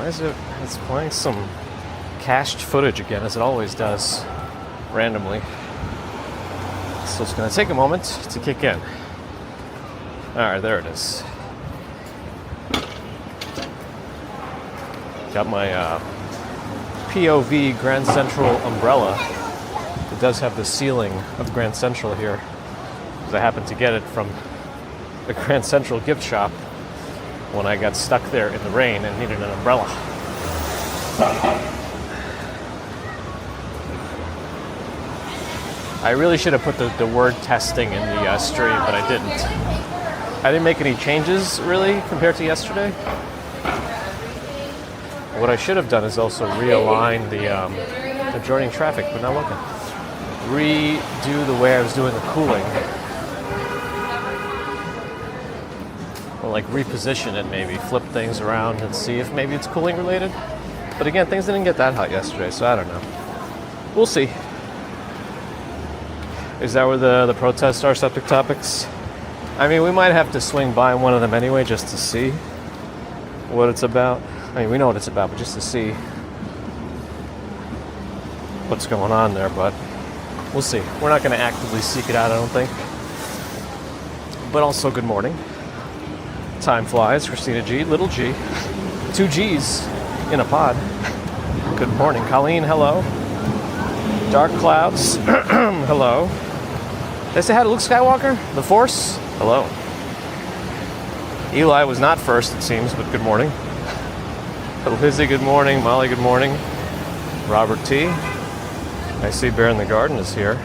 Why is it? It's playing some cached footage again, as it always does, randomly. So it's going to take a moment to kick in. Alright, there it is. Got my POV Grand Central umbrella. It does have the ceiling of Grand Central here, because I happened to get it from the Grand Central gift shop when I got stuck there in the rain and needed an umbrella. I really should have put the word testing in the stream, but I didn't. I didn't make any changes, really, compared to yesterday. What I should have done is also realign the joining traffic, but not looking. Redo the way I was doing the cooling. Or like reposition it maybe, flip things around and see if maybe it's cooling related. But again, things didn't get that hot yesterday, so I don't know. We'll see. Is that where the protests are, Septic Topics? I mean, we might have to swing by one of them anyway just to see what it's about. I mean, we know what it's about, but just to see what's going on there, but we'll see. We're not going to actively seek it out, I don't think. But also, good morning. Time flies. Christina G, little G. 2 G's in a pod. Good morning. Colleen, hello. Dark Clouds, hello. Did I say hi to Luke Skywalker? The Force, hello. Eli was not first, it seems, but good morning. Lizzie, good morning. Molly, good morning. Robert T. I see Bear in the Garden is here.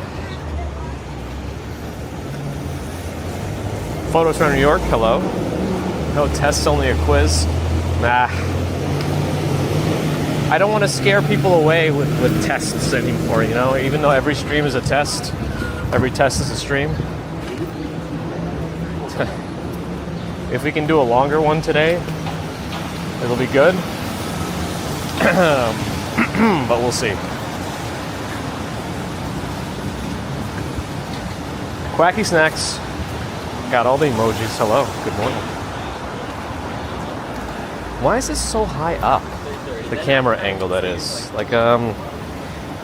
Photos from New York, hello. No tests, only a quiz. Nah. I don't want to scare people away with tests anymore, you know? Even though every stream is a test, every test is a stream. If we can do a longer one today, it'll be good. But we'll see. Quacky Snacks. Got all the emojis. Hello. Good morning. Why is this so high up? The camera angle, that is. Like, I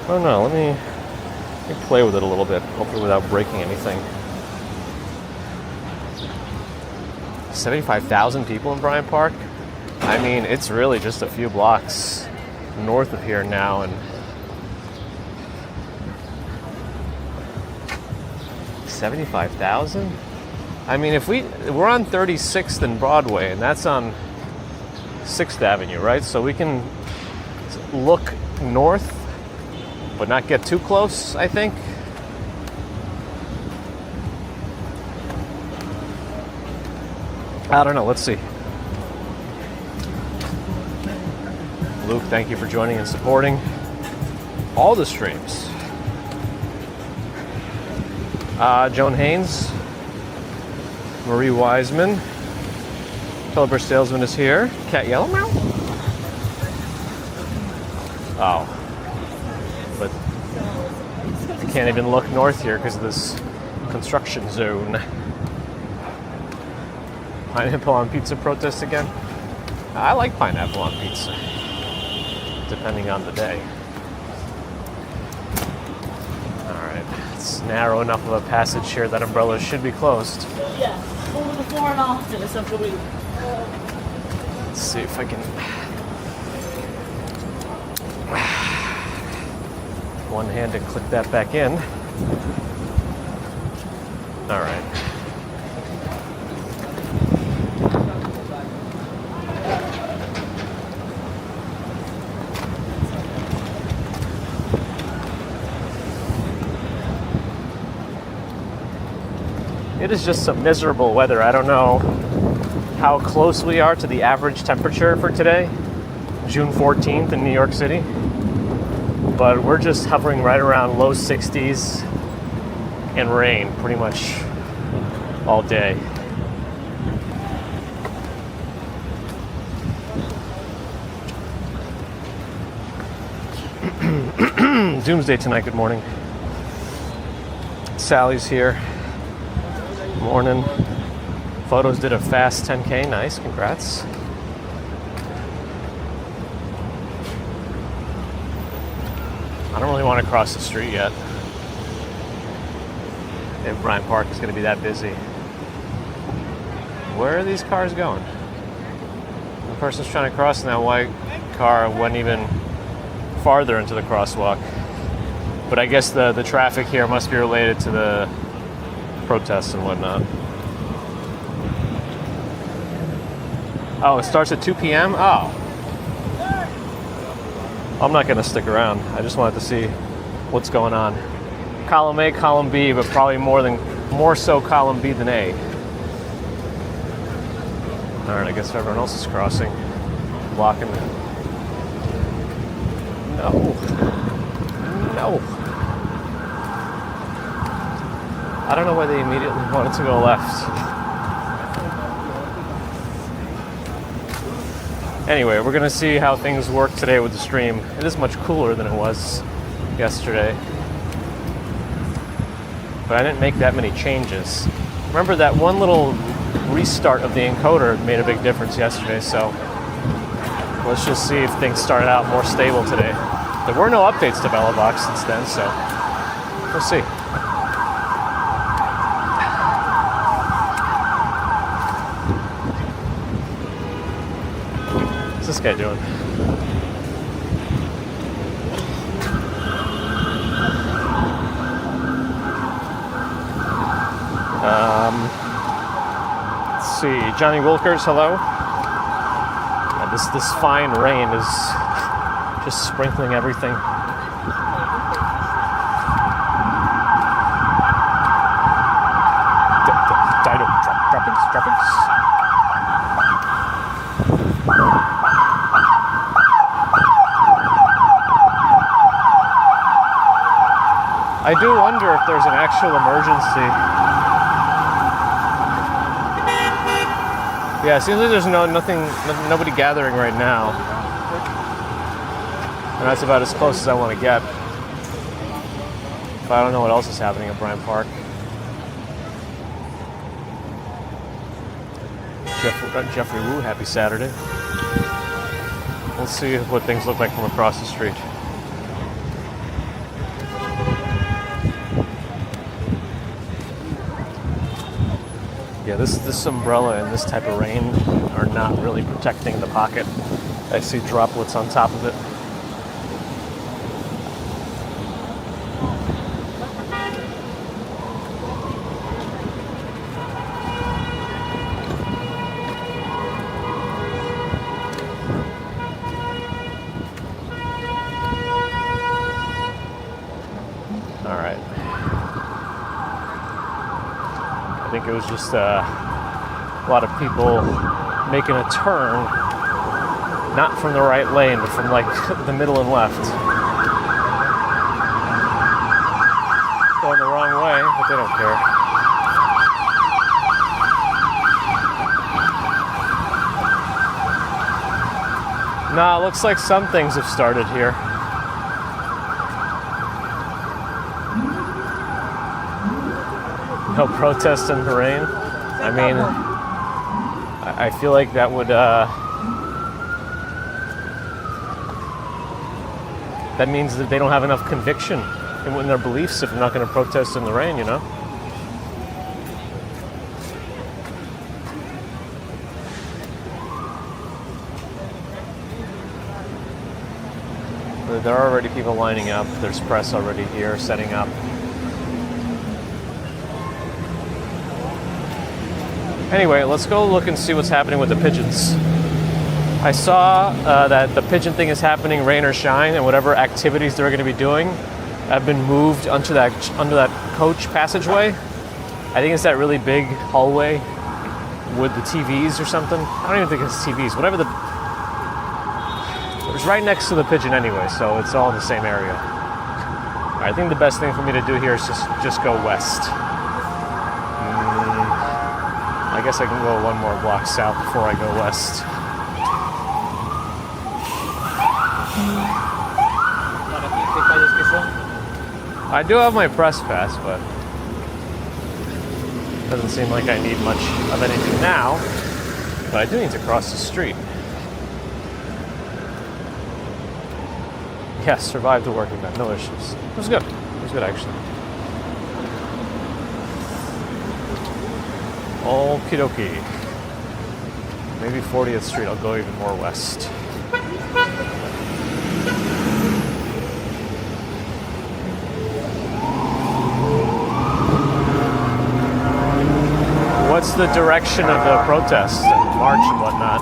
don't know. Let me play with it a little bit, hopefully without breaking anything. 75,000 people in Bryant Park? I mean, it's really just a few blocks north of here now, and 75,000? I mean, if we're on 36th and Broadway, and that's on 6th Avenue, right? So we can look north, but not get too close, I think. I don't know, let's see. Luke, thank you for joining and supporting all the streams. Joan Haynes, Marie Wiseman, Philipper Salesman is here. Cat Yellowmouth? Oh. But you can't even look north here because of this construction zone. Pineapple on pizza protest again? I like pineapple on pizza, depending on the day. Alright, it's narrow enough of a passage here that umbrellas should be closed. Yeah, over the before and after the Central Week. Let's see if I can one-handed click that back in. All right. It is just some miserable weather. I don't know how close we are to the average temperature for today, June 14th in New York City. But we're just hovering right around low 60s and rain pretty much all day. Doomsday tonight, good morning. Sally's here. Morning. Photos did a fast 10K, nice, congrats. really want to cross the street yet. If Bryant Park is going to be that busy. Where are these cars going? The person's trying to cross, and that white car went even farther into the crosswalk. But I guess the traffic here must be related to the protests and whatnot. Oh, it starts at 2 p.m.? Oh. I'm not going to stick around. I just wanted to see what's going on. Column A, column B, but probably more so column B than A. Alright, I guess everyone else is crossing. Blocking it. No. I don't know why they immediately wanted to go left. Anyway, we're going to see how things work today with the stream. It is much cooler than it was yesterday. But I didn't make that many changes. Remember that one little restart of the encoder made a big difference yesterday, so let's just see if things started out more stable today. There were no updates to Velobox since then, so we'll see. What's this guy doing? Let's see, Johnny Wilkers, hello. Yeah, this fine rain is just sprinkling everything. Dido droppings. I do wonder if there's an actual emergency. Yeah, it seems like there's nobody gathering right now. And that's about as close as I want to get. But I don't know what else is happening at Bryant Park. Jeffrey Wu, happy Saturday. Let's see what things look like from across the street. Yeah, this umbrella and this type of rain are not really protecting the pocket. I see droplets on top of it. All right. I think it was just a lot of people making a turn, not from the right lane, but from like the middle and left. Going the wrong way, but they don't care. Nah, it looks like some things have started here. No protest in the rain. I mean, I feel like that would that means that they don't have enough conviction in their beliefs if they're not going to protest in the rain, you know? There are already people lining up. There's press already here setting up. Anyway, let's go look and see what's happening with the pigeons. I saw that the pigeon thing is happening rain or shine, and whatever activities they're going to be doing have been moved under that coach passageway. I think it's that really big hallway with the TVs or something. I don't even think it's TVs. Whatever the... It was right next to the pigeon anyway, so it's all in the same area. I think the best thing for me to do here is just go west. I guess I can go one more block south before I go west. I do have my press pass, but it doesn't seem like I need much of anything now. But I do need to cross the street. Yes, survived the work event, no issues. It was good. It was good, actually. Okie dokie. Maybe 40th Street, I'll go even more west. What's the direction of the protest and march and whatnot?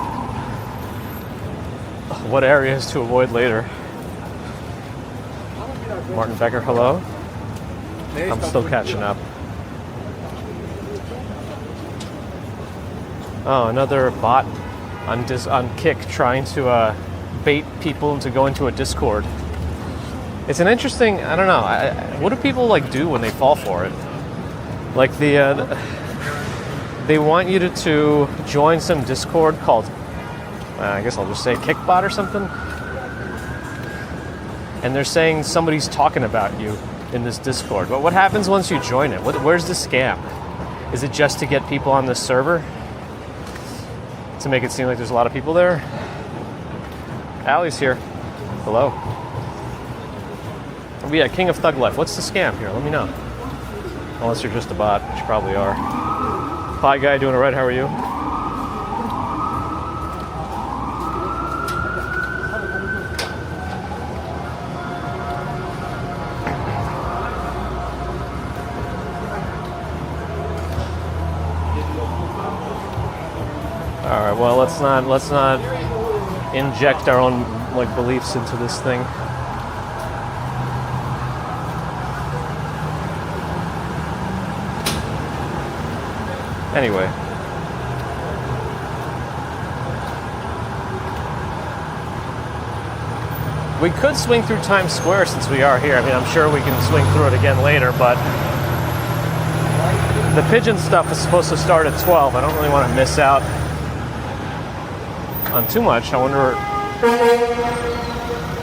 What areas to avoid later? Martin Becker, hello. I'm still catching up. Oh, another bot on Kick trying to bait people into going to a Discord. It's an interesting, I don't know. What do people like do when they fall for it? Like they want you to join some Discord called, I guess I'll just say Kickbot or something. And they're saying somebody's talking about you in this Discord. But what happens once you join it? Where's the scam? Is it just to get people on this server? To make it seem like there's a lot of people there? Allie's here. Hello. Oh, yeah, King of Thug Life. What's the scam here? Let me know. Unless you're just a bot, which you probably are. Hi, guy. Doing all right? How are you? All right. Well, let's not inject our own like beliefs into this thing. Anyway. We could swing through Times Square since we are here. I mean, I'm sure we can swing through it again later, but the Pigeon stuff is supposed to start at 12. I don't really want to miss out on too much. I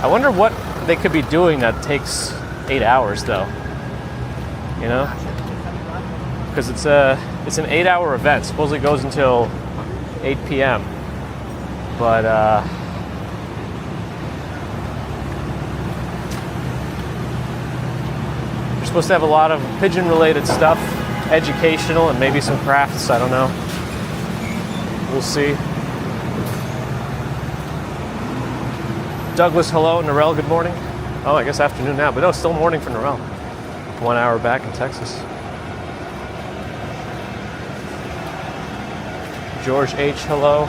wonder what they could be doing that takes 8 hours, though. You know? Because it's an 8-hour event. Supposedly goes until 8 p.m. But you're supposed to have a lot of pigeon-related stuff, educational, and maybe some crafts. I don't know. We'll see. Douglas, hello. Narelle, good morning. Oh, I guess afternoon now, but no, still morning for Narelle. 1 hour back in Texas. George H, hello.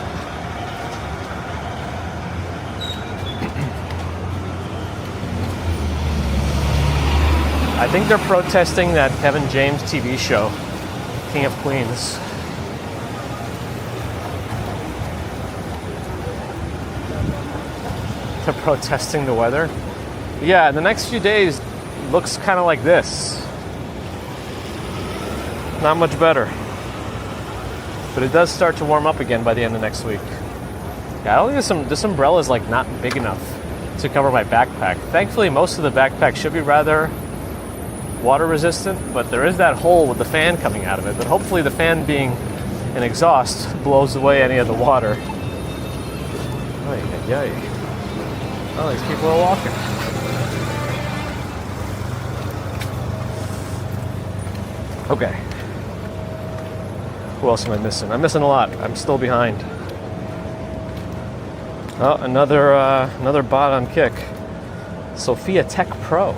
I think they're protesting that Kevin James TV show, King of Queens. They're protesting the weather. Yeah, the next few days looks kind of like this. Not much better. But it does start to warm up again by the end of next week. Yeah, I don't think this umbrella is like not big enough to cover my backpack. Thankfully, most of the backpack should be rather water resistant, but there is that hole with the fan coming out of it. But hopefully the fan being an exhaust blows away any of the water. Oh, these people are walking. Okay. Who else am I missing? I'm missing a lot. I'm still behind. Oh, another bot on Kick. Sophia Tech Pro.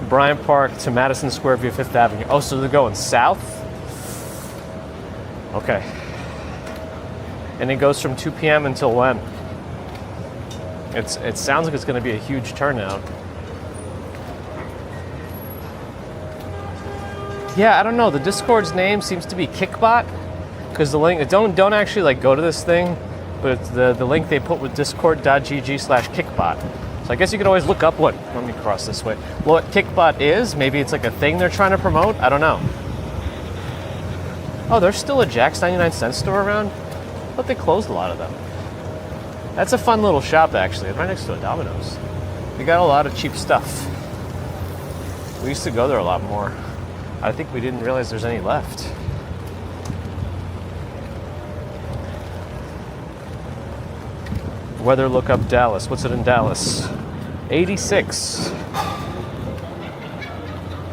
Bryant Park to Madison Square via 5th Avenue. Oh, so they're going south? Okay. And it goes from 2 p.m. until when? It sounds like it's going to be a huge turnout. Yeah, I don't know. The Discord's name seems to be Kickbot, because the link don't actually like go to this thing, but it's the link they put with discord.gg/Kickbot. So I guess you could always look up what. Let me cross this way. What Kickbot is? Maybe it's like a thing they're trying to promote. I don't know. Oh, there's still a Jack's 99-cent store around. I thought they closed a lot of them. That's a fun little shop, actually. It's right next to a Domino's. They got a lot of cheap stuff. We used to go there a lot more. I think we didn't realize there's any left. Weather lookup Dallas. What's it in Dallas? 86.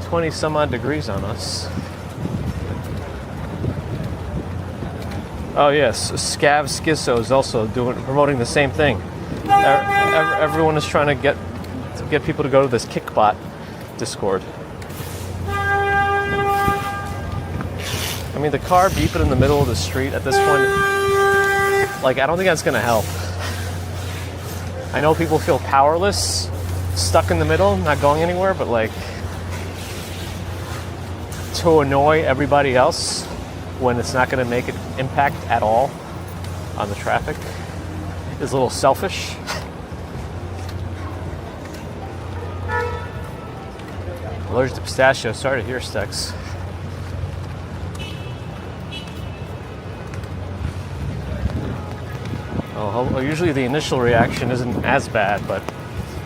20 some odd degrees on us. Oh yes, Scav Schizo is also promoting the same thing. Everyone is trying to get people to go to this Kickbot Discord. I mean, the car beeping in the middle of the street at this point, like, I don't think that's gonna help. I know people feel powerless, stuck in the middle, not going anywhere, but like, to annoy everybody else when it's not gonna make an impact at all on the traffic is a little selfish. Allergic to pistachio. Sorry to hear, Stex. Oh, usually the initial reaction isn't as bad, but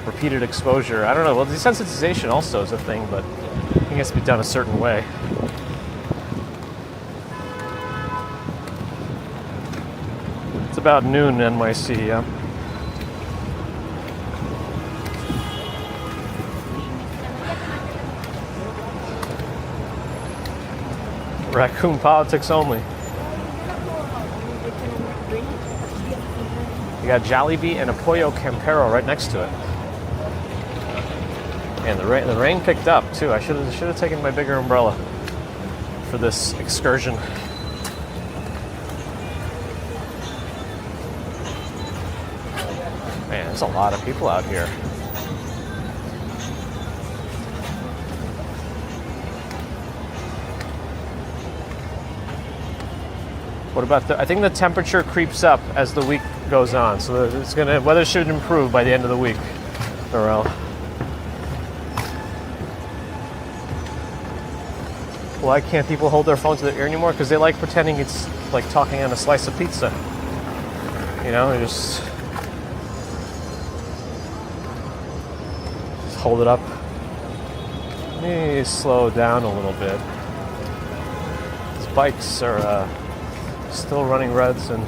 repeated exposure, I don't know. Well, desensitization also is a thing, but it has to be done a certain way. It's about noon in NYC, yeah. Raccoon politics only. You got Jollibee and a Pollo Campero right next to it. And the rain picked up too. I should have taken my bigger umbrella for this excursion. Man, there's a lot of people out here. What about I think the temperature creeps up as the week goes on, so weather should improve by the end of the week. Norel. Why can't people hold their phone to their ear anymore? Because they like pretending it's like talking on a slice of pizza. You know, they just hold it up. Let me slow down a little bit. These bikes are still running reds and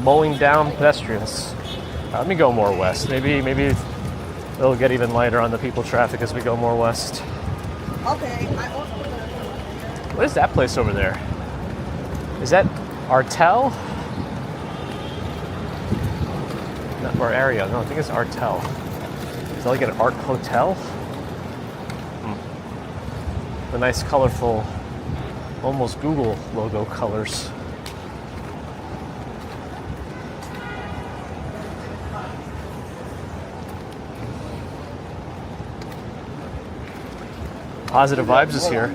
mowing down pedestrians. Let me go more west. Maybe it'll get even lighter on the people traffic as we go more west. Okay. What is that place over there? Is that Artel? Not, or area? No, I think it's Artel. Is that like an art hotel? The nice, colorful, almost Google logo colors. Positive Vibes is here.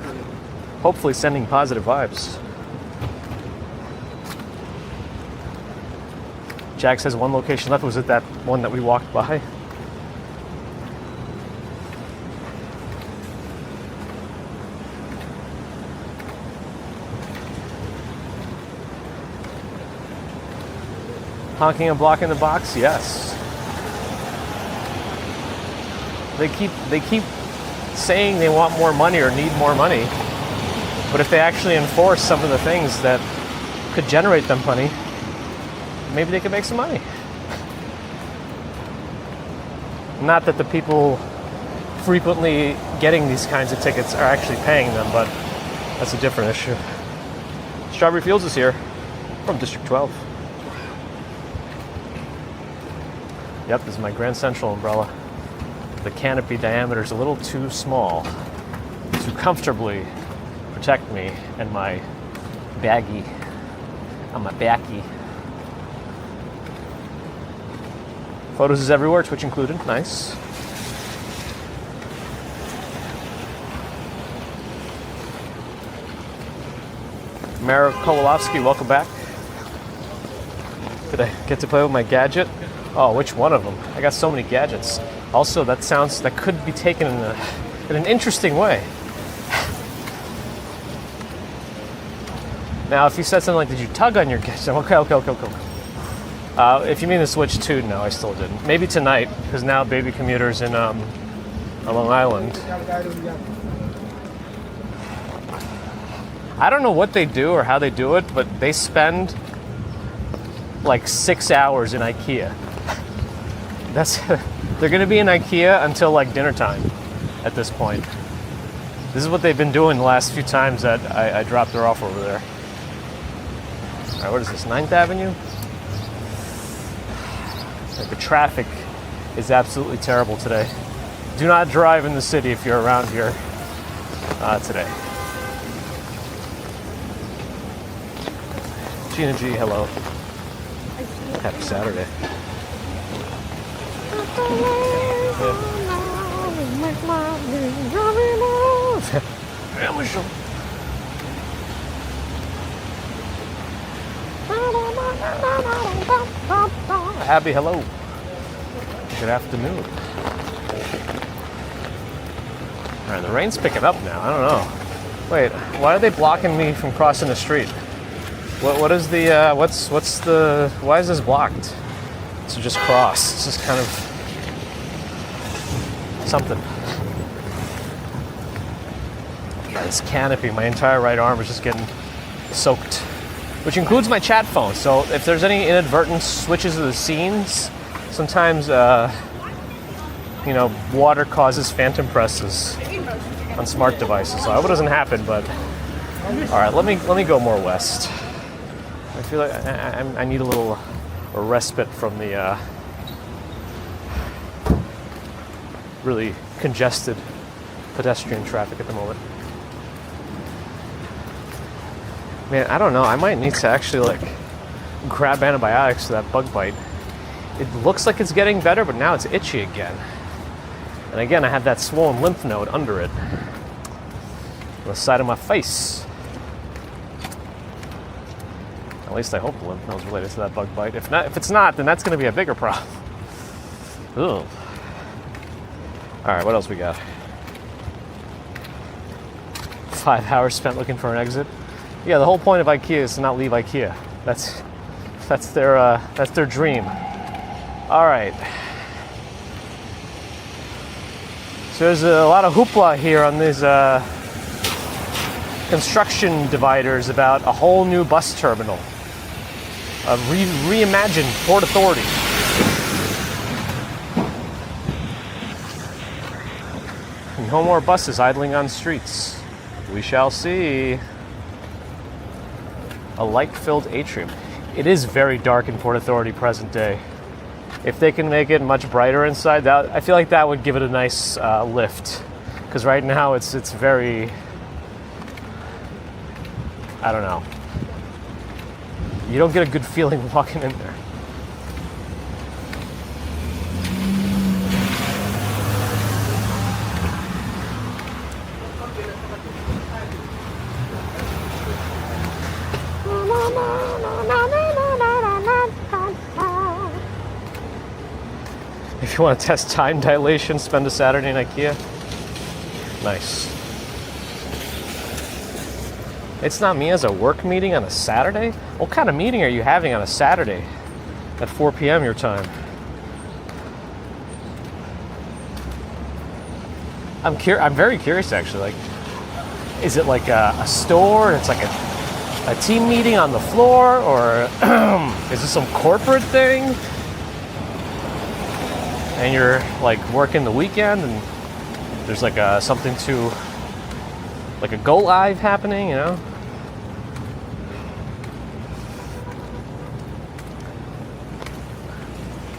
Hopefully sending positive vibes. Jack says one location left. Was it that one that we walked by? Honking and blocking the box? Yes. They keep saying they want more money or need more money, but if they actually enforce some of the things that could generate them money, maybe they could make some money. Not that the people frequently getting these kinds of tickets are actually paying them, but that's a different issue. Strawberry Fields is here from District 12. Yep, this is my Grand Central umbrella. The canopy diameter is a little too small to comfortably protect me and my baggie on my backy. Photos is everywhere, Twitch included. Nice. Mara Kowalowski, welcome back. Did I get to play with my gadget? Oh, which one of them? I got so many gadgets. Also, that could be taken in an interesting way. Now, if you said something like, did you tug on your gadget? Okay. If you mean the Switch 2, no, I still didn't. Maybe tonight, because now Baby Commuter's in Long Island. I don't know what they do or how they do it, but they spend like 6 hours in IKEA. They're gonna be in IKEA until like dinner time at this point. This is what they've been doing the last few times that I dropped her off over there. All right, what is this, 9th Avenue? The traffic is absolutely terrible today. Do not drive in the city if you're around here today. Gina G, hello. Happy Saturday. Abby, hello. Good afternoon. All right, the rain's picking up now. I don't know. Wait, why are they blocking me from crossing the street? What is the why is this blocked? To just cross. It's just kind of something. This canopy, my entire right arm is just getting soaked, which includes my chat phone. So if there's any inadvertent switches of the scenes, sometimes water causes phantom presses on smart devices. So I hope it doesn't happen. But all right, let me go more west. I feel like I need a respite from the really congested pedestrian traffic at the moment. Man, I don't know. I might need to actually grab antibiotics for that bug bite. It looks like it's getting better, but now it's itchy again. And again, I have that swollen lymph node under it, on the side of my face. At least I hope the lymph node's related to that bug bite. If it's not, then that's going to be a bigger problem. Ugh. All right, what else we got? 5 hours spent looking for an exit. Yeah, the whole point of IKEA is to not leave IKEA. That's their dream. All right. So there's a lot of hoopla here on these construction dividers about a whole new bus terminal, a reimagined Port Authority. No more buses idling on streets. We shall see. A light-filled atrium. It is very dark in Port Authority present day. If they can make it much brighter inside, I feel like that would give it a nice lift. Because right now it's very, I don't know. You don't get a good feeling walking in there. If you want to test time dilation, spend a Saturday in IKEA. Nice. It's not me as a work meeting on a Saturday? What kind of meeting are you having on a Saturday at 4 p.m. your time? I'm very curious actually. Is it like a store? It's like a team meeting on the floor, or is this some corporate thing? And you're working the weekend, and there's something to a go live happening, you know?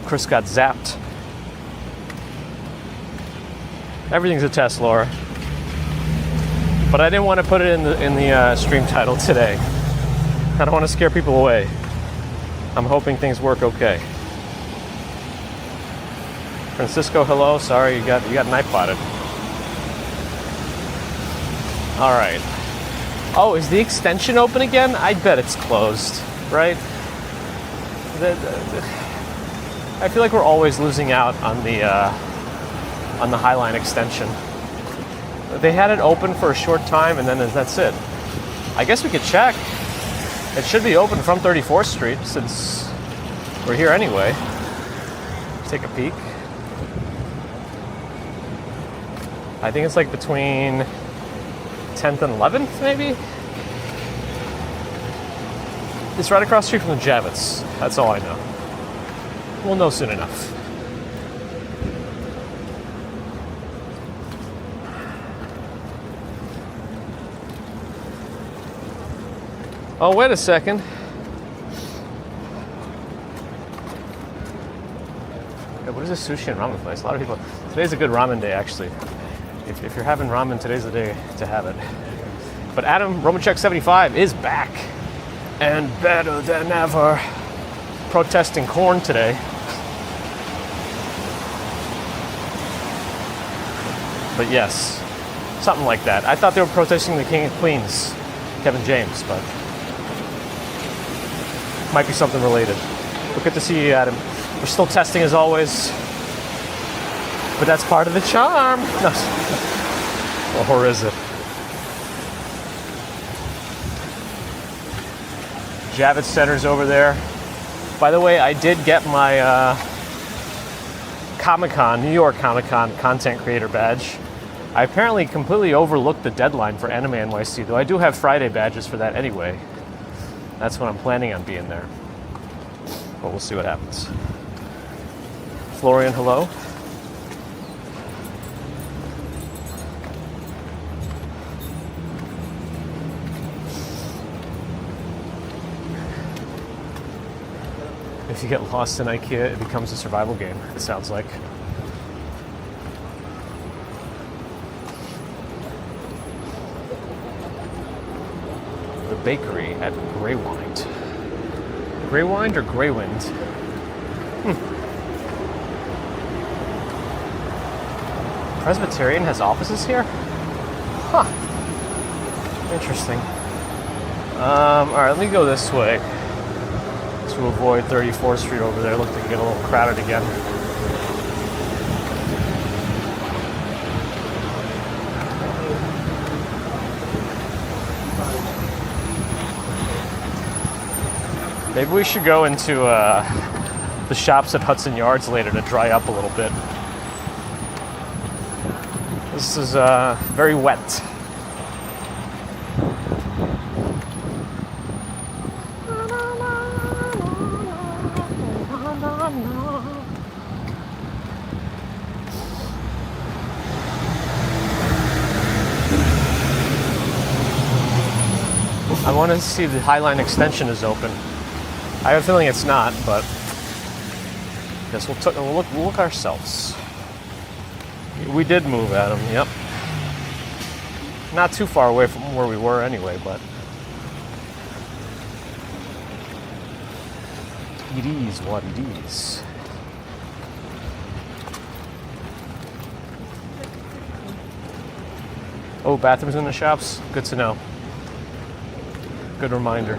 Chris got zapped. Everything's a test, Laura. But I didn't want to put it in the stream title today. I don't want to scare people away. I'm hoping things work okay. Francisco, hello. Sorry, you got knife potted. All right. Oh, is the extension open again? I bet it's closed, right? I feel like we're always losing out on the Highline extension. They had it open for a short time, and then that's it. I guess we could check. It should be open from 34th Street since we're here anyway. Let's take a peek. I think it's between 10th and 11th, maybe? It's right across the street from the Javits. That's all I know. We'll know soon enough. Oh, wait a second. Yeah, what is this sushi and ramen place? A lot of people. Today's a good ramen day, actually. If you're having ramen, today's the day to have it. But Adam Romachek75 is back and better than ever. Protesting corn today. But yes, something like that. I thought they were protesting the King of Queens, Kevin James, but might be something related. But good to see you, Adam. We're still testing as always, but that's part of the charm. No. Or is it? Javits Center's over there. By the way, I did get my Comic-Con, New York Comic-Con content creator badge. I apparently completely overlooked the deadline for Anime NYC, though I do have Friday badges for that anyway. That's when I'm planning on being there. But we'll see what happens. Florian, hello. If you get lost in IKEA, it becomes a survival game, it sounds like. The bakery at Greywind. Greywind or Greywind? Presbyterian has offices here? Huh. Interesting. Alright, let me go this way to avoid 34th Street over there. Looked to get a little crowded again. Maybe we should go into the shops at Hudson Yards later to dry up a little bit. This is very wet. I want to see if the Highline extension is open. I have a feeling it's not, but I guess we'll look ourselves. We did move, Adam, yep. Not too far away from where we were anyway, but it is what it is. Oh, bathrooms in the shops? Good to know. Good reminder.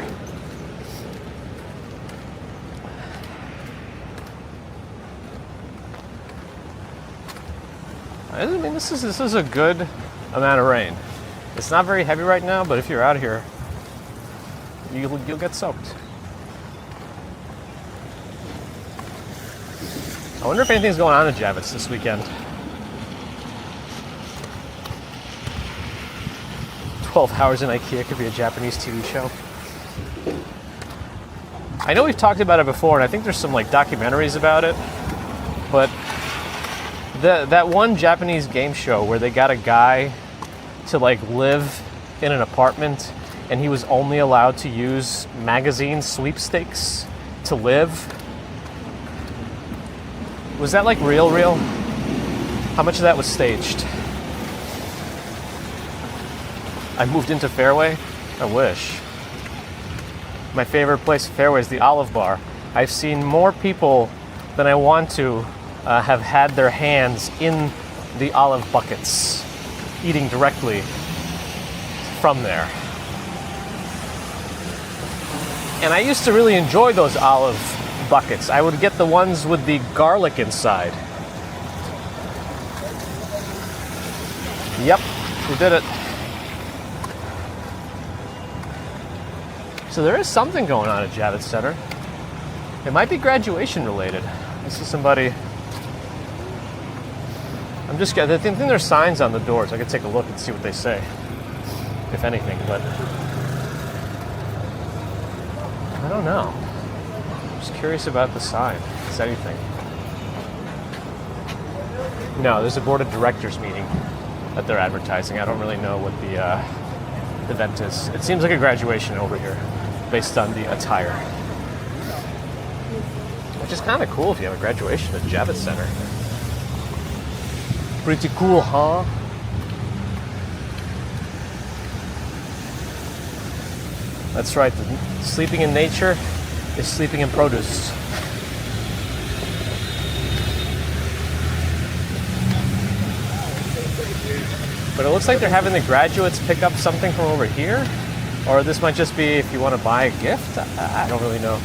I mean, this is a good amount of rain. It's not very heavy right now, but if you're out here, you'll get soaked. I wonder if anything's going on in Javits this weekend. 12 Hours in IKEA could be a Japanese TV show. I know we've talked about it before, and I think there's some like documentaries about it, but that one Japanese game show where they got a guy to like live in an apartment and he was only allowed to use magazine sweepstakes to live. Was that like real? How much of that was staged? I moved into Fairway? I wish. My favorite place at Fairway is the Olive Bar. I've seen more people than I want to have had their hands in the olive buckets, eating directly from there. And I used to really enjoy those olive buckets. I would get the ones with the garlic inside. Yep, we did it. So there is something going on at Javits Center. It might be graduation related. I see somebody. I think there's signs on the doors. I could take a look and see what they say, if anything. But I don't know. I'm just curious about the sign. Is anything? No, there's a board of directors meeting that they're advertising. I don't really know what the event is. It seems like a graduation over here based on the attire. Which is kind of cool if you have a graduation at Javits Center. Pretty cool, huh? That's right. Sleeping in nature is sleeping in produce. But it looks like they're having the graduates pick up something from over here. Or this might just be if you want to buy a gift. I don't really know.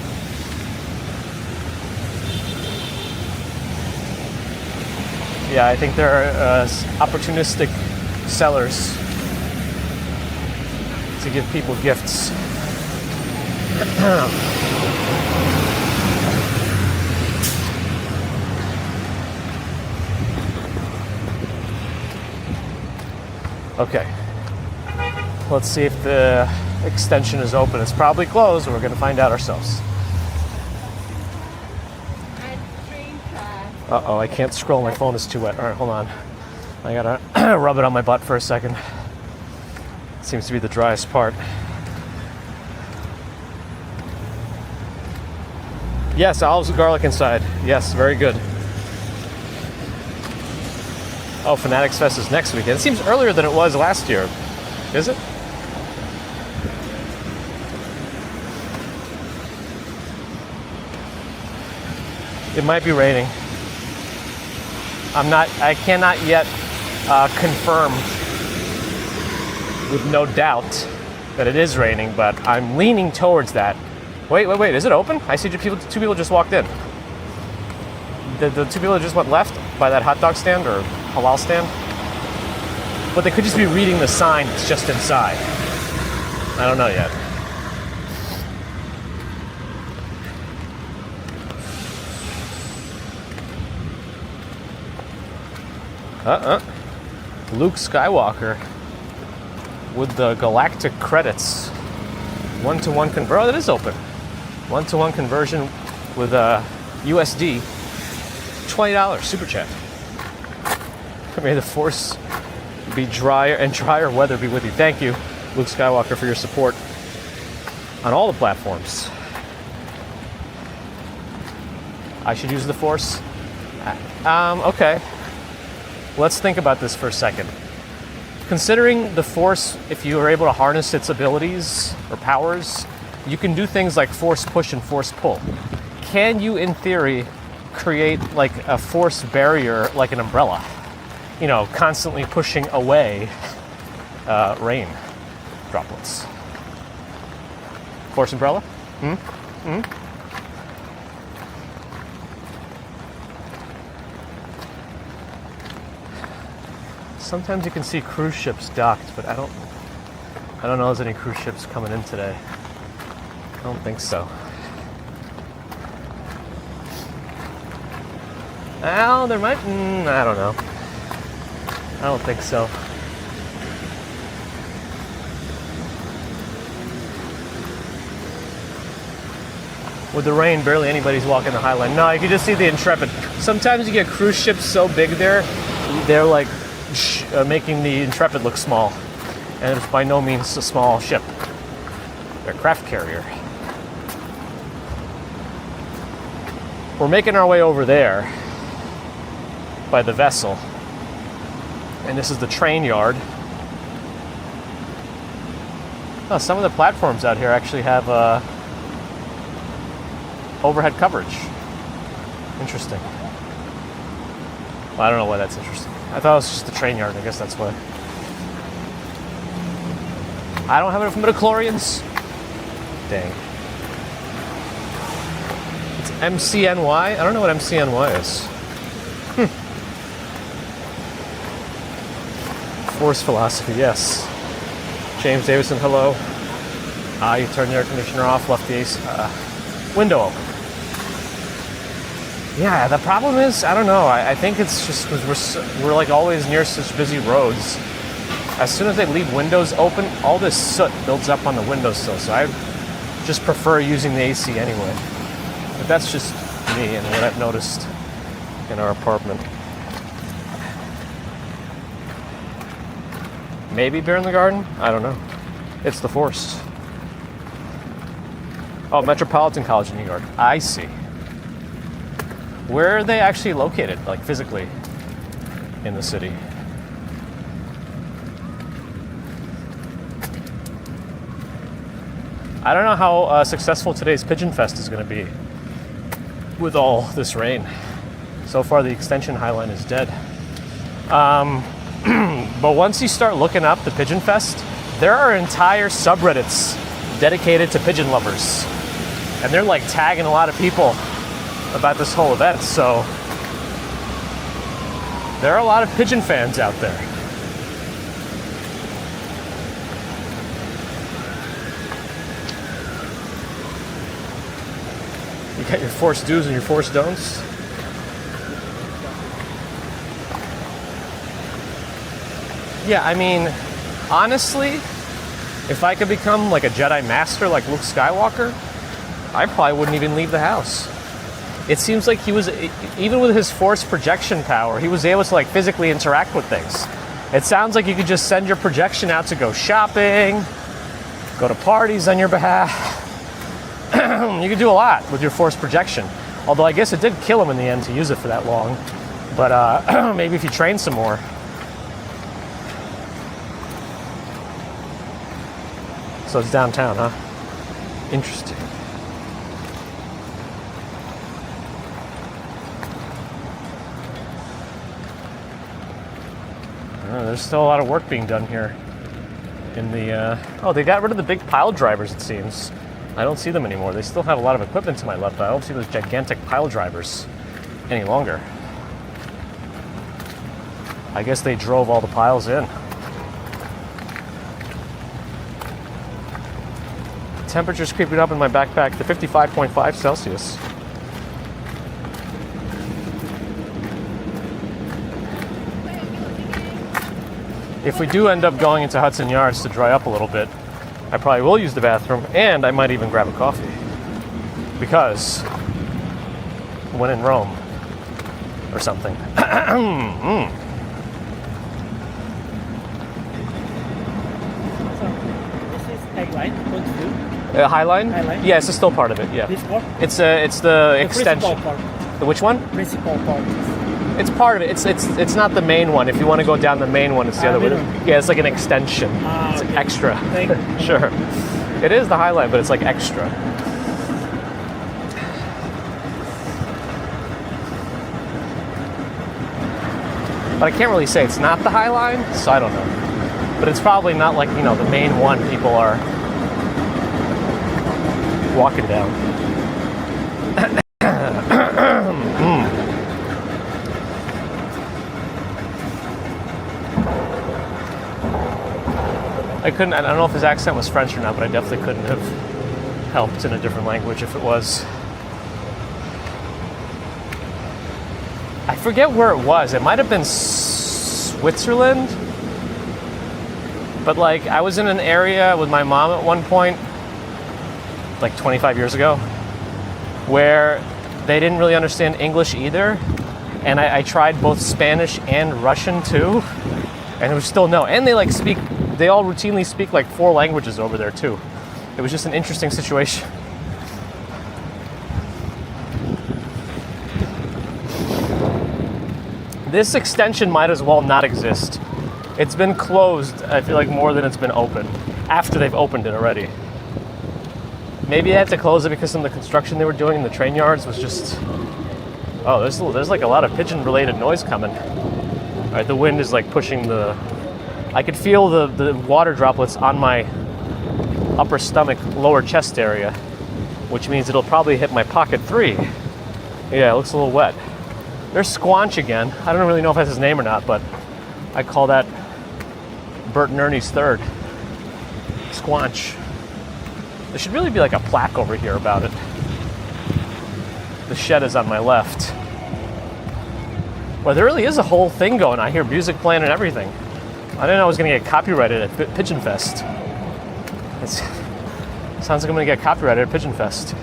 Yeah, I think there are opportunistic sellers to give people gifts. Okay. Let's see if the extension is open. It's probably closed, and we're going to find out ourselves. Uh-oh, I can't scroll. My phone is too wet. All right, hold on. I gotta rub it on my butt for a second. Seems to be the driest part. Yes, olives with garlic inside. Yes, very good. Oh, Fanatics Fest is next weekend. It seems earlier than it was last year. Is it? It might be raining. I cannot yet confirm with no doubt that it is raining, but I'm leaning towards that. Wait, is it open? I see two people just walked in. The two people that just went left by that hot dog stand or halal stand? But they could just be reading the sign that's just inside. I don't know yet. Luke Skywalker with the galactic credits. 1-to-1 conversion. Oh, that is open. 1-to-1 conversion with USD. $20 super chat. May the force be drier and drier weather be with you. Thank you, Luke Skywalker, for your support on all the platforms. I should use the force? Okay. Let's think about this for a second. Considering the force, if you are able to harness its abilities or powers, you can do things like force push and force pull. Can you, in theory, create like a force barrier like an umbrella? You know, constantly pushing away rain droplets. Force umbrella? Sometimes you can see cruise ships docked, but I don't know if there's any cruise ships coming in today. I don't think so. Well, there might, I don't know. I don't think so. With the rain, barely anybody's walking the Highline. No, you can just see the Intrepid. Sometimes you get cruise ships so big they're like making the Intrepid look small. And it's by no means a small ship. They're a craft carrier. We're making our way over there by the vessel. And this is the train yard. Oh, some of the platforms out here actually have overhead coverage. Interesting. Well, I don't know why that's interesting. I thought it was just the train yard. I guess that's why. I don't have enough midichlorians. Dang. It's MCNY? I don't know what MCNY is. Force philosophy, yes. James Davison, hello. You turned the air conditioner off, left the AC, window open. Yeah, the problem is, I don't know. I think it's just because we're like always near such busy roads. As soon as they leave windows open, all this soot builds up on the windowsill. So I just prefer using the AC anyway. But that's just me and what I've noticed in our apartment. Maybe Beer in the Garden? I don't know. It's the Force. Oh, Metropolitan College of New York. I see. Where are they actually located, like physically, in the city? I don't know how successful today's Pigeon Fest is going to be with all this rain. So far, the extension Highline is dead. But once you start looking up the Pigeon Fest, there are entire subreddits dedicated to pigeon lovers. And they're like tagging a lot of people about this whole event. So there are a lot of pigeon fans out there. You got your forced do's and your forced don'ts. Yeah, I mean, honestly, if I could become like a Jedi Master like Luke Skywalker, I probably wouldn't even leave the house. It seems like he was, even with his force projection power, he was able to like physically interact with things. It sounds like you could just send your projection out to go shopping, go to parties on your behalf. You could do a lot with your force projection. Although I guess it did kill him in the end to use it for that long. But maybe if you train some more. So it's downtown, huh? Interesting. There's still a lot of work being done here. In the oh, they got rid of the big pile drivers, it seems. I don't see them anymore. They still have a lot of equipment to my left, but I don't see those gigantic pile drivers any longer. I guess they drove all the piles in. Temperature's creeping up in my backpack to 55.5 Celsius. If we do end up going into Hudson Yards to dry up a little bit, I probably will use the bathroom, and I might even grab a coffee. Because when in Rome, or something. Highline? Highline? Yeah, it's still part of it. Yeah, This part? it's the extension. Principal part. The which one? Principal part. It's part of it. It's not the main one. If you want to go down the main one, it's the other one. Yeah, it's like an extension. It's okay. extra. Thank you. Sure. It is the Highline, but it's like extra. But I can't really say it's not the Highline, so I don't know. But it's probably not like, you know, the main one people are walking down. I don't know if his accent was French or not, but I definitely couldn't have helped in a different language if it was. I forget where it was. It might have been Switzerland. But like, I was in an area with my mom at one point, like 25 years ago, where they didn't really understand English either. And I tried both Spanish and Russian too. And it was still no. And they all routinely speak like 4 languages over there too. It was just an interesting situation. This extension might as well not exist. It's been closed, I feel like, more than it's been open, after they've opened it already. Maybe they had to close it because some of the construction they were doing in the train yards was just... Oh, there's like a lot of pigeon-related noise coming. All right, the wind is like pushing the... I could feel the water droplets on my upper stomach, lower chest area, which means it'll probably hit my pocket 3. Yeah, it looks a little wet. There's Squanch again. I don't really know if that's his name or not, but I call that Bert and Ernie's third. Squanch. There should really be like a plaque over here about it. The shed is on my left. Well, there really is a whole thing going on. I hear music playing and everything. I didn't know I was going to get copyrighted at Pigeon Fest. Sounds like I'm gonna get copyrighted at Pigeon Fest.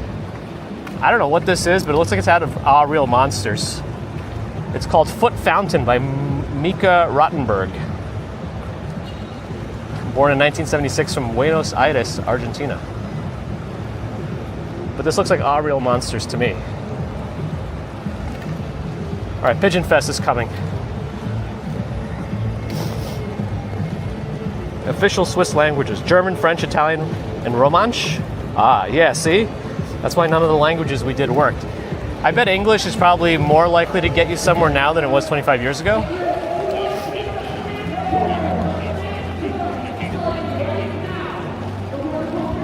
I don't know what this is, but it looks like it's out of Ah Real Monsters. It's called Foot Fountain by Mika Rottenberg. Born in 1976 from Buenos Aires, Argentina. But this looks like Ah Real Monsters to me. All right, Pigeon Fest is coming. Official Swiss languages: German, French, Italian, and Romansh. Ah, yeah, see? That's why none of the languages we did worked. I bet English is probably more likely to get you somewhere now than it was 25 years ago.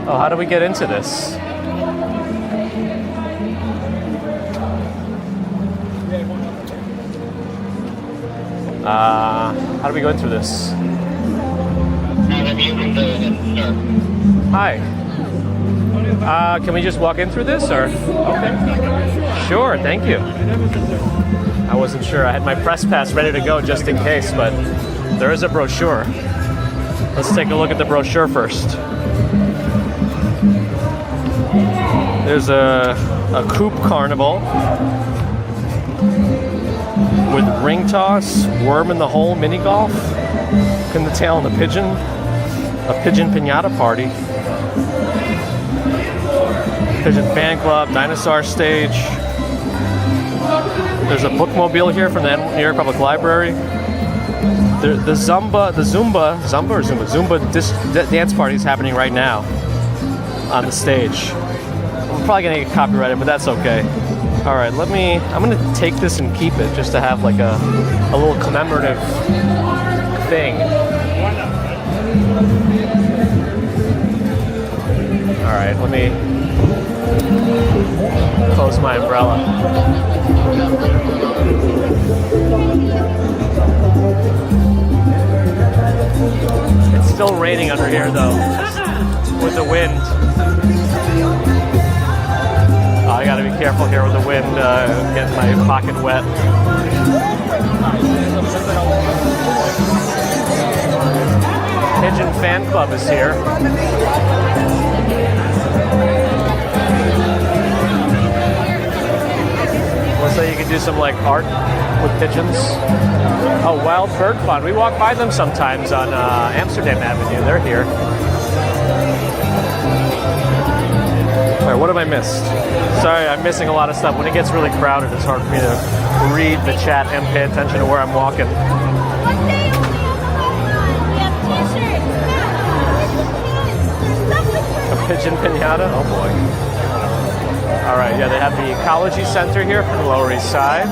Oh, how do we get into this? How do we go in through this? Hi. Can we just walk in through this, or? Okay. Sure, thank you. I wasn't sure. I had my press pass ready to go just in case, but there is a brochure. Let's take a look at the brochure first. There's a coupe carnival with ring toss, worm in the hole, mini golf, pin the tail on the pigeon, a pigeon piñata party, pigeon fan club, dinosaur stage. There's a bookmobile here from the New York Public Library. The Zumba dance party is happening right now on the stage. I'm probably gonna get copyrighted, but that's okay. All right, I'm gonna take this and keep it just to have like a little commemorative thing. All right, let me close my umbrella. It's still raining under here though, with the wind. I gotta be careful here with the wind, getting my pocket wet. Pigeon Fan Club is here. Looks like you can do some like art with pigeons. Oh, Wild Bird Fund. We walk by them sometimes on Amsterdam Avenue. They're here. All right, what have I missed? Sorry, I'm missing a lot of stuff. When it gets really crowded, it's hard for me to read the chat and pay attention to where I'm walking. A pigeon piñata? Oh boy. All right, yeah, they have the Ecology Center here from the Lower East Side.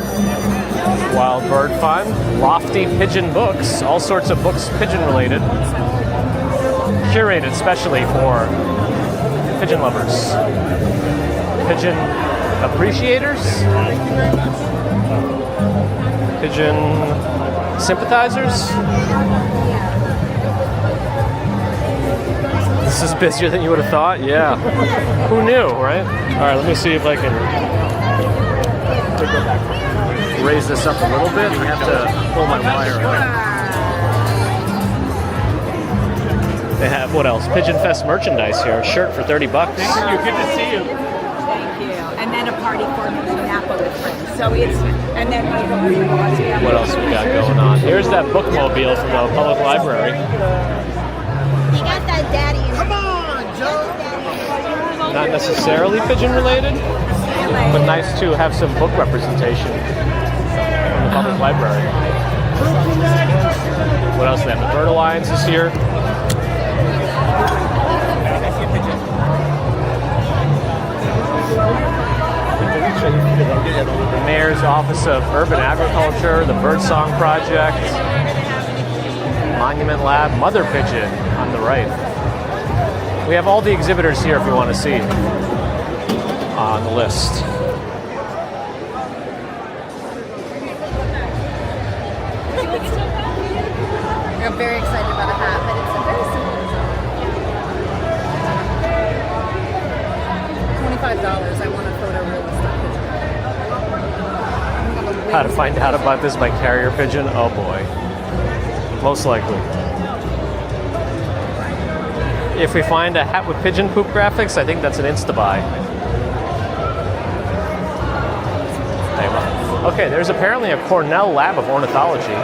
Wild Bird Fund. Lofty Pigeon Books. All sorts of books pigeon related. Curated specially for pigeon lovers. Pigeon appreciators? Pigeon sympathizers? This is busier than you would have thought? Yeah. Who knew, right? All right, let me see if I can raise this up a little bit. I have to pull my wire in. They have, what else? Pigeon Fest merchandise here. A shirt for $30. Thank you. Good to see you. Thank you. And then a party for Napa with friends. So it's, and then what else we got going on? Here's that bookmobile from the public library. You got that daddy. Come on, Joe. Not necessarily pigeon related, but nice to have some book representation from the public library. What else do they have? The Bird Alliance is here. The Mayor's Office of Urban Agriculture, the Birdsong Project, Monument Lab, Mother Pigeon on the right. We have all the exhibitors here if you want to see on the list. I'm very excited about a hat, but it's a very simple design. $25. I want a photorealistic pigeon. How to find out about this by carrier pigeon? Oh boy. Most likely. if we find a hat with pigeon poop graphics, I think that's an insta-buy. Okay, there's apparently a Cornell lab of ornithology,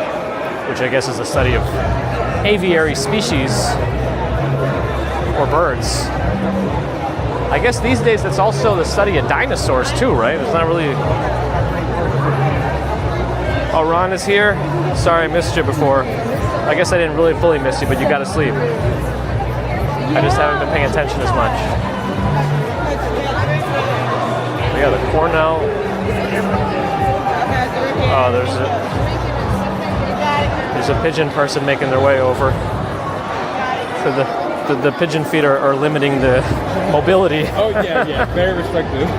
which I guess is the study of aviary species or birds. I guess these days that's also the study of dinosaurs too, right? It's not really... Oh, Ron is here? Sorry I missed you before. I guess I didn't really fully miss you, but you got to sleep. I just haven't been paying attention as much. Yeah, the Cornell... Oh, there's a pigeon person making their way over. So the pigeon feet are limiting the mobility. Oh yeah, very restrictive.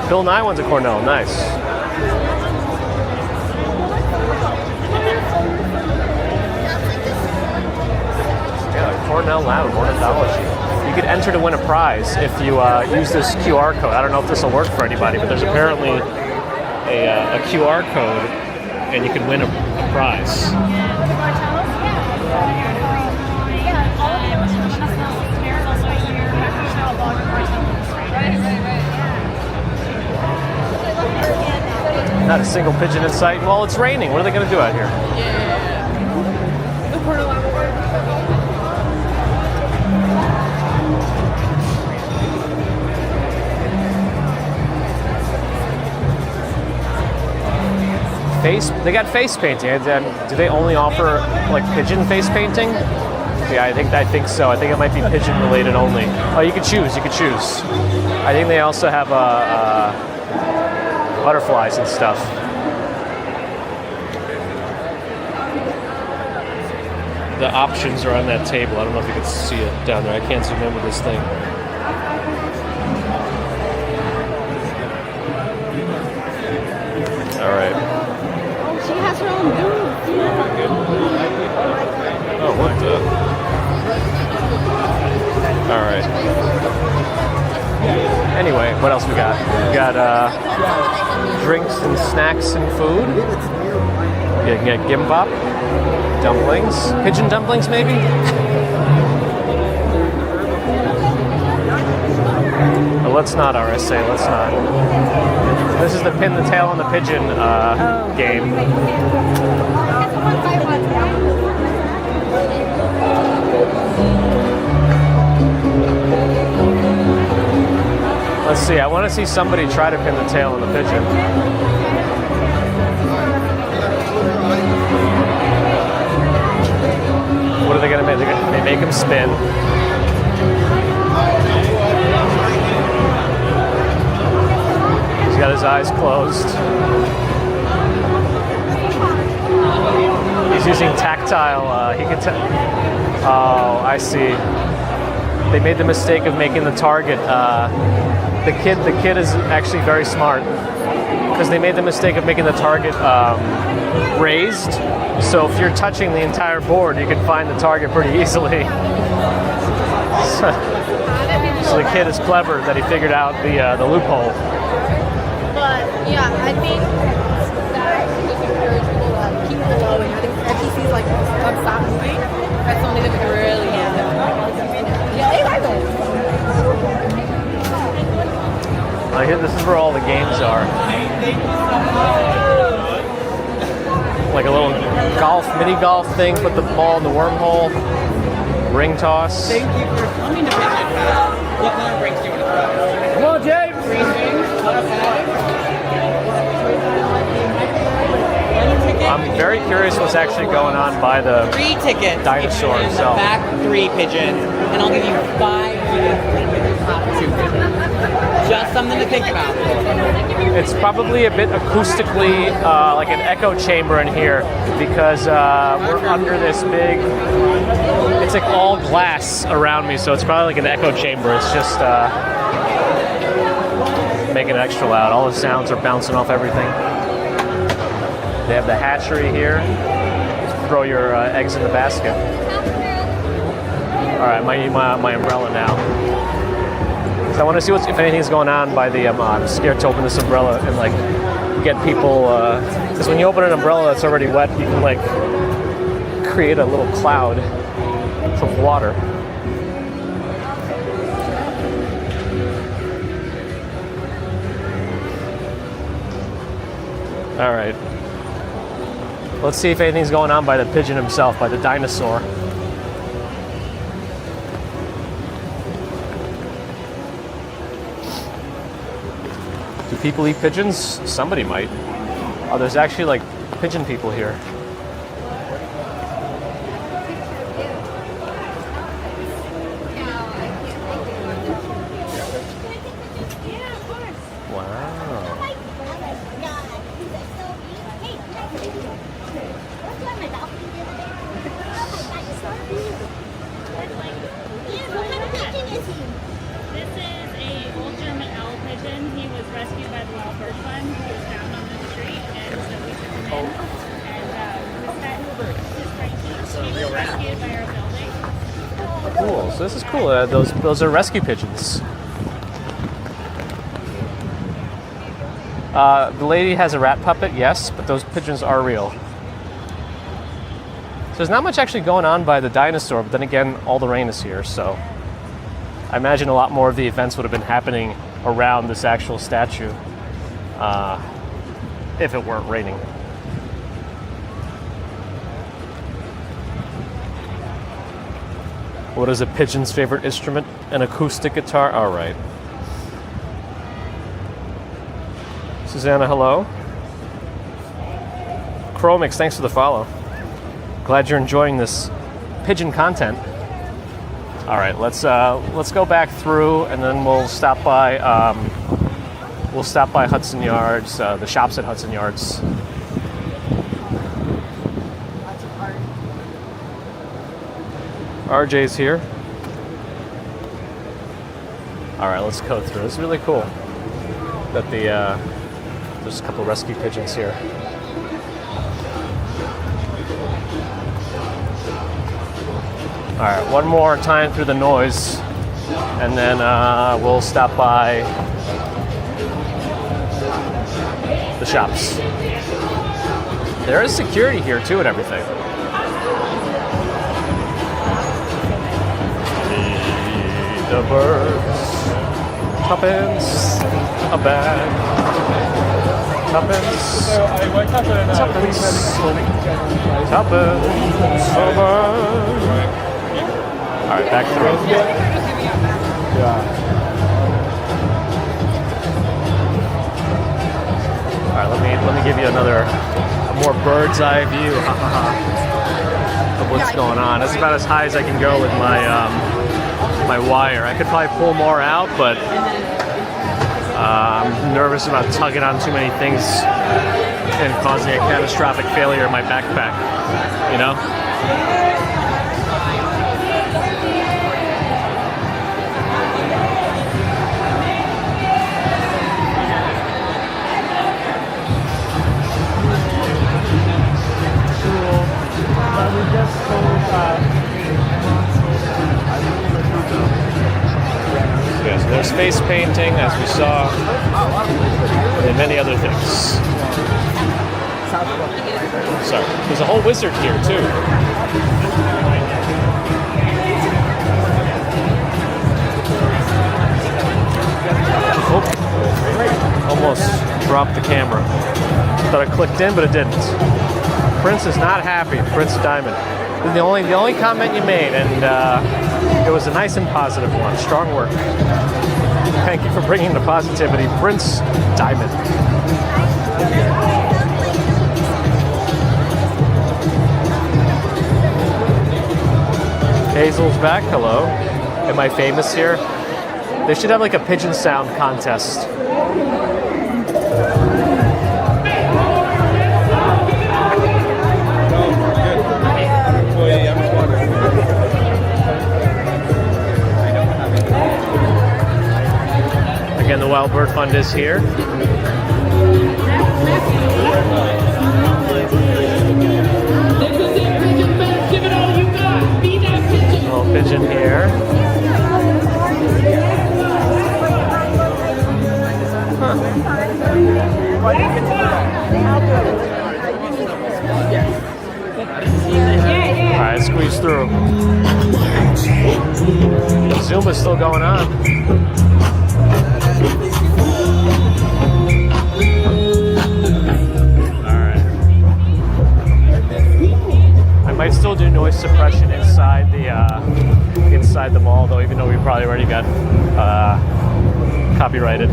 Bill Nye went to Cornell, nice. Cornell Lab of Ornithology. You could enter to win a prize if you use this QR code. I don't know if this will work for anybody, but there's apparently a QR code, and you can win a prize. Not a single pigeon in sight. Well, it's raining. What are they going to do out here? They got face painting. Do they only offer like pigeon face painting? Yeah, I think so. I think it might be pigeon related only. Oh, you could choose. I think they also have butterflies and stuff. The options are on that table. I don't know if you can see it down there. I can't zoom in with this thing. All right. She has her own booth. Oh, what the? All right. Anyway, what else we got? We got drinks and snacks and food. You can get gimbap, dumplings, pigeon dumplings maybe? But let's not, RSA, let's not. This is the pin the tail on the pigeon game. Let's see, I want to see somebody try to pin the tail on the pigeon. What are they going to make? They make him spin. He's got his eyes closed. He's using tactile. He can oh, I see. They made the mistake of making the target. The kid is actually very smart because they made the mistake of making the target raised. So if you're touching the entire board, you can find the target pretty easily. So the kid is clever that he figured out the loophole. But yeah, I think that just encourage people to keep it low, and I think if he sees like stop moving, that's the only thing we can really yeah, they like it. Here, this is where all the games are. Like a little mini golf thing, put the ball in the wormhole, ring toss. Thank you for coming to Pigeon Fest. What color rings do you want to throw? Come on, James! Green rings. I'm very curious what's actually going on by the 3 tickets. dinosaur in the himself. back 3 pigeons, and I'll give you 5 top 2 pigeons. Just something to think about. It's probably a bit acoustically like an echo chamber in here because we're under this big, it's like all glass around me, so it's probably like an echo chamber. It's just making it extra loud. All the sounds are bouncing off everything. They have the hatchery here. Throw your eggs in the basket. All right, I might need my umbrella now. So I want to see if anything's going on by the. I'm scared to open this umbrella and like get people. Because when you open an umbrella that's already wet, you can like create a little cloud of water. All right. Let's see if anything's going on by the pigeon himself, by the dinosaur. Do people eat pigeons? Somebody might. Oh, there's actually like pigeon people here. Cool. So this is cool. Those are rescue pigeons. The lady has a rat puppet, yes, but those pigeons are real. So there's not much actually going on by the dinosaur, but then again, all the rain is here, so I imagine a lot more of the events would have been happening around this actual statue if it weren't raining. What is a pigeon's favorite instrument? An acoustic guitar? All right. Susanna, hello. Chromix, thanks for the follow. Glad you're enjoying this pigeon content. All right, let's go back through, and then we'll stop by Hudson Yards, the shops at Hudson Yards. RJ's here. All right, let's go through. It's really cool that there's a couple of rescue pigeons here. All right, one more time through the noise, and then we'll stop by the shops. There is security here too and everything. The birds, tuppence, a bag, tuppence, tuppence, a bag. All right, back through. All right, let me give you a more bird's eye view of what's going on. That's about as high as I can go with my wire. I could probably pull more out, but I'm nervous about tugging on too many things and causing a catastrophic failure in my backpack, you know? Yes, there's face painting, as we saw, and many other things. Sorry, there's a whole wizard here too. Oh, almost dropped the camera. Thought it clicked in, but it didn't. Prince is not happy. Prince Diamond. The only comment you made, and it was a nice and positive one. Strong work. Thank you for bringing the positivity, Prince Diamond. Hazel's back. Hello. Am I famous here? They should have like a pigeon sound contest. Again, the Wild Bird Fund is here. Little pigeon here. I didn't get to do that. All right, squeeze through. Zoom is still going on. I might still do noise suppression inside the mall, though, even though we probably already got copyrighted.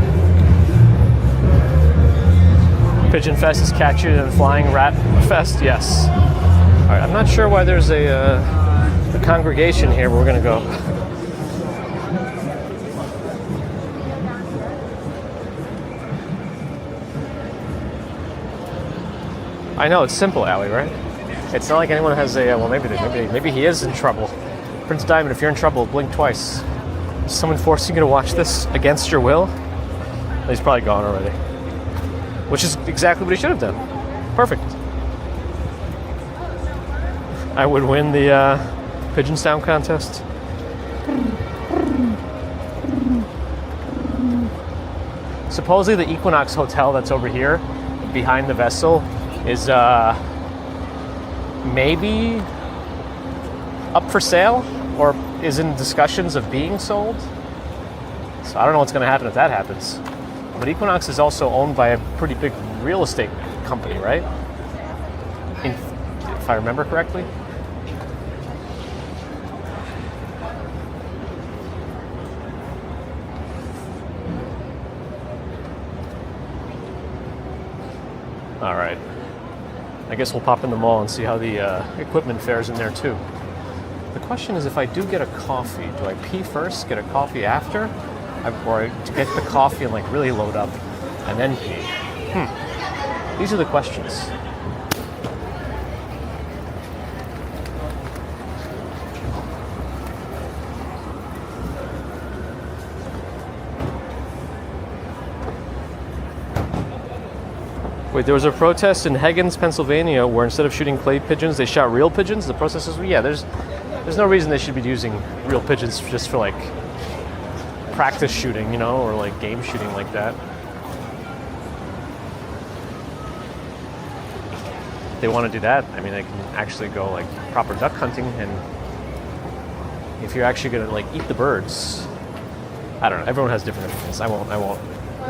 Pigeon Fest is catchier than Flying Rat Fest. Yes. All right. I'm not sure why there's a congregation here, but we're gonna go. I know, it's simple, Allie, right? It's not like anyone has a, well, maybe he is in trouble. Prince Diamond, if you're in trouble, blink twice. Is someone forcing you to watch this against your will? He's probably gone already. Which is exactly what he should have done. Perfect. I would win the pigeon sound contest. Supposedly the Equinox Hotel that's over here, behind the vessel, is maybe up for sale or is in discussions of being sold. So I don't know what's going to happen if that happens. But Equinox is also owned by a pretty big real estate company, right? If I remember correctly. All right. I guess we'll pop in the mall and see how the equipment fares in there too. The question is, if I do get a coffee, do I pee first, get a coffee after? Or to get the coffee and like really load up and then pee? These are the questions. Wait, there was a protest in Higgins, Pennsylvania, where instead of shooting clay pigeons, they shot real pigeons. The protesters, yeah, there's no reason they should be using real pigeons just for like practice shooting, you know, or like game shooting like that. If they want to do that, I mean, they can actually go like proper duck hunting, and if you're actually going to like eat the birds, I don't know. Everyone has different opinions. I won't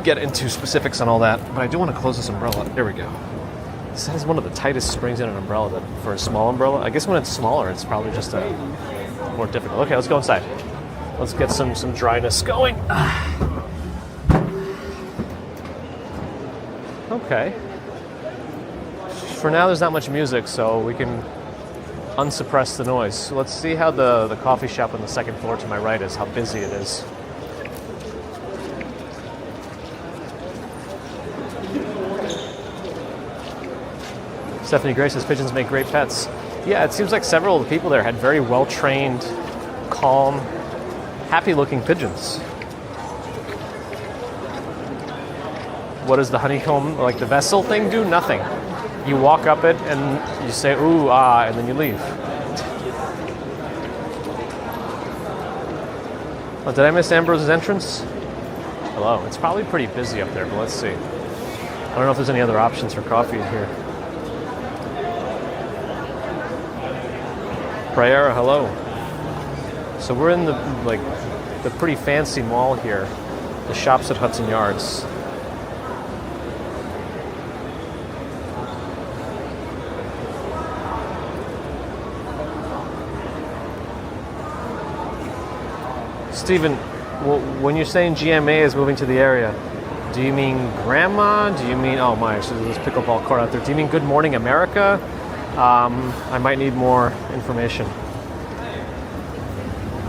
get into specifics on all that, but I do want to close this umbrella. There we go. This has one of the tightest springs in an umbrella for a small umbrella. I guess when it's smaller, it's probably just more difficult. Okay, let's go inside. Let's get some dryness going. Okay. For now, there's not much music, so we can unsuppress the noise. So let's see how the coffee shop on the second floor to my right is, how busy it is. Stephanie Gray says pigeons make great pets. Yeah, it seems like several of the people there had very well-trained, calm, happy-looking pigeons. What does the honeycomb, like the vessel thing, do? Nothing. You walk up it and you say, ooh, ah, and then you leave. Oh, did I miss Ambrose's entrance? Hello. It's probably pretty busy up there, but let's see. I don't know if there's any other options for coffee in here. Prayera, hello. So we're in the pretty fancy mall here. The shop's at Hudson Yards. Stephen, when you're saying GMA is moving to the area, do you mean grandma? Do you mean, oh my, so there's this pickleball court out there. Do you mean Good Morning America? I might need more information.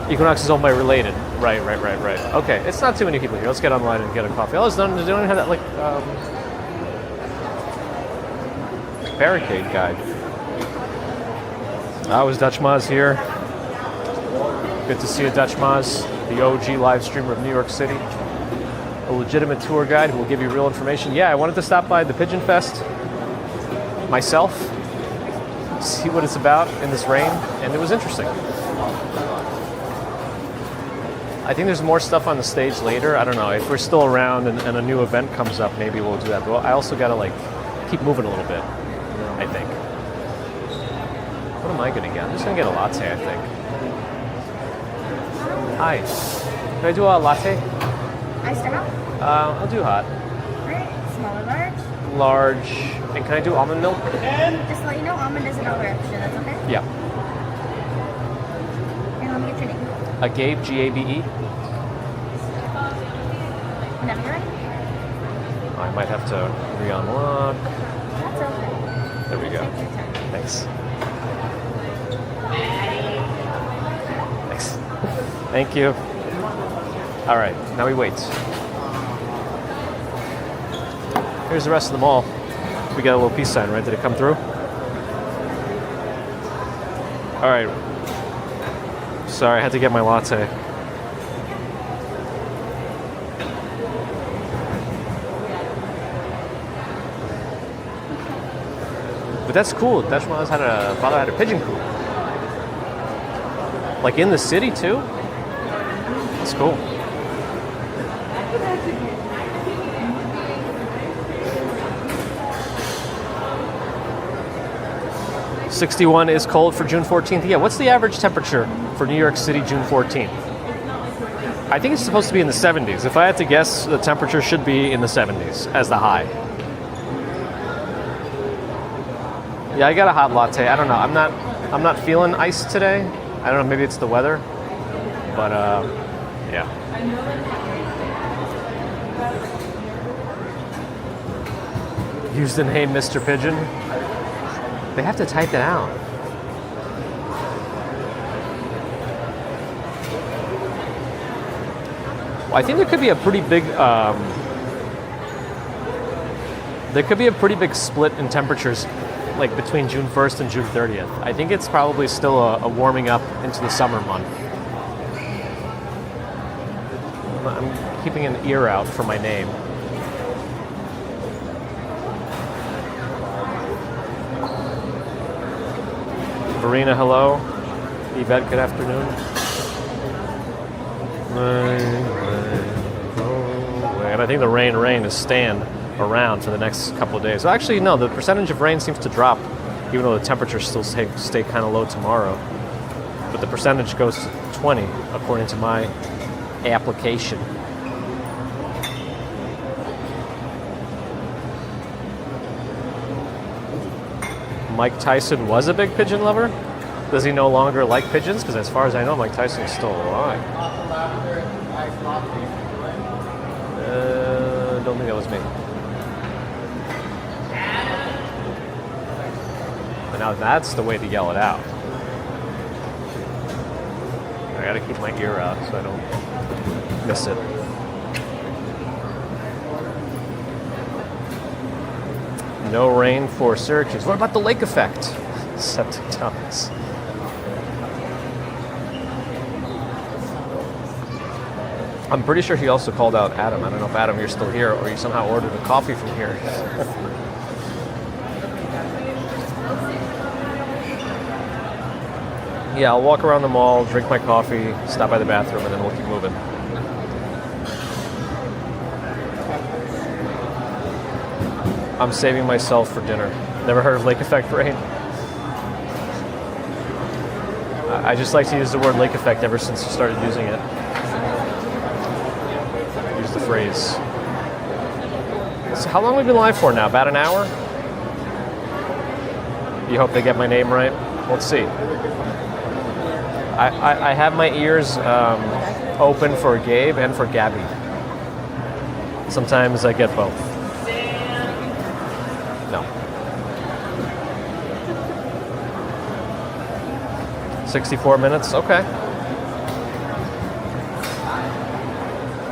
Equinox is owned by Related. Right. Okay, it's not too many people here. Let's get online and get a coffee. Oh, they don't even have that, barricade guide. I was Dutch Maz here. Good to see you, Dutch Maz, the OG live streamer of New York City. A legitimate tour guide who will give you real information. Yeah, I wanted to stop by the Pigeon Fest myself, see what it's about in this rain, and it was interesting. I think there's more stuff on the stage later. I don't know. If we're still around and a new event comes up, maybe we'll do that. But I also got to like keep moving a little bit, I think. What am I going to get? I'm just going to get a latte, I think. Hi. Can I do a latte? Iced or hot? I'll do hot. Alright, small or large? Large. And can I do almond milk? Just to let you know, almond is another extra, that's okay? Yeah. And let me get your name. Gabe, G-A-B-E. Whenever you're ready. I might have to re-unlock. That's okay. There we go. Take your time. Thanks. Thanks. Thank you. All right, now we wait. Here's the rest of the mall. We got a little peace sign, right? Did it come through? All right. Sorry, I had to get my latte. But that's cool. That's when father had a pigeon coop. Like in the city too? That's cool. '61 is cold for June 14th. Yeah, what's the average temperature for New York City June 14th? I think it's supposed to be in the 70s. If I had to guess, the temperature should be in the 70s as the high. Yeah, I got a hot latte. I don't know. I'm not feeling ice today. I don't know. Maybe it's the weather. But yeah. Used the name Mr. Pigeon. They have to type it out. Well, I think there could be a pretty big split in temperatures, like between June 1st and June 30th. I think it's probably still a warming up into the summer month. I'm keeping an ear out for my name. Verena, hello. Yvette, good afternoon. And I think the rain is staying around for the next couple of days. Well, actually, no, the percentage of rain seems to drop, even though the temperatures still stay kind of low tomorrow. But the percentage goes to 20, according to my application. Mike Tyson was a big pigeon lover? Does he no longer like pigeons? Because as far as I know, Mike Tyson is still alive. Don't think that was me. But now that's the way to yell it out. I gotta keep my ear out so I don't miss it. No rain for Syracuse. What about the lake effect? Septic Thomas. I'm pretty sure he also called out Adam. I don't know if Adam, you're still here, or you somehow ordered a coffee from here. Yeah, I'll walk around the mall, drink my coffee, stop by the bathroom, and then we'll keep moving. I'm saving myself for dinner. Never heard of lake effect rain? I just like to use the word lake effect ever since you started using it. Use the phrase. So how long have we been live for now? About an hour? You hope they get my name right? Let's see. I have my ears open for Gabe and for Gabby. Sometimes I get both. No. 64 minutes? Okay.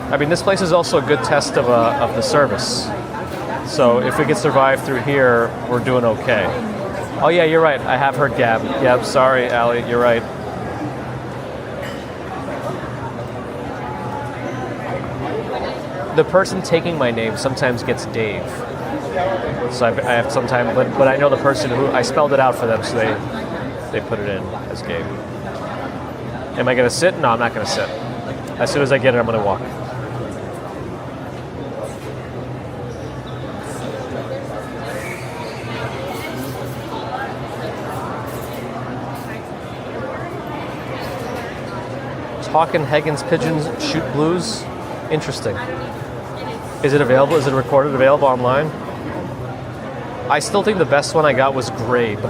I mean, this place is also a good test of the service. So if we could survive through here, we're doing okay. Oh yeah, you're right. I have heard Gab. Yep, sorry, Allie, you're right. The person taking my name sometimes gets Dave. So I have sometimes, but I know the person who, I spelled it out for them, so they put it in as Gabe. Am I going to sit? No, I'm not going to sit. As soon as I get it, I'm going to walk. Talkin' Higgins Pigeons Shoot Blues. Interesting. Is it available? Is it recorded? Available online? I still think the best one I got was Grabe.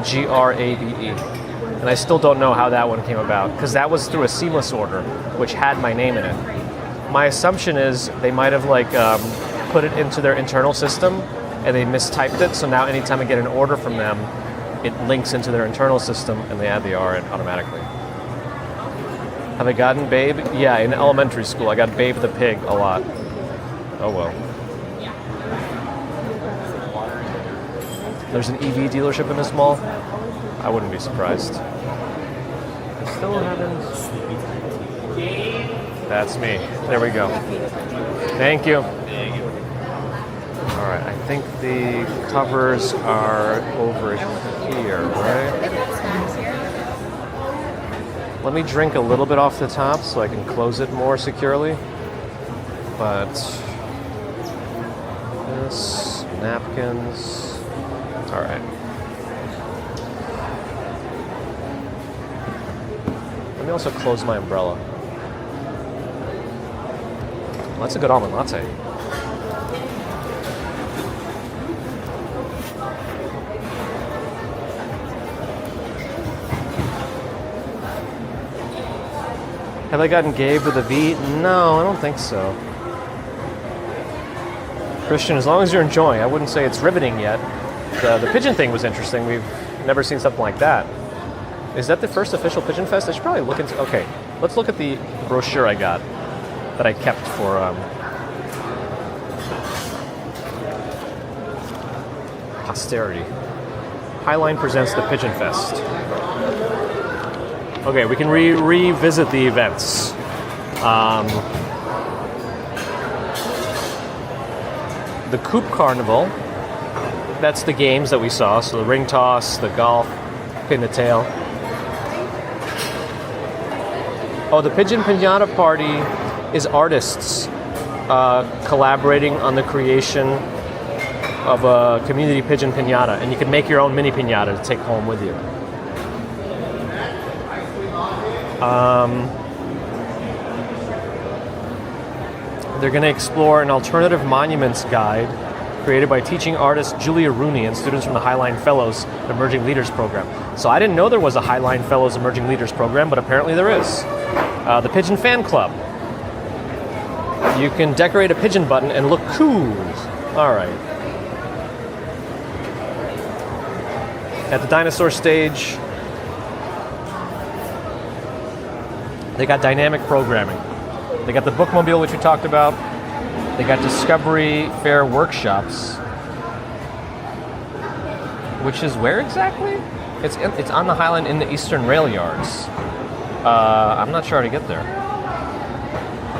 Grabe. And I still don't know how that one came about, because that was through a seamless order, which had my name in it. My assumption is they might have put it into their internal system and they mistyped it, so now anytime I get an order from them, it links into their internal system and they add the R in automatically. Have I gotten Babe? Yeah, in elementary school I got Babe the Pig a lot. Oh well. There's an EV dealership in this mall? I wouldn't be surprised. I still haven't... That's me. There we go. Thank you. Alright, I think the covers are over here, right? They've got snacks here. Let me drink a little bit off the top so I can close it more securely. But... this... napkins... Alright. Let me also close my umbrella. Well, that's a good almond latte. Have I gotten Gabe with a V? No, I don't think so. Christian, as long as you're enjoying, I wouldn't say it's riveting yet. The pigeon thing was interesting. We've never seen something like that. Is that the first official Pigeon Fest? I should probably look into... Okay, let's look at the brochure I got that I kept for... posterity. Highline presents the Pigeon Fest. Okay, we can revisit the events. The Coop Carnival, that's the games that we saw. So the ring toss, the golf, pin the tail. Oh, the Pigeon Pinata Party is artists collaborating on the creation of a community pigeon pinata, and you can make your own mini pinata to take home with you. They're going to explore an alternative monuments guide created by teaching artist Julia Rooney and students from the Highline Fellows Emerging Leaders Program. So I didn't know there was a Highline Fellows Emerging Leaders Program, but apparently there is. The Pigeon Fan Club. You can decorate a pigeon button and look cool. All right. At the dinosaur stage, they got dynamic programming. They got the bookmobile, which we talked about. They got Discovery Fair workshops, which is where exactly? It's on the Highline in the Eastern Rail Yards. I'm not sure how to get there.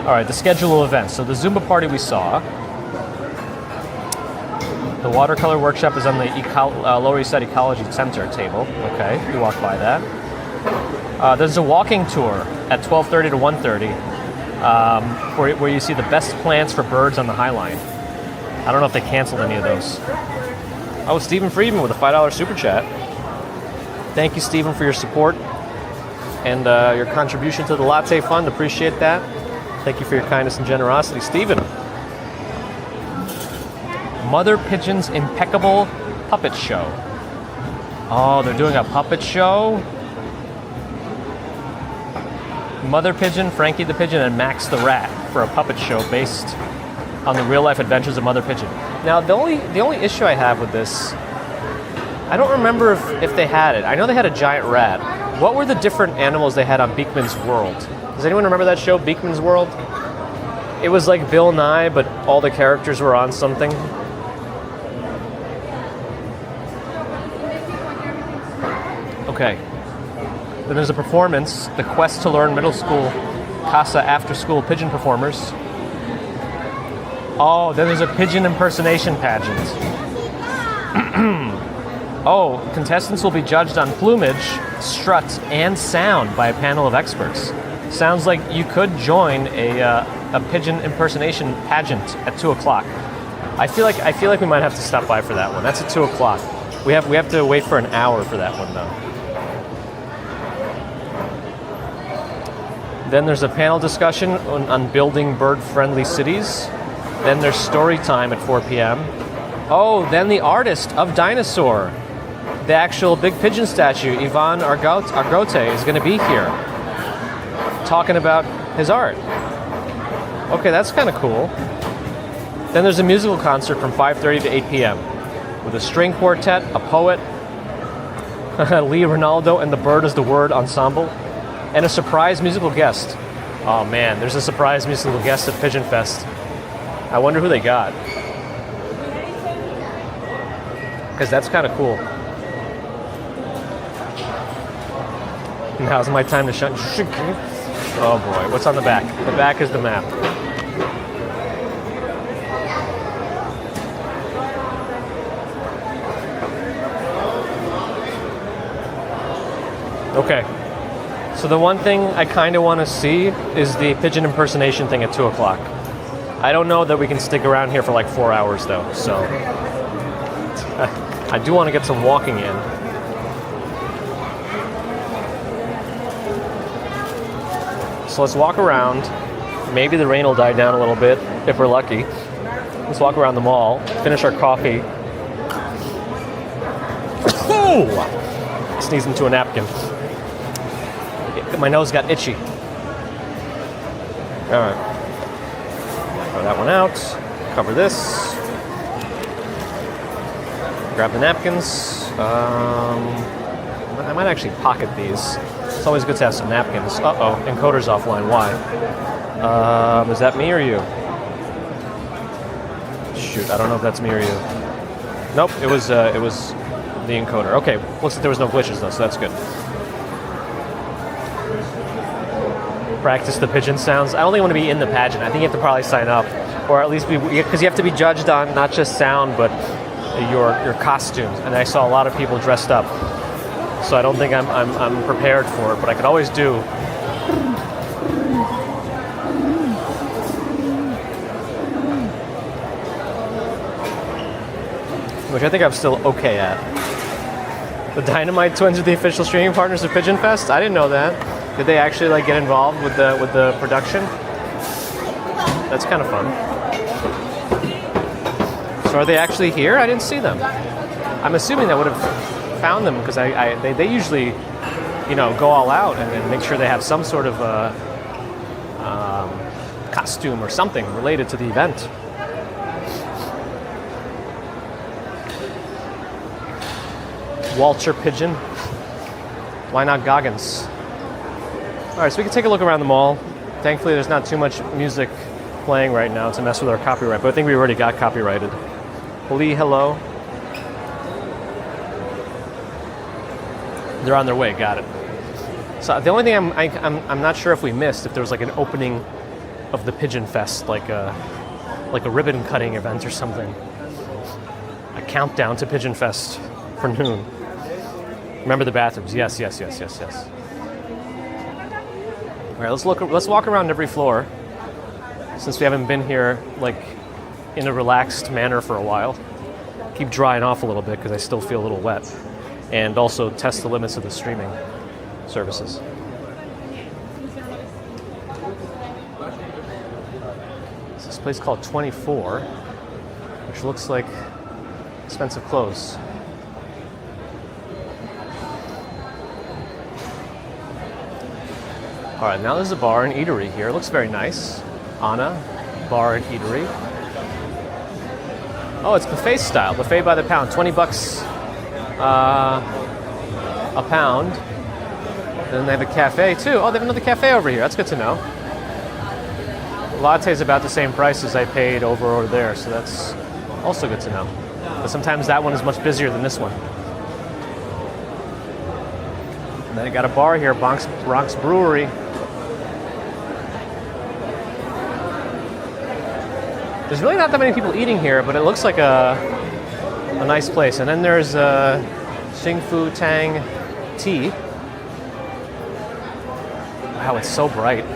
All right, the schedule of events. So the Zumba party we saw. The watercolor workshop is on the Lower East Side Ecology Center table. Okay, we walked by that. There's a walking tour at 12:30 to 1:30, where you see the best plants for birds on the Highline. I don't know if they canceled any of those. Oh, Stephen Friedman with a $5 super chat. Thank you, Stephen, for your support and your contribution to the Latte Fund. Appreciate that. Thank you for your kindness and generosity, Stephen. Mother Pigeon's Impeccable Puppet Show. Oh, they're doing a puppet show? Mother Pigeon, Frankie the Pigeon, and Max the Rat for a puppet show based on the real-life adventures of Mother Pigeon. Now, the only issue I have with this, I don't remember if they had it. I know they had a giant rat. What were the different animals they had on Beekman's World? Does anyone remember that show, Beekman's World? It was like Bill Nye, but all the characters were on something. Okay. Then there's a performance, the Quest to Learn Middle School Casa After School Pigeon Performers. Oh, then there's a pigeon impersonation pageant. Oh, contestants will be judged on plumage, strut, and sound by a panel of experts. Sounds like you could join a pigeon impersonation pageant at 2 o'clock. I feel like we might have to stop by for that one. That's at 2 o'clock. We have to wait for an hour for that one though. Then there's a panel discussion on building bird-friendly cities. Then there's story time at 4 p.m. Oh, then the artist of Dinosaur, the actual big pigeon statue, Ivan Argote, is going to be here talking about his art. Okay, that's kind of cool. Then there's a musical concert from 5:30 to 8 p.m. with a string quartet, a poet, Lee Ronaldo and the Bird is the Word ensemble, and a surprise musical guest. Oh man, there's a surprise musical guest at Pigeon Fest. I wonder who they got. Because that's kind of cool. Now's my time to shut. Oh boy, what's on the back? The back is the map. Okay. So the one thing I kind of want to see is the pigeon impersonation thing at 2 o'clock. I don't know that we can stick around here for like 4 hours though, so I do want to get some walking in. So let's walk around. Maybe the rain will die down a little bit if we're lucky. Let's walk around the mall, finish our coffee. Sneeze into a napkin. My nose got itchy. All right. Throw that one out. Cover this. Grab the napkins. I might actually pocket these. It's always good to have some napkins. Uh-oh, encoder's offline. Why? Is that me or you? Shoot, I don't know if that's me or you. Nope, it was the encoder. Okay, looks like there was no glitches though, so that's good. Practice the pigeon sounds. I only want to be in the pageant. I think you have to probably sign up, or at least because you have to be judged on not just sound but your costumes. And I saw a lot of people dressed up, so I don't think I'm prepared for it. But I could always do. Which I think I'm still okay at. The Dynamite Twins are the official streaming partners of Pigeon Fest. I didn't know that. Did they actually like get involved with the production? That's kind of fun. So are they actually here? I didn't see them. I'm assuming I would have found them because they usually, go all out and make sure they have some sort of costume or something related to the event. Walter Pigeon. Why not Goggins? All right, so we can take a look around the mall. Thankfully, there's not too much music playing right now to mess with our copyright, but I think we already got copyrighted. Lee, hello. They're on their way. Got it. So the only thing I'm not sure if we missed if there was like an opening of the Pigeon Fest, like a ribbon cutting event or something. A countdown to Pigeon Fest for noon. Remember the bathrooms? Yes. All right, let's walk around every floor, since we haven't been here like in a relaxed manner for a while. Keep drying off a little bit because I still feel a little wet, and also test the limits of the streaming services. It's this place called 24, which looks like expensive clothes. All right, now there's a bar and eatery here. It looks very nice. Anna, bar and eatery. Oh, it's buffet style. Buffet by the pound. $20 a pound. And then they have a cafe too. Oh, they have another cafe over here. That's good to know. Latte is about the same price as I paid over there, so that's also good to know. But sometimes that one is much busier than this one. And then I got a bar here, Bronx Brewery. There's really not that many people eating here, but it looks like a nice place. And then there's Xing Fu Tang Tea. I Wow, it's so bright.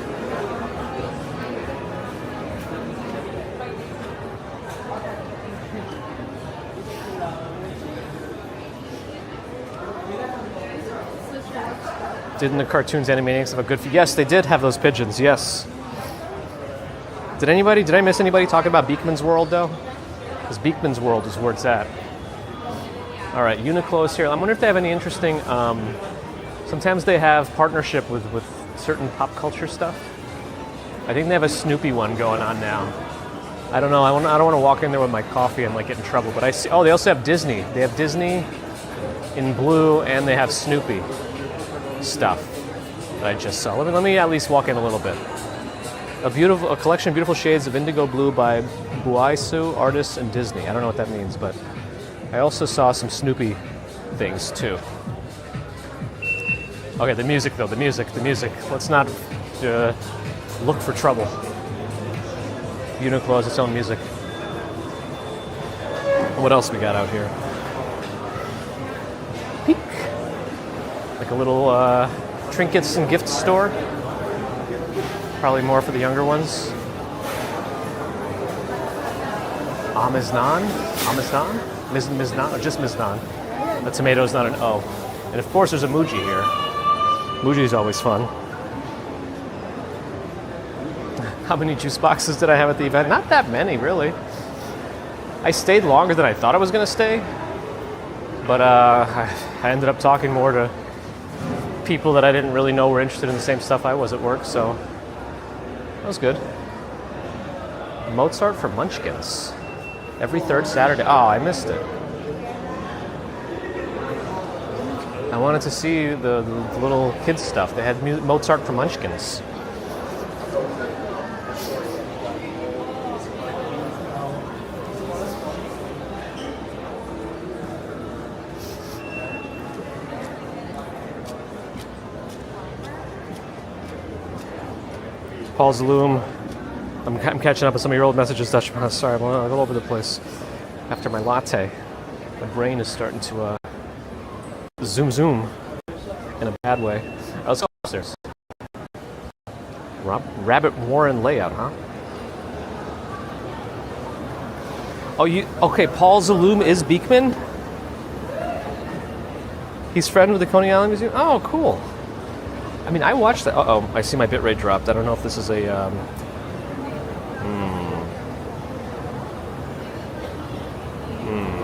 Didn't the cartoons animatics have a good... Yes, they did have those pigeons, yes. Did I miss anybody talking about Beekman's World, though? Because Beekman's World is where it's at. All right, Uniqlo is here. I wonder if they have any interesting... sometimes they have partnership with certain pop culture stuff. I think they have a Snoopy one going on now. I don't know. I don't want to walk in there with my coffee and like get in trouble. But I see... Oh, they also have Disney. They have Disney in blue, and they have Snoopy stuff that I just saw. Let me at least walk in a little bit. A collection of beautiful shades of indigo blue by Buaisu artists and Disney. I don't know what that means, but I also saw some Snoopy things too. Okay, the music though, the music. Let's not look for trouble. Uniqlo has its own music. What else we got out here? Peek. Like a little trinkets and gift store. Probably more for the younger ones. Amaznan? Miznan? Or just Miznan? The tomato's not an O. And of course there's a Muji here. Muji's always fun. How many juice boxes did I have at the event? Not that many, really. I stayed longer than I thought I was going to stay. But I ended up talking more to people that I didn't really know were interested in the same stuff I was at work, so that was good. Mozart for Munchkins. Every third Saturday. Oh, I missed it. I wanted to see the little kids stuff. They had Mozart for Munchkins. Paul Zaloom. I'm catching up with some of your old messages, Dutch. Sorry, I'm all over the place. After my latte, my brain is starting to zoom in a bad way. Let's go upstairs. Rabbit Warren layout, huh? Oh, okay? Paul Zaloom is Beekman. He's friend with the Coney Island Museum. Oh, cool. I mean, I watched that. Uh-oh, I see my bitrate dropped. I don't know if this is a... I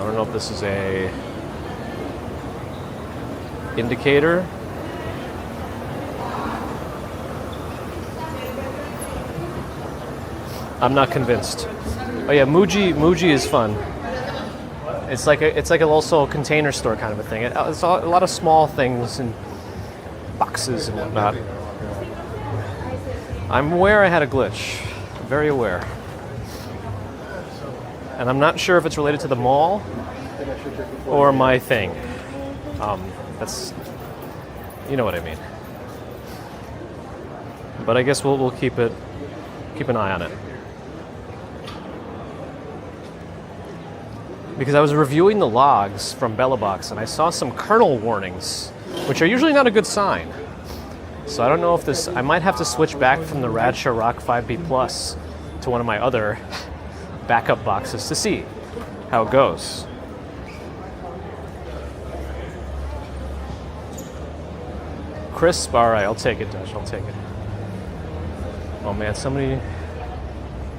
don't know if this is a indicator. I'm not convinced. Oh yeah, Muji is fun. It's like a also a container store kind of a thing. It's a lot of small things and boxes and whatnot. I'm aware I had a glitch. I'm very aware. And I'm not sure if it's related to the mall or my thing. That's, you know what I mean. But I guess we'll keep an eye on it. Because I was reviewing the logs from BellaBox and I saw some kernel warnings, which are usually not a good sign. So I don't know if this, I might have to switch back from the Radsha Rock 5B Plus to one of my other backup boxes to see how it goes. Crisp, all right, I'll take it, Dutch, I'll take it. Oh man, somebody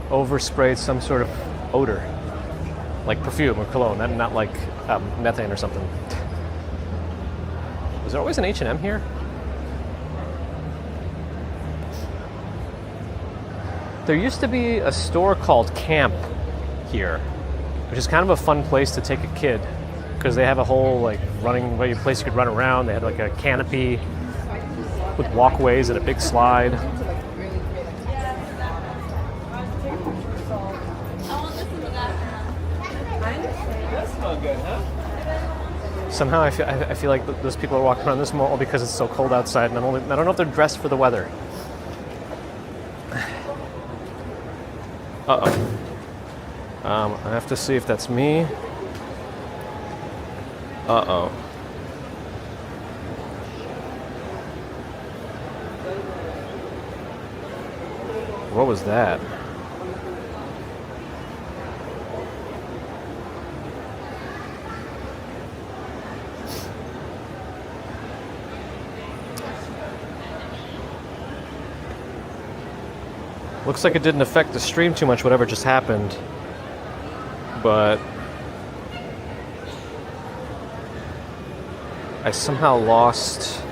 oversprayed some sort of odor, like perfume or cologne, not like methane or something. Was there always an H&M here? There used to be a store called Camp here, which is kind of a fun place to take a kid because they have a whole like place you could run around. They had like a canopy with walkways and a big slide. Somehow I feel like those people are walking around this mall because it's so cold outside, and I don't know if they're dressed for the weather. Uh-oh. I have to see if that's me. Uh-oh. what was that? Looks like it didn't affect the stream too much, whatever just happened. But I somehow lost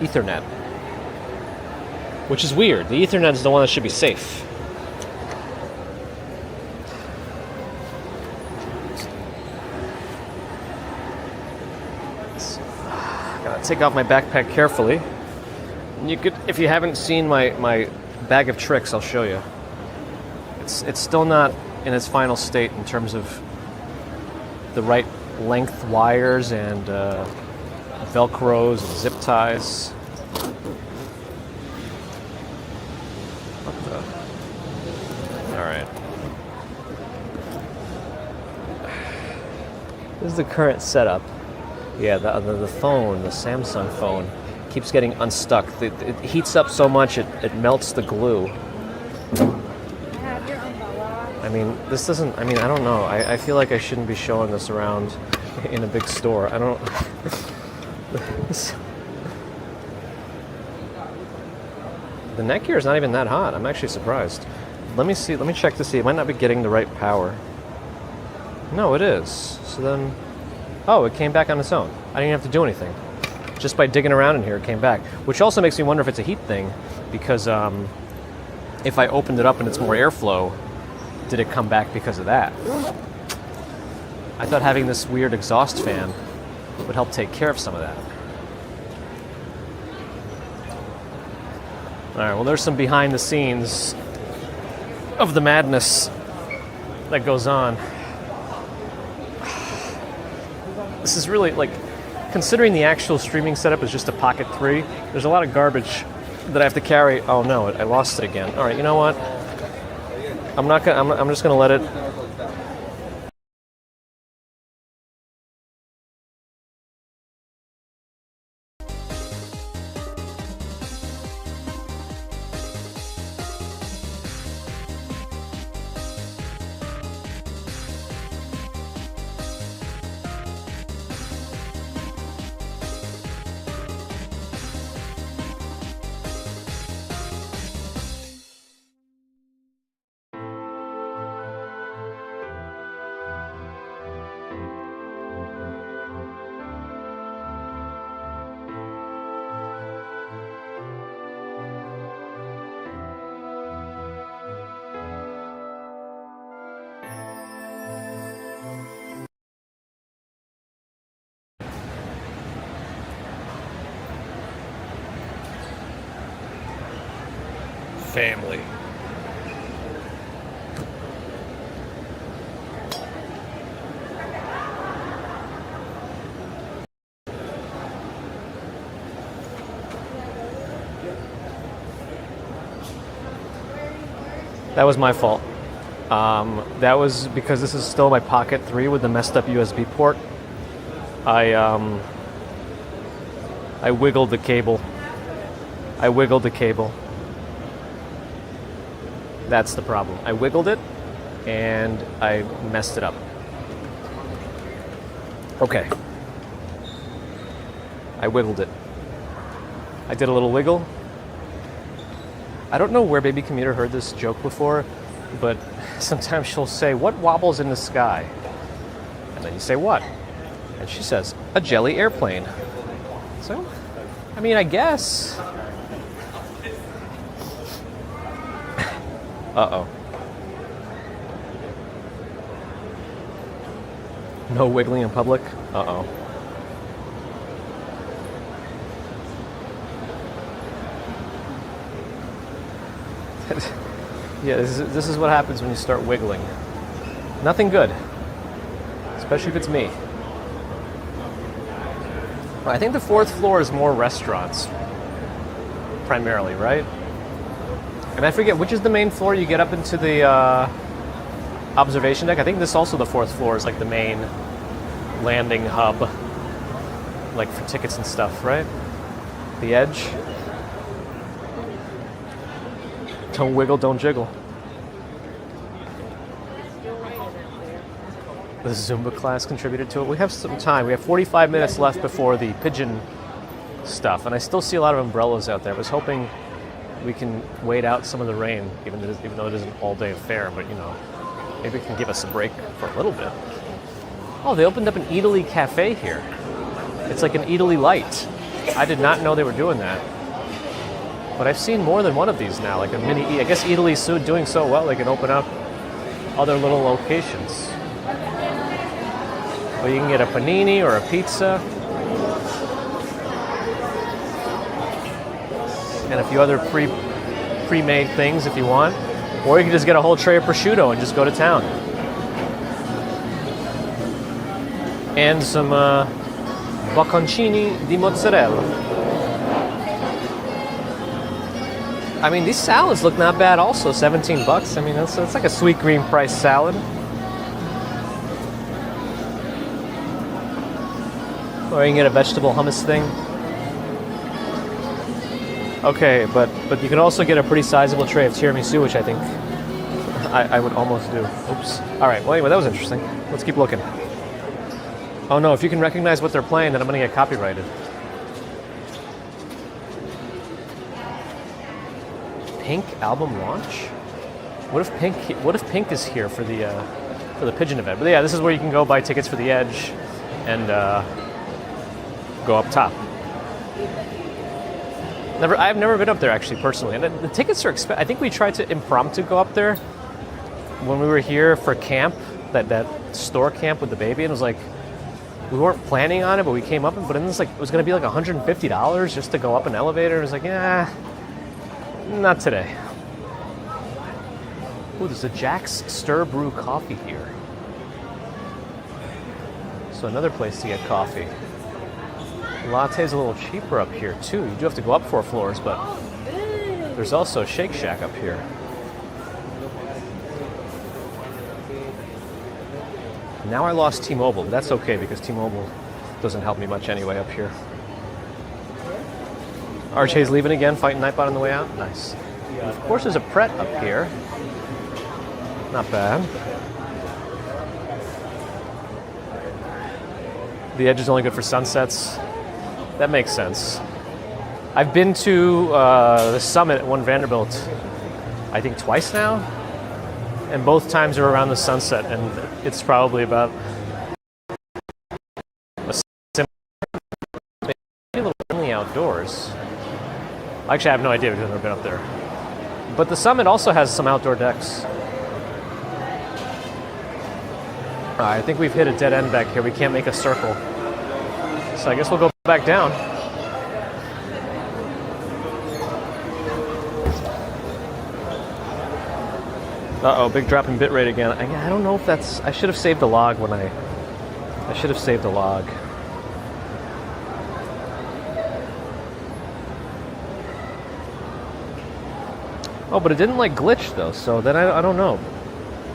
Ethernet. Which is weird. The Ethernet is the one that should be safe. Gotta take off my backpack carefully. You could, if you haven't seen my bag of tricks, I'll show you. It's still not in its final state in terms of the right length wires and velcros and zip ties. All right. This is the current setup. Yeah, the phone, the Samsung phone, keeps getting unstuck. It heats up so much it melts the glue. I mean, this doesn't. I mean, I don't know. I feel like I shouldn't be showing this around in a big store. I don't. The neck gear is not even that hot. I'm actually surprised. Let me see. Let me check to see. It might not be getting the right power. No, it is. So then, oh, it came back on its own. I didn't even have to do anything. Just by digging around in here, it came back. Which also makes me wonder if it's a heat thing, because if I opened it up and it's more airflow, did it come back because of that? I thought having this weird exhaust fan would help take care of some of that. All right, well, there's some behind the scenes of the madness that goes on. This is really, like, considering the actual streaming setup is just a Pocket 3, there's a lot of garbage that I have to carry. Oh no, I lost it again. All right, you know what? I'm just gonna let it. Family. That was my fault. That was because this is still my Pocket 3 with the messed up USB port. I wiggled the cable. That's the problem. I wiggled it, and I messed it up. Okay. I wiggled it. I did a little wiggle. I don't know where Baby Commuter heard this joke before, but sometimes she'll say, "What wobbles in the sky?" And then you say, "What?" And she says, "A jelly airplane." So, I mean, I guess. Uh-oh. No wiggling in public? Uh-oh. Yeah, this is what happens when you start wiggling. Nothing good. Especially if it's me. I think the fourth floor is more restaurants. Primarily, right? And I forget, which is the main floor? You get up into the observation deck. I think this also, the fourth floor, is like the main landing hub. Like for tickets and stuff, right? The Edge. Don't wiggle, don't jiggle. The Zumba class contributed to it. We have some time. We have 45 minutes left before the Pigeon stuff, and I still see a lot of umbrellas out there. I was hoping we can wait out some of the rain, even though it isn't an all-day affair, but, you know, maybe it can give us a break for a little bit. Oh, they opened up an Italy cafe here. It's like an Italy Light. I did not know they were doing that. But I've seen more than one of these now, like a mini I guess Italy's doing so well they can open up other little locations. Well, you can get a panini or a pizza. And a few other pre-made things if you want. Or you can just get a whole tray of prosciutto and just go to town. And some bocconcini di mozzarella. I mean, these salads look not bad also, 17 bucks. I mean, that's like a sweet green price salad. Or you can get a vegetable hummus thing. Okay, but you can also get a pretty sizable tray of tiramisu, which I think I would almost do. Oops. All right, well, anyway, that was interesting. Let's keep looking. Oh no, if you can recognize what they're playing, then I'm going to get copyrighted. Pink album launch? What if Pink is here for the Pigeon event? But yeah, this is where you can go buy tickets for the Edge and go up top. I've never been up there actually personally, and the tickets are expensive. I think we tried to impromptu go up there when we were here for camp, that store camp with the baby, and it was like we weren't planning on it, but we came up, but then it was going to be like $150 just to go up an elevator. It was like, yeah, not today. Ooh, there's a Jack's Stir Brew coffee here. So another place to get coffee. Latte's a little cheaper up here too. You do have to go up 4 floors, but there's also a Shake Shack up here. Now I lost T-Mobile, but that's okay because T-Mobile doesn't help me much anyway up here. RJ's leaving again, fighting Nightbot on the way out. Nice. Of course, there's a Pret up here. Not bad. The Edge is only good for sunsets. That makes sense. I've been to the Summit at One Vanderbilt, I think twice now, and both times are around the sunset, and it's probably about maybe a little friendly outdoors. Actually, I have no idea because I've never been up there. But the Summit also has some outdoor decks. I think we've hit a dead end back here. We can't make a circle. So I guess we'll go back down. Uh-oh, big drop in bitrate again. I don't know if that's... I should have saved the log when I should have saved the log. Oh, but it didn't like glitch though, so then I don't know.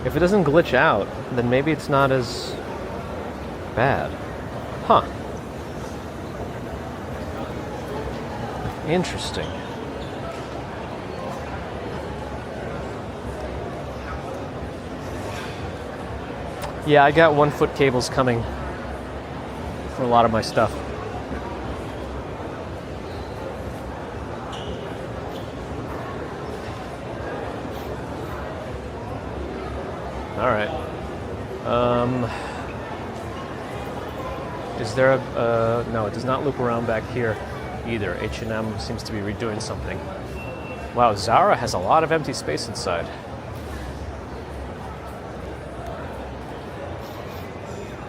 If it doesn't glitch out, then maybe it's not as bad. Huh. Interesting. Yeah, I got 1-foot cables coming for a lot of my stuff. All right. Is there a... no, it does not loop around back here either. H&M seems to be redoing something. Wow, Zara has a lot of empty space inside.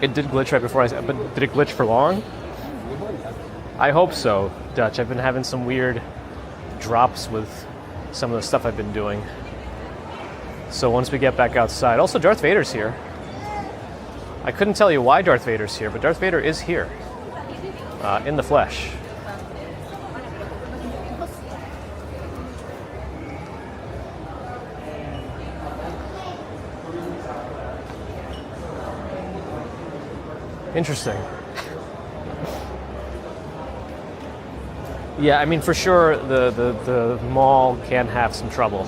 It did glitch right before I said, but did it glitch for long? I hope so, Dutch. I've been having some weird drops with some of the stuff I've been doing. So once we get back outside... Also, Darth Vader's here. I couldn't tell you why Darth Vader's here, but Darth Vader is here. In the flesh. Interesting. Yeah, I mean, for sure, the mall can have some trouble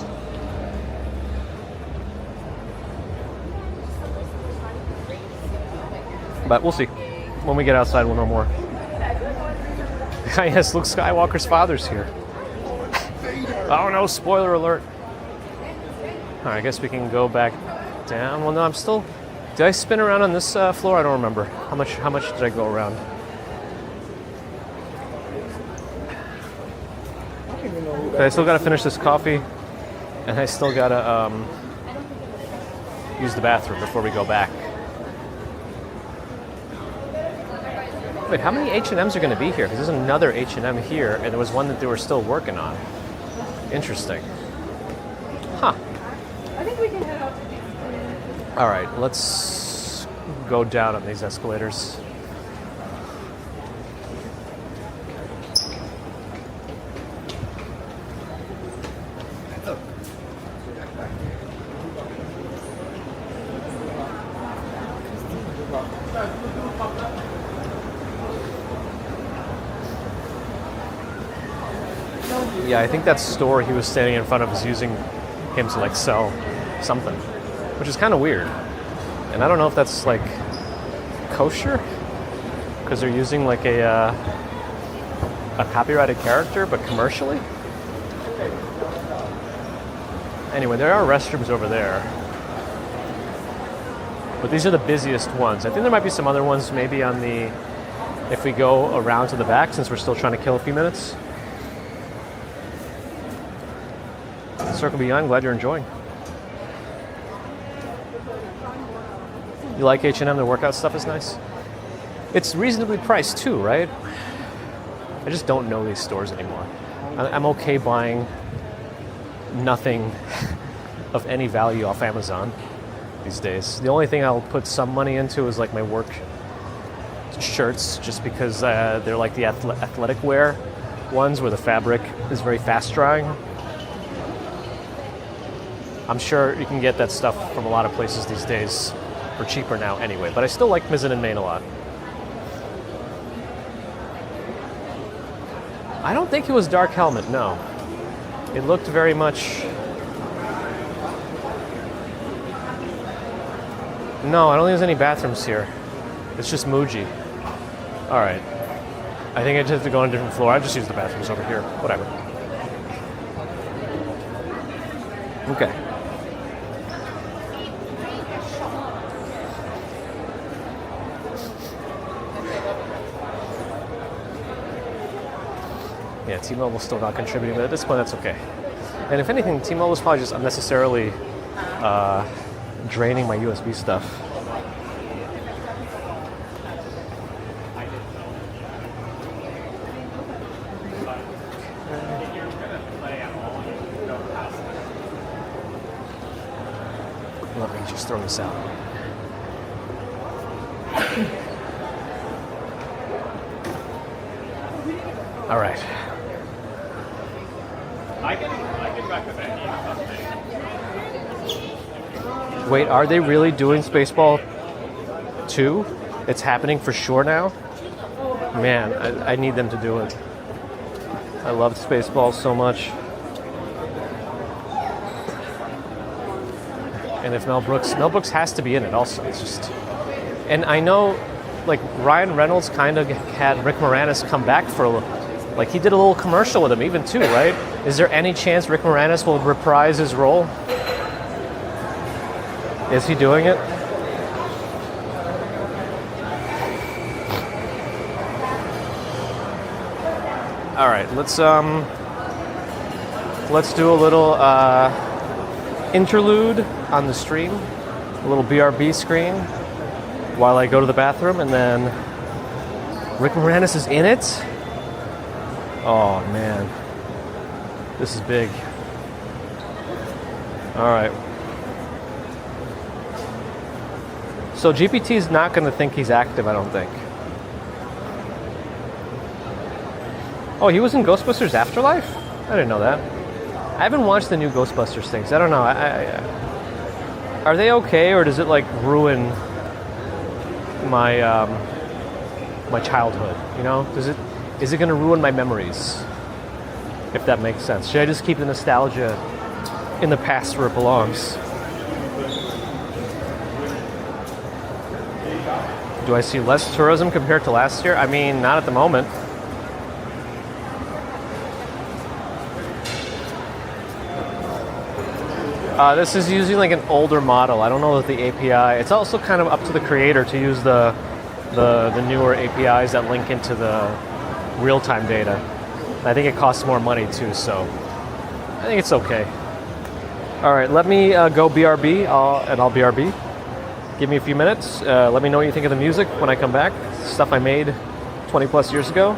But we'll see. When we get outside, we'll know more. Yes, Luke Skywalker's father's here. Oh no, spoiler alert. Alright, I guess we can go back down. Well, no, I'm still... Did I spin around on this floor? I don't remember. How much did I go around? Okay, I still gotta finish this coffee. And I still gotta use the bathroom before we go back. Wait, how many H&Ms are going to be here? Because there's another H&M here, and there was one that they were still working on. Interesting. Huh. I think we can head out to All right, let's go down on these escalators. Yeah, I think that store he was standing in front of is using him to like sell something, which is kind of weird. And I don't know if that's like kosher, because they're using like a copyrighted character, but commercially. Anyway, there are restrooms over there, but these are the busiest ones. I think there might be some other ones maybe on the, if we go around to the back, since we're still trying to kill a few minutes. Circle Beyond, glad you're enjoying. You like H&M? Their workout stuff is nice. It's reasonably priced too, right? I just don't know these stores anymore. I'm okay buying nothing of any value off Amazon these days. The only thing I'll put some money into is like my work shirts, just because they're like the athletic wear ones where the fabric is very fast drying. I'm sure you can get that stuff from a lot of places these days for cheaper now anyway, but I still like Mizzen and Main a lot. I don't think it was Dark Helmet, no. It looked very much... No, I don't think there's any bathrooms here. It's just Muji. Alright. I think I just have to go on a different floor. I just use the bathrooms over here. Whatever. Okay. Yeah, T-Mobile's still not contributing, but at this point, that's okay. And if anything, T-Mobile's probably just unnecessarily draining my USB stuff. Let me just throw this out. All right. I can recommend you. Wait, are they really doing Spaceball 2? It's happening for sure now? Man, I need them to do it. I loved Spaceball so much. And if Mel Brooks has to be in it also. It's just, and I know, like, Ryan Reynolds kind of had Rick Moranis come back for a little, like, he did a little commercial with him even too, right? Is there any chance Rick Moranis will reprise his role? Is he doing it? All right, let's do a little interlude on the stream, a little BRB screen while I go to the bathroom, and then Rick Moranis is in it? Oh man, this is big. All right. So GPT is not going to think he's active, I don't think. Oh, he was in Ghostbusters Afterlife? I didn't know that. I haven't watched the new Ghostbusters things. I don't know. Are they okay, or does it like ruin my my childhood? You know, is it going to ruin my memories? If that makes sense. Should I just keep the nostalgia in the past where it belongs? Do I see less tourism compared to last year? I mean, not at the moment. This is using like an older model. I don't know that the API. It's also kind of up to the creator to use the newer APIs that link into the real-time data. I think it costs more money too, so I think it's okay. All right, let me go BRB, and I'll BRB. Give me a few minutes. Let me know what you think of the music when I come back. Stuff I made 20 plus years ago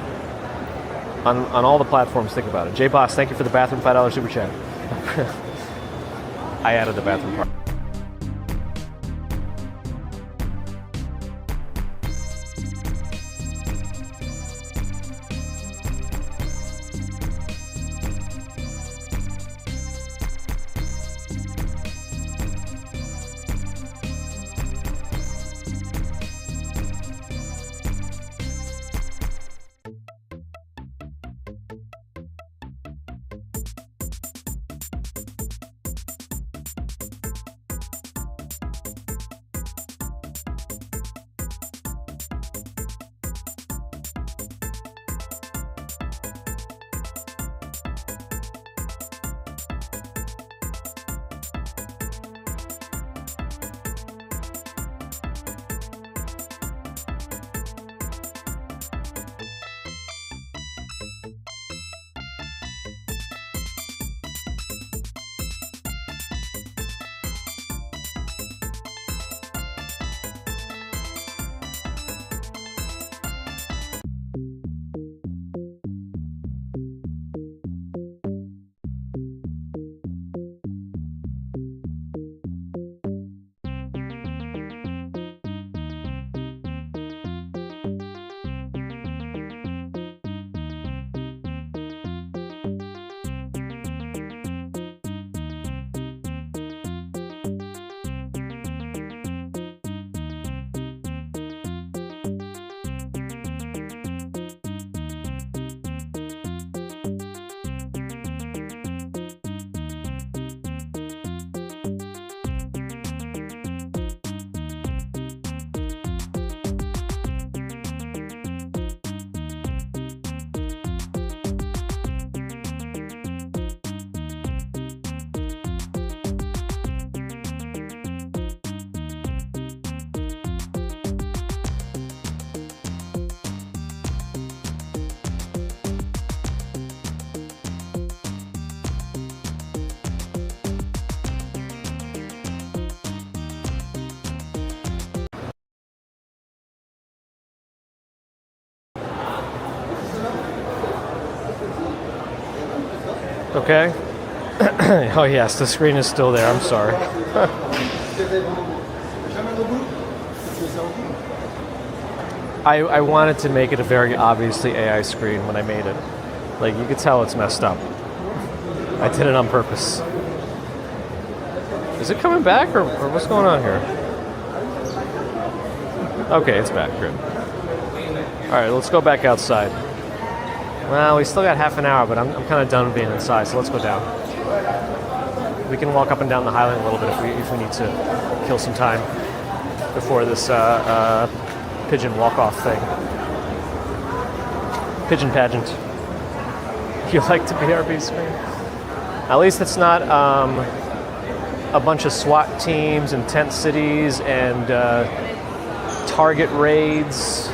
on all the platforms. Think about it. J Boss, thank you for the bathroom $5 super chat. I added the bathroom part. Okay. Oh yes, the screen is still there. I'm sorry. I wanted to make it a very obviously AI screen when I made it. Like, you could tell it's messed up. I did it on purpose. Is it coming back or what's going on here? Okay, it's back. Good. All right, let's go back outside. Well, we still got half an hour, but I'm kind of done being inside, so let's go down. We can walk up and down the Highline a little bit if we need to kill some time before this pigeon walk-off thing. Pigeon pageant. You like the BRB screen? At least it's not a bunch of SWAT teams and tent cities and target raids.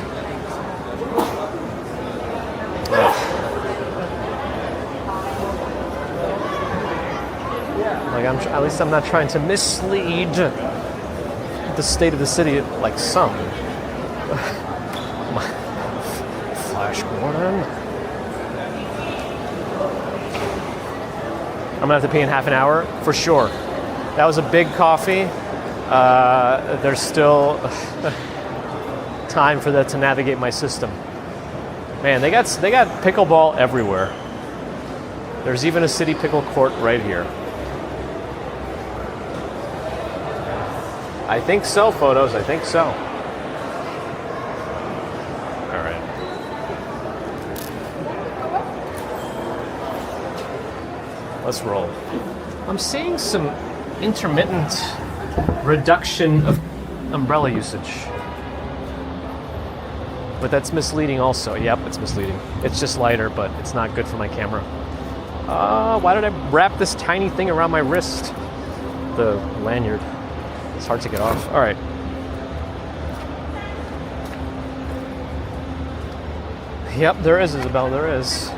Like, at least I'm not trying to mislead the state of the city like some. Flash Gordon. I'm gonna have to pee in half an hour for sure. That was a big coffee. There's still time for that to navigate my system. Man, they got pickleball everywhere. There's even a city pickle court right here. I think so, photos. I think so. All right. Let's roll. I'm seeing some intermittent reduction of umbrella usage. but that's misleading also. Yep, it's misleading. It's just lighter, but it's not good for my camera. Why did I wrap this tiny thing around my wrist? The lanyard. It's hard to get off. All right. Yep, there is, Isabel, there is.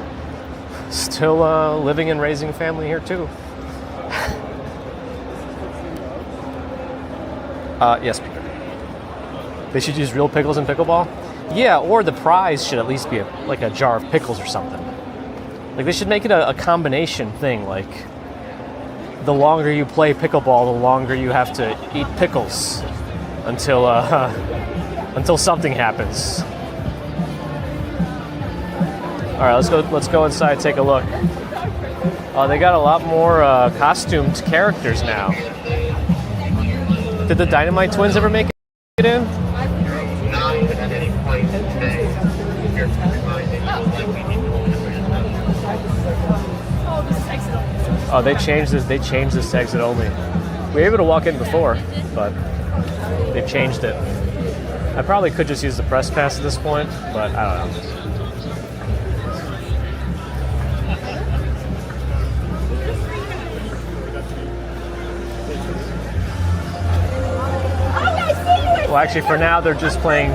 Still living and raising a family here, too. Yes, Peter. They should use real pickles in pickleball? Yeah, or the prize should at least be like a jar of pickles or something. Like, they should make it a combination thing, like the longer you play pickleball, the longer you have to eat pickles until something happens. All right, let's go inside and take a look. They got a lot more costumed characters now. Did the Dynamite Twins ever make it in? Oh, they changed this. They changed this to exit only. We were able to walk in before, but they've changed it. I probably could just use the press pass at this point, but I don't know. Well, actually, for now, they're just playing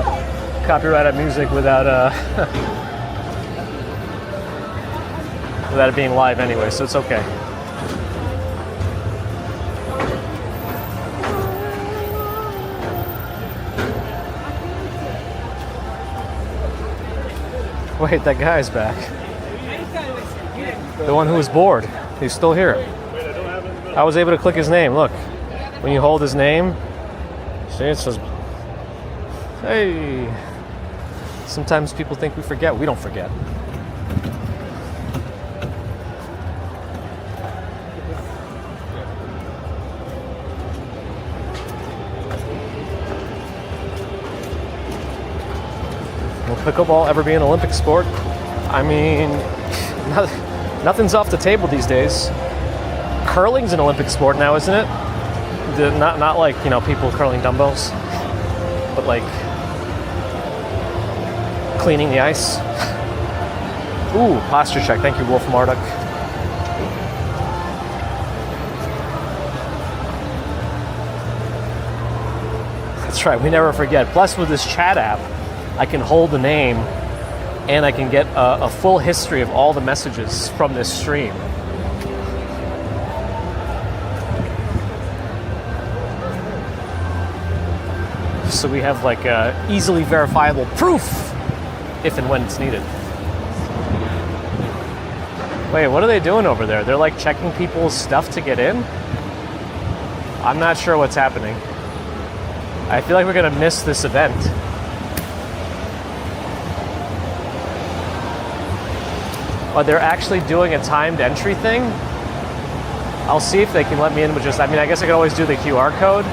copyrighted music without without it being live anyway, so it's okay. Wait, that guy's back. The one who was bored. He's still here. I was able to click his name. Look, when you hold his name, see, it says, hey. Sometimes people think we forget. We don't forget. Will pickleball ever be an Olympic sport? I mean, nothing's off the table these days. Curling's an Olympic sport now, isn't it? Not like, you know, people curling dumbbells, but like cleaning the ice. Ooh, posture check. Thank you, Wolf Marduk. That's right, we never forget. Plus, with this chat app, I can hold the name and I can get a full history of all the messages from this stream. So we have like easily verifiable proof if and when it's needed. Wait, what are they doing over there? They're like checking people's stuff to get in? I'm not sure what's happening. I feel like we're gonna miss this event. Oh, they're actually doing a timed entry thing? I'll see if they can let me in with just, I mean, I guess I could always do the QR code,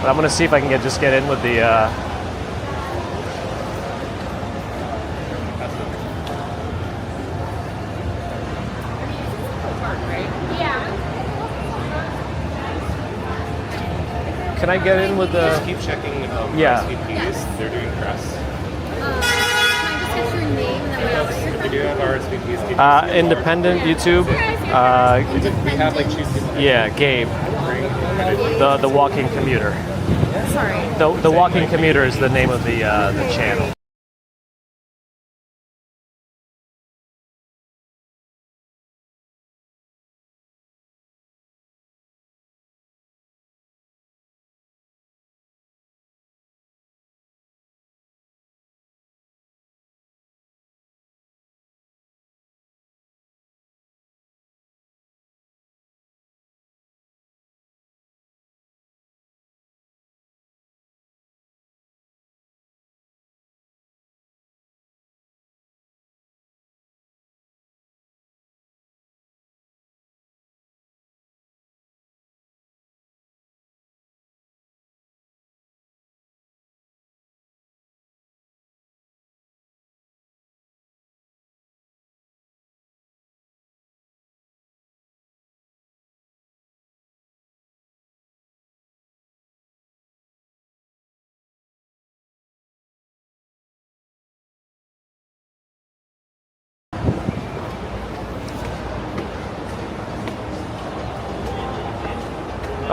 but I'm gonna see if I can just get in with the, Can I get in with the... Just keep checking Yeah. RSVPs. They're doing press. Can I just get your name and then If you do have RSVPs, keep us independent YouTube. we have like choose people. Yeah, Gabe. The walking commuter. Sorry. The walking commuter is the name of the channel.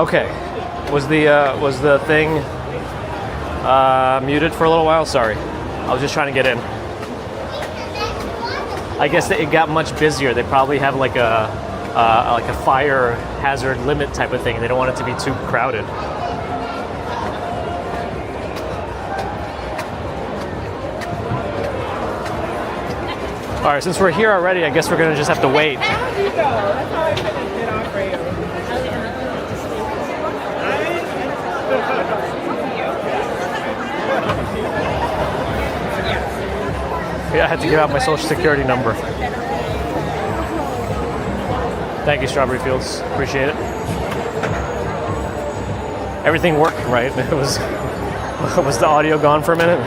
Okay. Was the thing muted for a little while? Sorry. I was just trying to get in. I guess that it got much busier. They probably have like a fire hazard limit type of thing. They don't want it to be too crowded. All right, since we're here already, I guess we're gonna just have to wait. Yeah, I had to give out my social security number. Thank you, Strawberry Fields. Appreciate it. Everything worked right. It was the audio gone for a minute?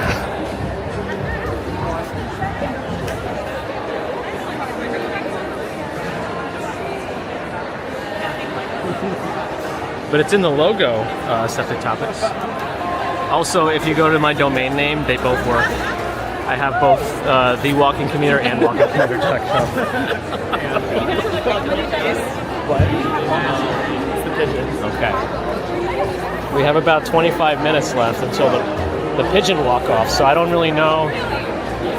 But it's in the logo, Septic Topics. Also, if you go to my domain name, they both work. I have both The Walking Commuter and WalkingCommuter.com. What? It's the Pigeon. Okay. We have about 25 minutes left until the Pigeon walk-off, so I don't really know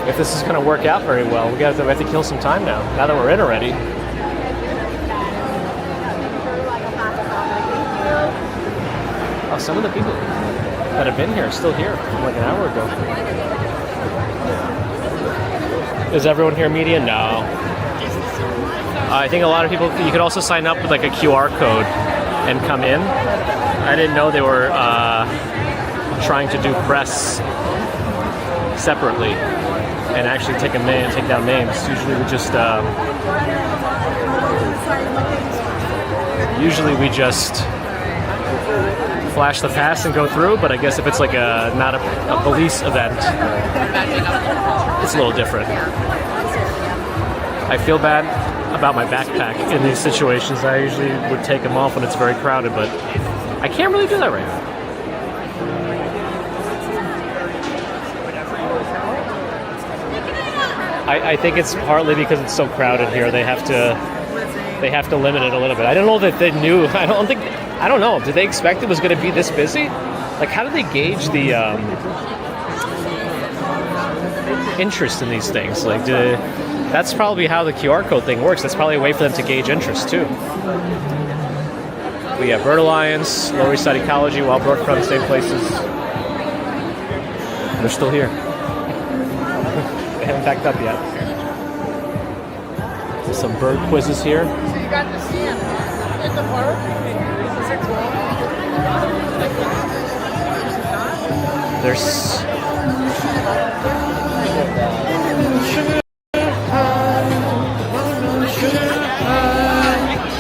if this is going to work out very well. We have to kill some time now that we're in already. Oh, some of the people that have been here are still here from like an hour ago. Is everyone here media? No. I think a lot of people, you could also sign up with like a QR code and come in. I didn't know they were trying to do press separately and actually take down names. Usually we just flash the pass and go through, but I guess if it's like not a police event, it's a little different. I feel bad about my backpack in these situations. I usually would take them off when it's very crowded, but I can't really do that right now. I think it's partly because it's so crowded here. They have to limit it a little bit. I don't know that they knew. I don't know. Did they expect it was going to be this busy? Like, how do they gauge the interest in these things? Like, that's probably how the QR code thing works. That's probably a way for them to gauge interest too. We have Bird Alliance, Lower East Side Ecology, Wild Brookfront, same places. They're still here. They haven't packed up yet. There's some bird quizzes here. So you got to see him in the park? There's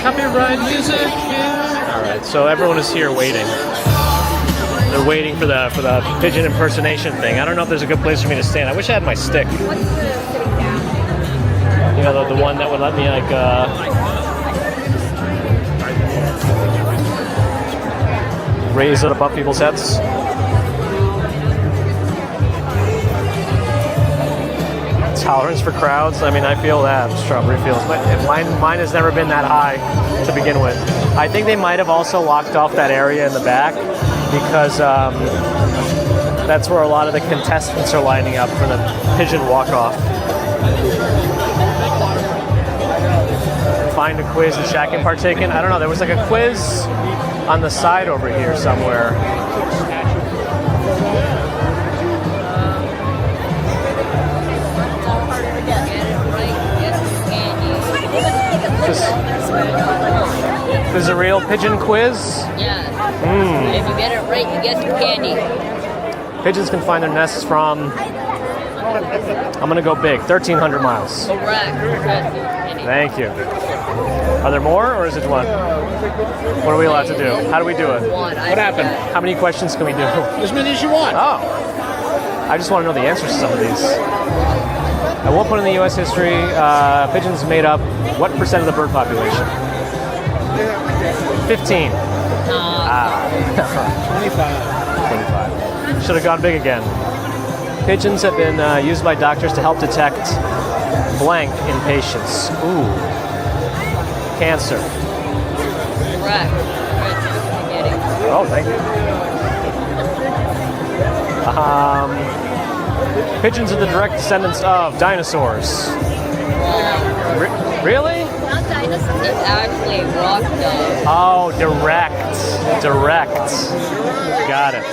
copyright music. All right, so everyone is here waiting. They're waiting for the pigeon impersonation thing. I don't know if there's a good place for me to stand. I wish I had my stick. You know, the one that would let me like raise it above people's heads. Tolerance for crowds. I mean, I feel that. Strawberry Fields. Mine has never been that high to begin with. I think they might have also locked off that area in the back because that's where a lot of the contestants are lining up for the pigeon walk-off. Find a quiz that Shaq can partake in. I don't know. There was like a quiz on the side over here somewhere. There's a real pigeon quiz? Yeah. If you get it right, you get some candy. Pigeons can find their nests from, I'm going to go big, 1,300 miles. Correct. Thank you. Are there more, or is it one? What are we allowed to do? How do we do it? What happened? How many questions can we do? As many as you want. Oh. I just want to know the answers to some of these. At what point in the U.S. history, pigeons made up what percent of the bird population? 15. 25. Should have gone big again. Pigeons have been used by doctors to help detect blank in patients. Ooh. Cancer. Correct. Oh, thank you. Pigeons are the direct descendants of dinosaurs. Really? Not dinosaurs. It's actually rock dove. Oh, direct. Got it.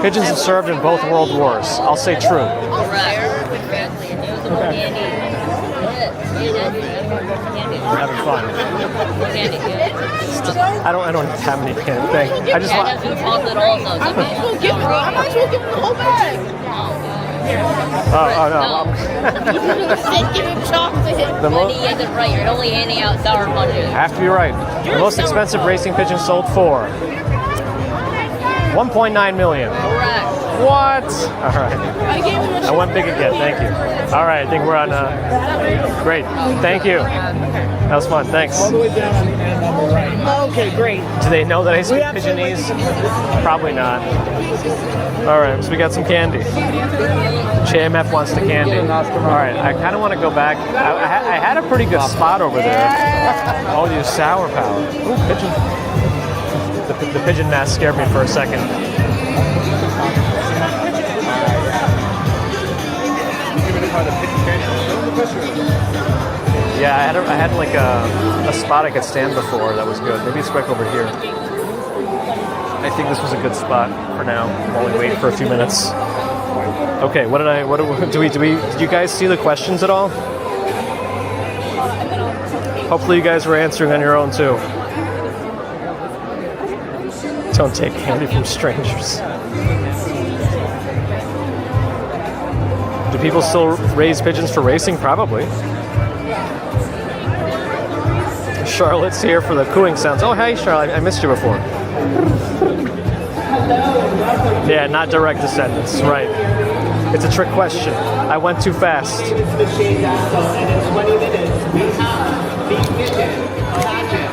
Pigeons have served in both world wars. I'll say true. Correct. Exactly. And usable candy. We're having fun. Candy, yeah. I don't have any candy. Thank you. I just Yeah, want. that's chocolate also. I might as well give him the whole bag. Oh no. Then give him chocolate. The But most he has it right. You're only handing out sour punches. have to be right. The most expensive racing pigeon sold for 1.9 million. Correct. What? All right. I went big again. Thank you. All right. I think we're on. Great. Thank you. That was fun. Thanks. Okay, great. Do they know that I speak Pigeonese? Probably not. All right. So we got some candy. JMF wants the candy. All right. I kind of want to go back. I had a pretty good spot over there. Oh, you sour power. Ooh, pigeon. The pigeon mask scared me for a second. Yeah, I had like a spot I could stand before that was good. Maybe it's back over here. I think this was a good spot for now while we wait for a few minutes. Okay, did you guys see the questions at all? Hopefully you guys were answering on your own too. Don't take candy from strangers. Do people still raise pigeons for racing? Probably. Charlotte's here for the cooing sounds. Oh, hey, Charlotte. I missed you before. Yeah, not direct descendants. Right. It's a trick question. I went too fast. And in 20 minutes, we have the Pigeon Pageant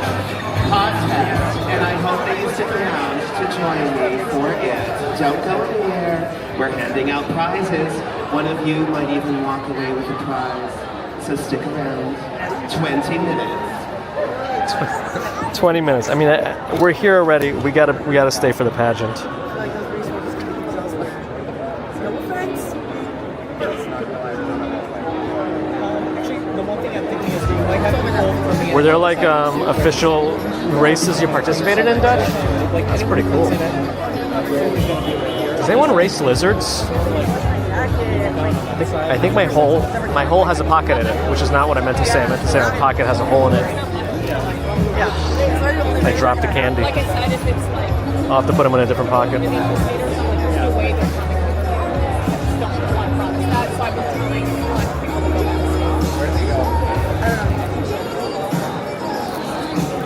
Contest. And I hope that you stick around to join me for it. Don't go anywhere. We're handing out prizes. One of you might even walk away with a prize. So stick around. 20 minutes. 20 minutes. I mean, we're here already. We gotta stay for the pageant. Were there like official races you participated in, Dutch? That's pretty cool. Does anyone race lizards? I think my hole has a pocket in it, which is not what I meant to say. I meant to say my pocket has a hole in it. I dropped the candy. I'll have to put them in a different pocket.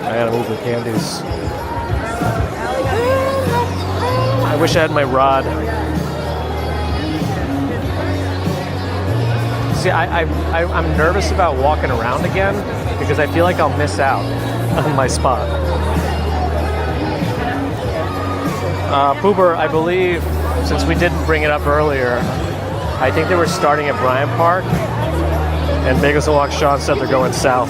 I gotta move the candies. I wish I had my rod. See, I'm nervous about walking around again because I feel like I'll miss out on my spot. Poober, I believe, since we didn't bring it up earlier, I think they were starting at Bryant Park, and Bagels and Walk Sean said they're going south.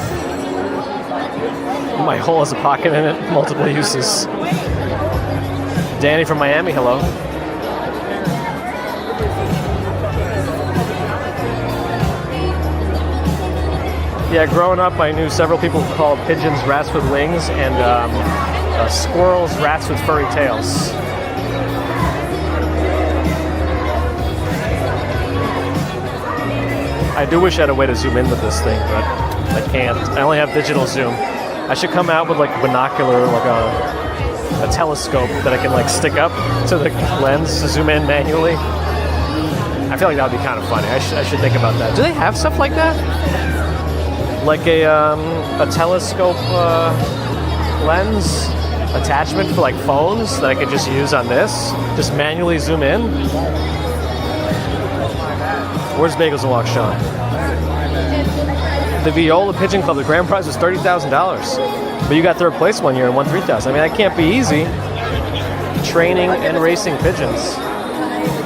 My hole has a pocket in it, multiple uses. Danny from Miami, hello. Yeah, growing up, I knew several people who called pigeons rats with wings and squirrels rats with furry tails. I do wish I had a way to zoom in with this thing, but I can't. I only have digital zoom. I should come out with like a binocular, like a telescope that I can like stick up to the lens to zoom in manually. I feel like that would be kind of funny. I should think about that. Do they have stuff like that? Like a telescope lens attachment for like phones that I could just use on this? Just manually zoom in? Where's Bagels and Walk Sean? The Viola Pigeon Club, the grand prize was $30,000. But you got third place one year and won $3,000. I mean, that can't be easy. Training and racing pigeons.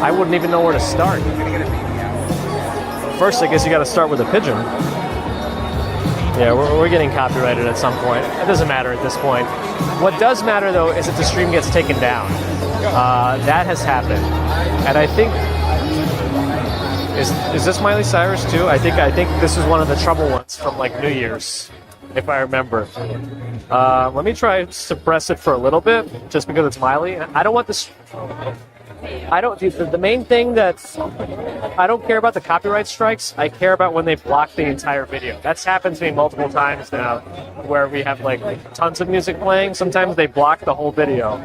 I wouldn't even know where to start. First, I guess you got to start with a pigeon. Yeah, we're getting copyrighted at some point. It doesn't matter at this point. What does matter though is if the stream gets taken down. That has happened, and I think is this Miley Cyrus too? I think this is one of the trouble ones from like New Year's, if I remember. Let me try suppress it for a little bit, just because it's Miley. I don't want this. I don't. The main thing that's I don't care about the copyright strikes. I care about when they block the entire video. That's happened to me multiple times now, where we have like tons of music playing. Sometimes they block the whole video.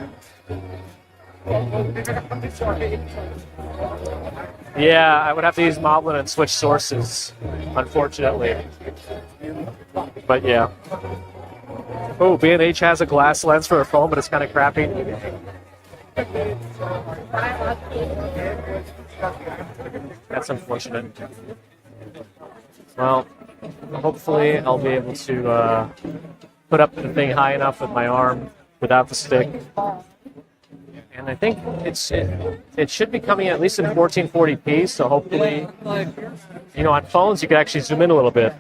Yeah, I would have to use Moblin and switch sources, unfortunately. But yeah. Oh, B&H has a glass lens for a phone, but it's kind of crappy. That's unfortunate. Well, hopefully I'll be able to put up the thing high enough with my arm without the stick. And I think it should be coming at least in 1440p, so hopefully, you know, on phones you can actually zoom in a little bit.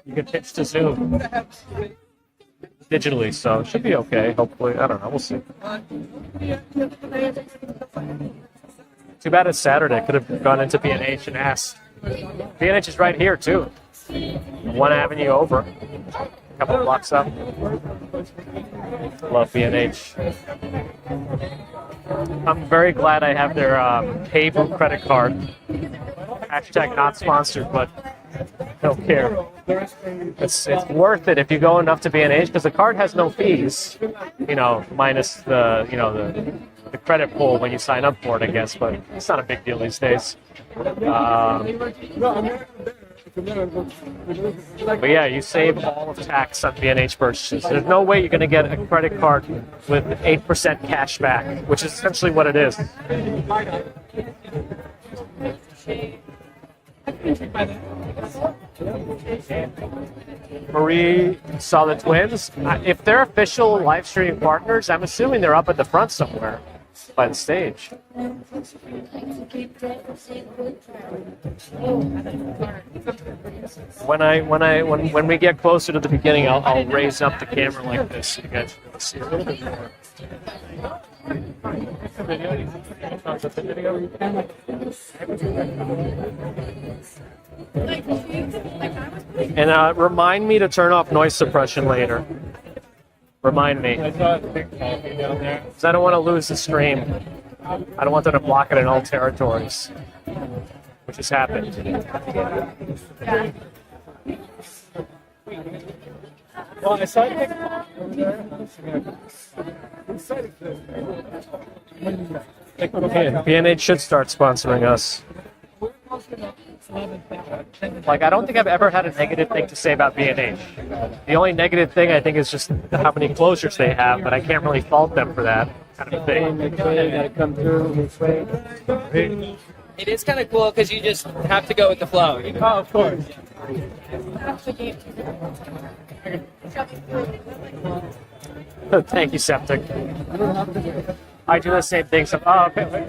You can pitch to zoom digitally, so it should be okay, hopefully. I don't know, we'll see. Too bad it's Saturday. Could have gone into B&H and asked. B&H is right here, too. One avenue over. A couple of blocks up. Love B&H. I'm very glad I have their PayBoo credit card. Hashtag not sponsored, but I don't care. It's worth it if you go enough to B&H, because the card has no fees, you know, minus the, you know, the credit pool when you sign up for it, I guess, but it's not a big deal these days. But yeah, you save all of tax on B&H purchases. There's no way you're going to get a credit card with 8% cash back, which is essentially what it is. Marie saw the twins. If they're official live streaming partners, I'm assuming they're up at the front somewhere by the stage. When we get closer to the beginning, I'll raise up the camera like this so you guys can see a little bit more. And remind me to turn off noise suppression later. Remind me. Because I don't want to lose the stream. I don't want them to block it in all territories, which has happened. Well, I saw B&H should start sponsoring us. Like, I don't think I've ever had a negative thing to say about B&H. The only negative thing I think is just how many closures they have, but I can't really fault them for that kind of thing. It is kind of cool because you just have to go with the flow. You know? Oh, of course. Thank you, Septic. I do the same thing. So, oh, okay.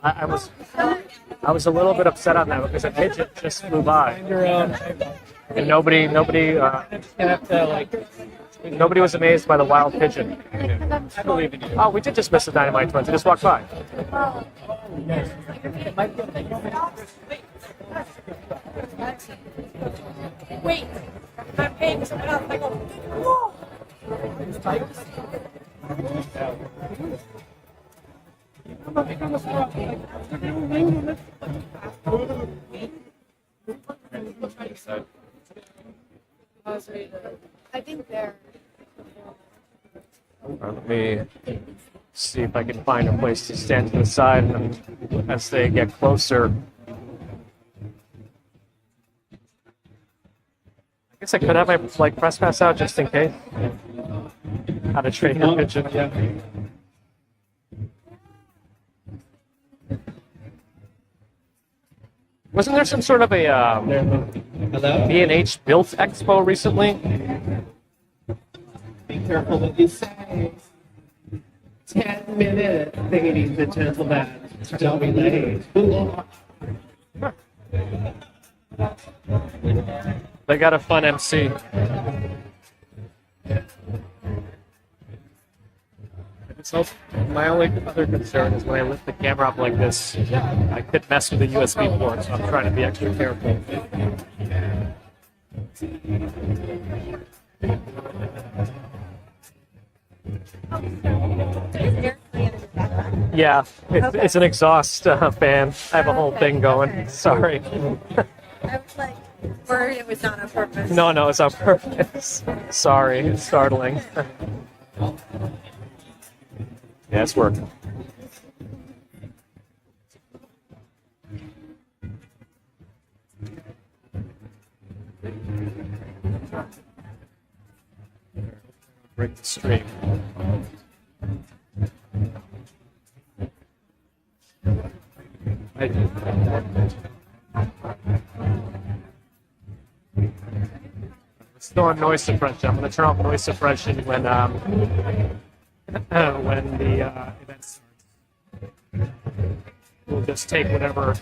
I was a little bit upset on that because a pigeon just flew by, and nobody was amazed by the wild pigeon. I believe in you. Oh, we did just miss the Dynamite Twins. They just walked by. Wait, I'm paying someone else. I go, whoa! I think they're. Let me see if I can find a place to stand to the side, and as they get closer. I guess I could have my press pass out just in case. How to train a pigeon. Wasn't there some sort of a B&H Built Expo recently? Be careful what you say. 10 minutes, ladies and gentlemen. Don't be late. They got a fun MC. So my only other concern is when I lift the camera up like this, I could mess with the USB port, so I'm trying to be extra careful. Yeah, it's an exhaust fan. I have a whole thing going. Sorry. I was like worried it was not on purpose. No, it's on purpose. Sorry, it's startling. Yeah, it's working. Break the stream. Still on noise suppression. I'm going to turn off noise suppression when the event starts. We'll just take whatever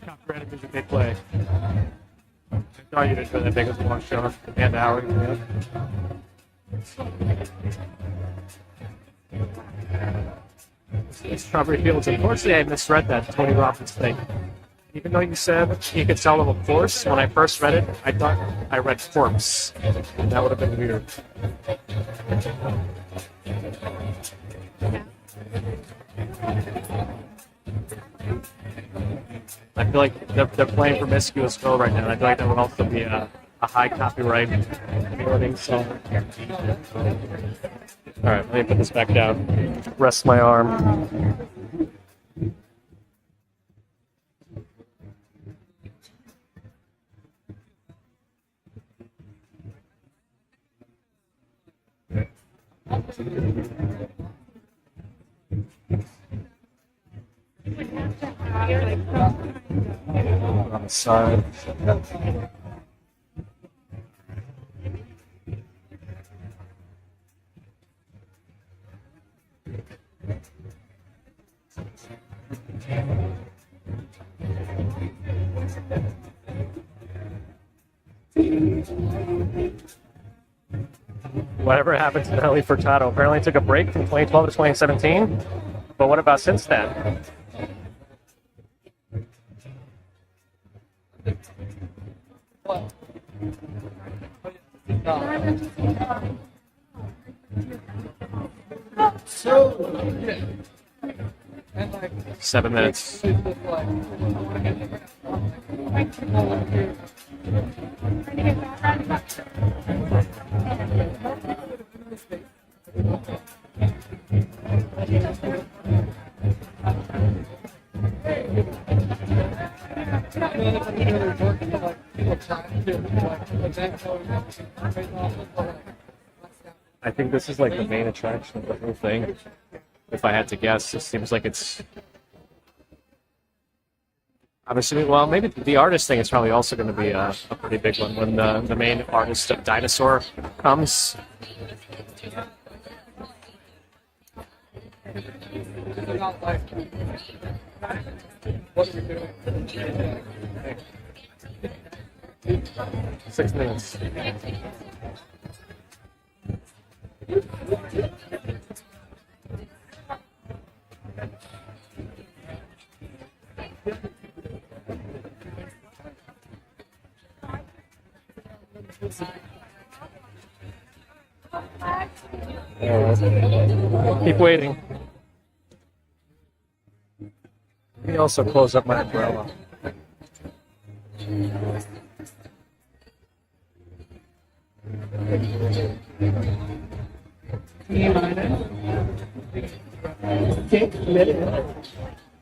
copyrighted music they play. I thought you didn't really big as one show. And hour. Strawberry Fields. Unfortunately, I misread that Tony Robbins thing. Even though you said you could sell them a course, when I first read it, I thought I read corpse. And that would have been weird. I feel like they're playing Promiscuous Girl right now. And I feel like that would also be a high copyright warning song. Alright, let me put this back down. Rest my arm. On the side. Whatever happened to Nelly Furtado? Apparently took a break from 2012 to 2017. But what about since then? So, 7 minutes. I think this is like the main attraction of the whole thing. If I had to guess, it seems like it's. I'm assuming. Well, maybe the artist thing is probably also going to be a pretty big one when the main artist of Dinosaur comes. what are we doing? 6 minutes. Keep waiting. Let me also close up my umbrella. Take minutes.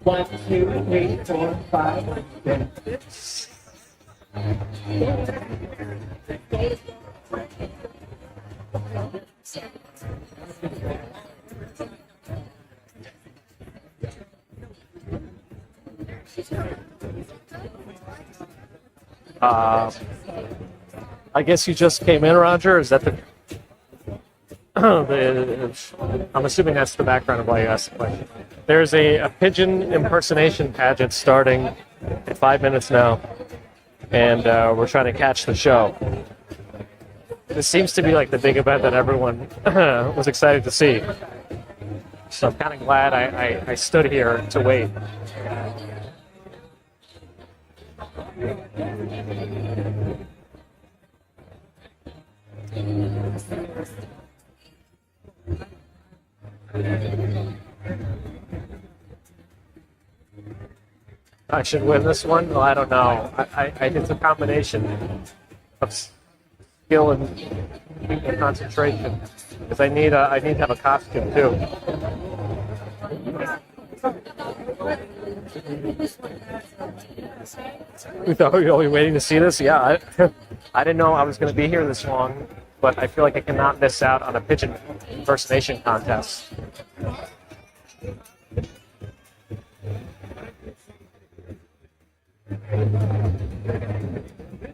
1, 2, 3, 4, 5, 6. I guess you just came in, Roger. Is that the? I'm assuming that's the background of why you asked the question. There's a pigeon impersonation pageant starting in 5 minutes now. and we're trying to catch the show. This seems to be like the big event that everyone was excited to see. So I'm kind of glad I stood here to wait. I should win this one? Well, I don't know. I it's a combination of skill and concentration, because I need to have a costume too. We thought we were waiting to see this. Yeah, I didn't know I was going to be here this long, but I feel like I cannot miss out on a pigeon impersonation contest.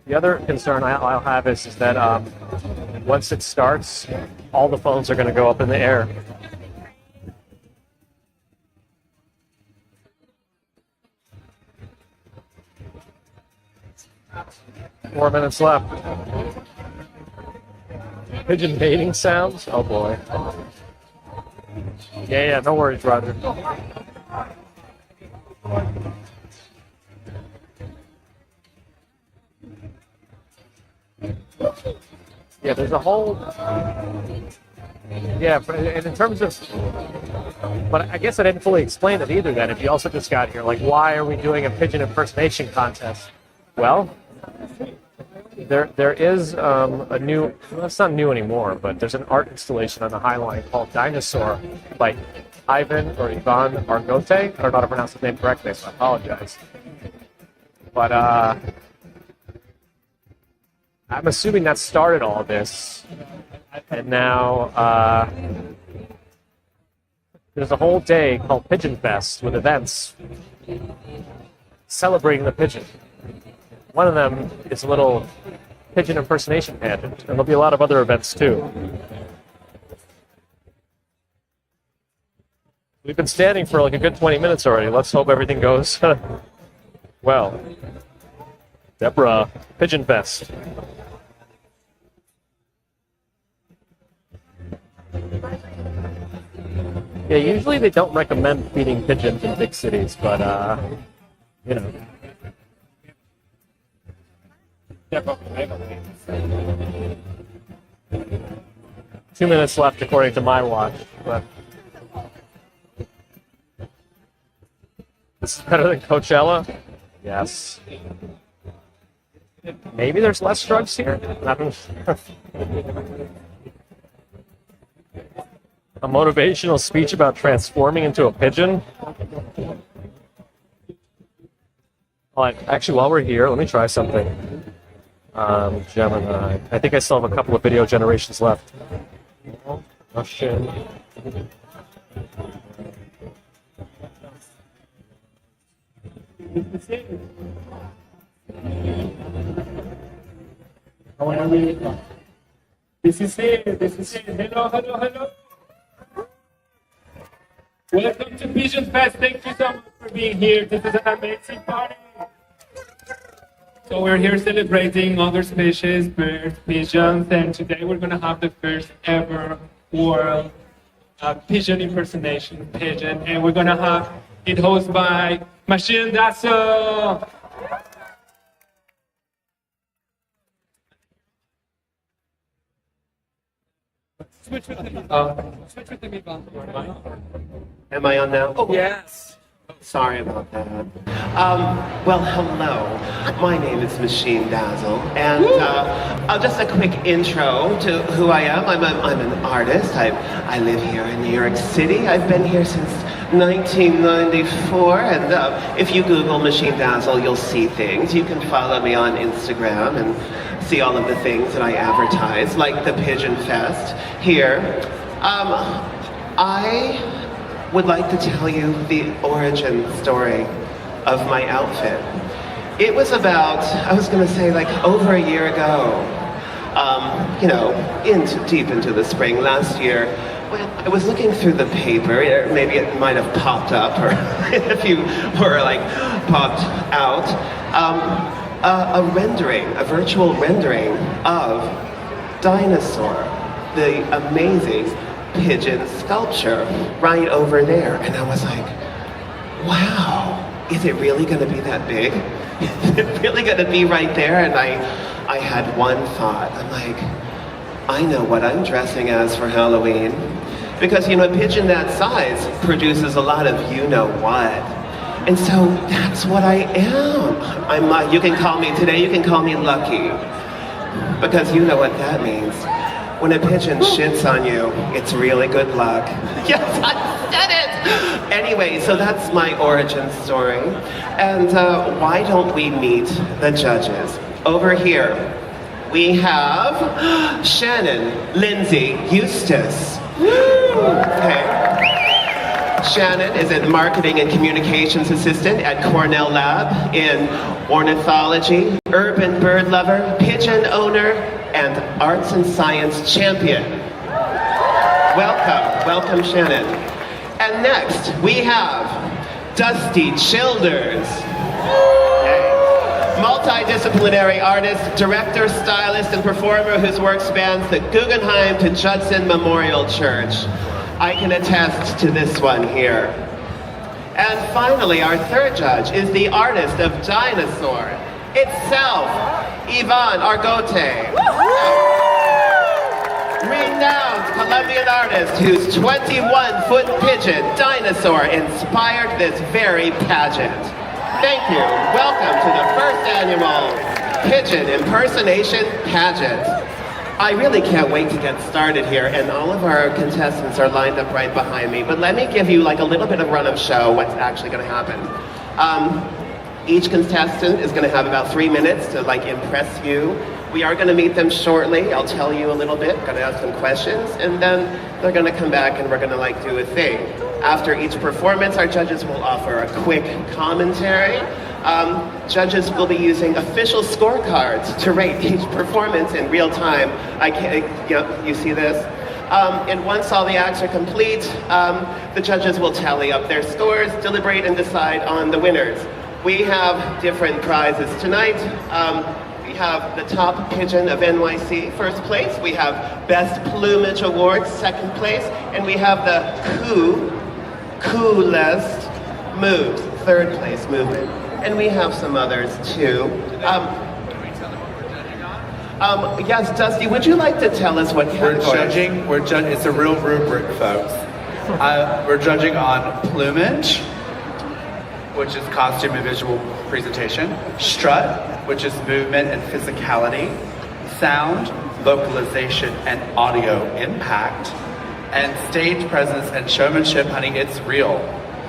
The other concern I'll have is that once it starts, all the phones are going to go up in the air. Four minutes left. Pigeon mating sounds? Oh boy. Yeah, no worries, Roger. Yeah, there's a whole... Yeah, but in terms of... But I guess I didn't fully explain it either then, if you also just got here. Like, why are we doing a pigeon impersonation contest? Well, there is a new... Well, it's not new anymore, but there's an art installation on the Highline called Dinosaur by Ivan or Ivan Argote. I don't know how to pronounce his name correctly, so I apologize. But, I'm assuming that started all this, and now there's a whole day called Pigeon Fest with events celebrating the pigeon. One of them is a little pigeon impersonation pageant, and there'll be a lot of other events too. We've been standing for like a good 20 minutes already. Let's hope everything goes well. Deborah, Pigeon Fest. Yeah, usually they don't recommend feeding pigeons in big cities, but, you know. 2 minutes left according to my watch, but this is better than Coachella? Yes. Maybe there's less drugs here? A motivational speech about transforming into a pigeon? Actually, while we're here, let me try something. Gemini. I think I still have a couple of video generations left. Russian. This is it. Hello. Welcome to Pigeon Fest. Thank you so much for being here. This is an amazing party. So we're here celebrating other species, birds, pigeons, and today we're going to have the first ever world pigeon impersonation pageant, and we're going to have it hosted by Machine Dasso. Switch with the meatball. Am I on now? Oh, yes. Sorry about that. Well, hello. My name is Machine Dazzle, and just a quick intro to who I am. I'm an artist. I live here in New York City. I've been here since 1994, and if you Google Machine Dazzle, you'll see things. You can follow me on Instagram and see all of the things that I advertise, like the Pigeon Fest here. I would like to tell you the origin story of my outfit. It was about, I was going to say, like over a year ago, deep into the spring last year, when I was looking through the paper, maybe it might have popped up, or if you were like popped out, a rendering, a virtual rendering of Dinosaur, the amazing pigeon sculpture right over there. And I was like, wow, is it really gonna be that big? Is it really gonna be right there? And I had one thought. I'm like, I know what I'm dressing as for Halloween. Because, you know, a pigeon that size produces a lot of you-know-what. And so that's what I am. You can call me lucky. Because you know what that means. When a pigeon shits on you, it's really good luck. Yes, I said it! Anyway, so that's my origin story. And why don't we meet the judges? Over here, we have Shannon, Lindsay, Eustace. Okay. Shannon is a marketing and communications assistant at Cornell Lab in ornithology, urban bird lover, pigeon owner, and arts and science champion. Welcome Shannon. And next we have Dusty Childers. Multidisciplinary artist, director, stylist, and performer whose work spans the Guggenheim to Judson Memorial Church. I can attest to this one here. And finally, our third judge is the artist of Dinosaur itself, Yvonne Argote. Renowned Colombian artist whose 21-foot pigeon, Dinosaur, inspired this very pageant. Thank you. Welcome to the first annual Pigeon Impersonation Pageant. I really can't wait to get started here, and all of our contestants are lined up right behind me. But let me give you like a little bit of run-up show what's actually going to happen. Each contestant is going to have about 3 minutes to like impress you. We are going to meet them shortly. I'll tell you a little bit, going to ask them questions, and then they're going to come back and we're going to like do a thing. After each performance, our judges will offer a quick commentary. Judges will be using official scorecards to rate each performance in real time. You see this? And once all the acts are complete, the judges will tally up their scores, deliberate, and decide on the winners. We have different prizes tonight. We have the top pigeon of NYC, first place. We have Best Plumage Award, second place. And we have the coolest moves, third place movement. And we have some others too. Yes, Dusty, would you like to tell us what we're judging? It's a real rubric, folks. We're judging on plumage, which is costume and visual presentation, strut, which is movement and physicality, sound, vocalization, and audio impact, and stage presence and showmanship. Honey, it's real.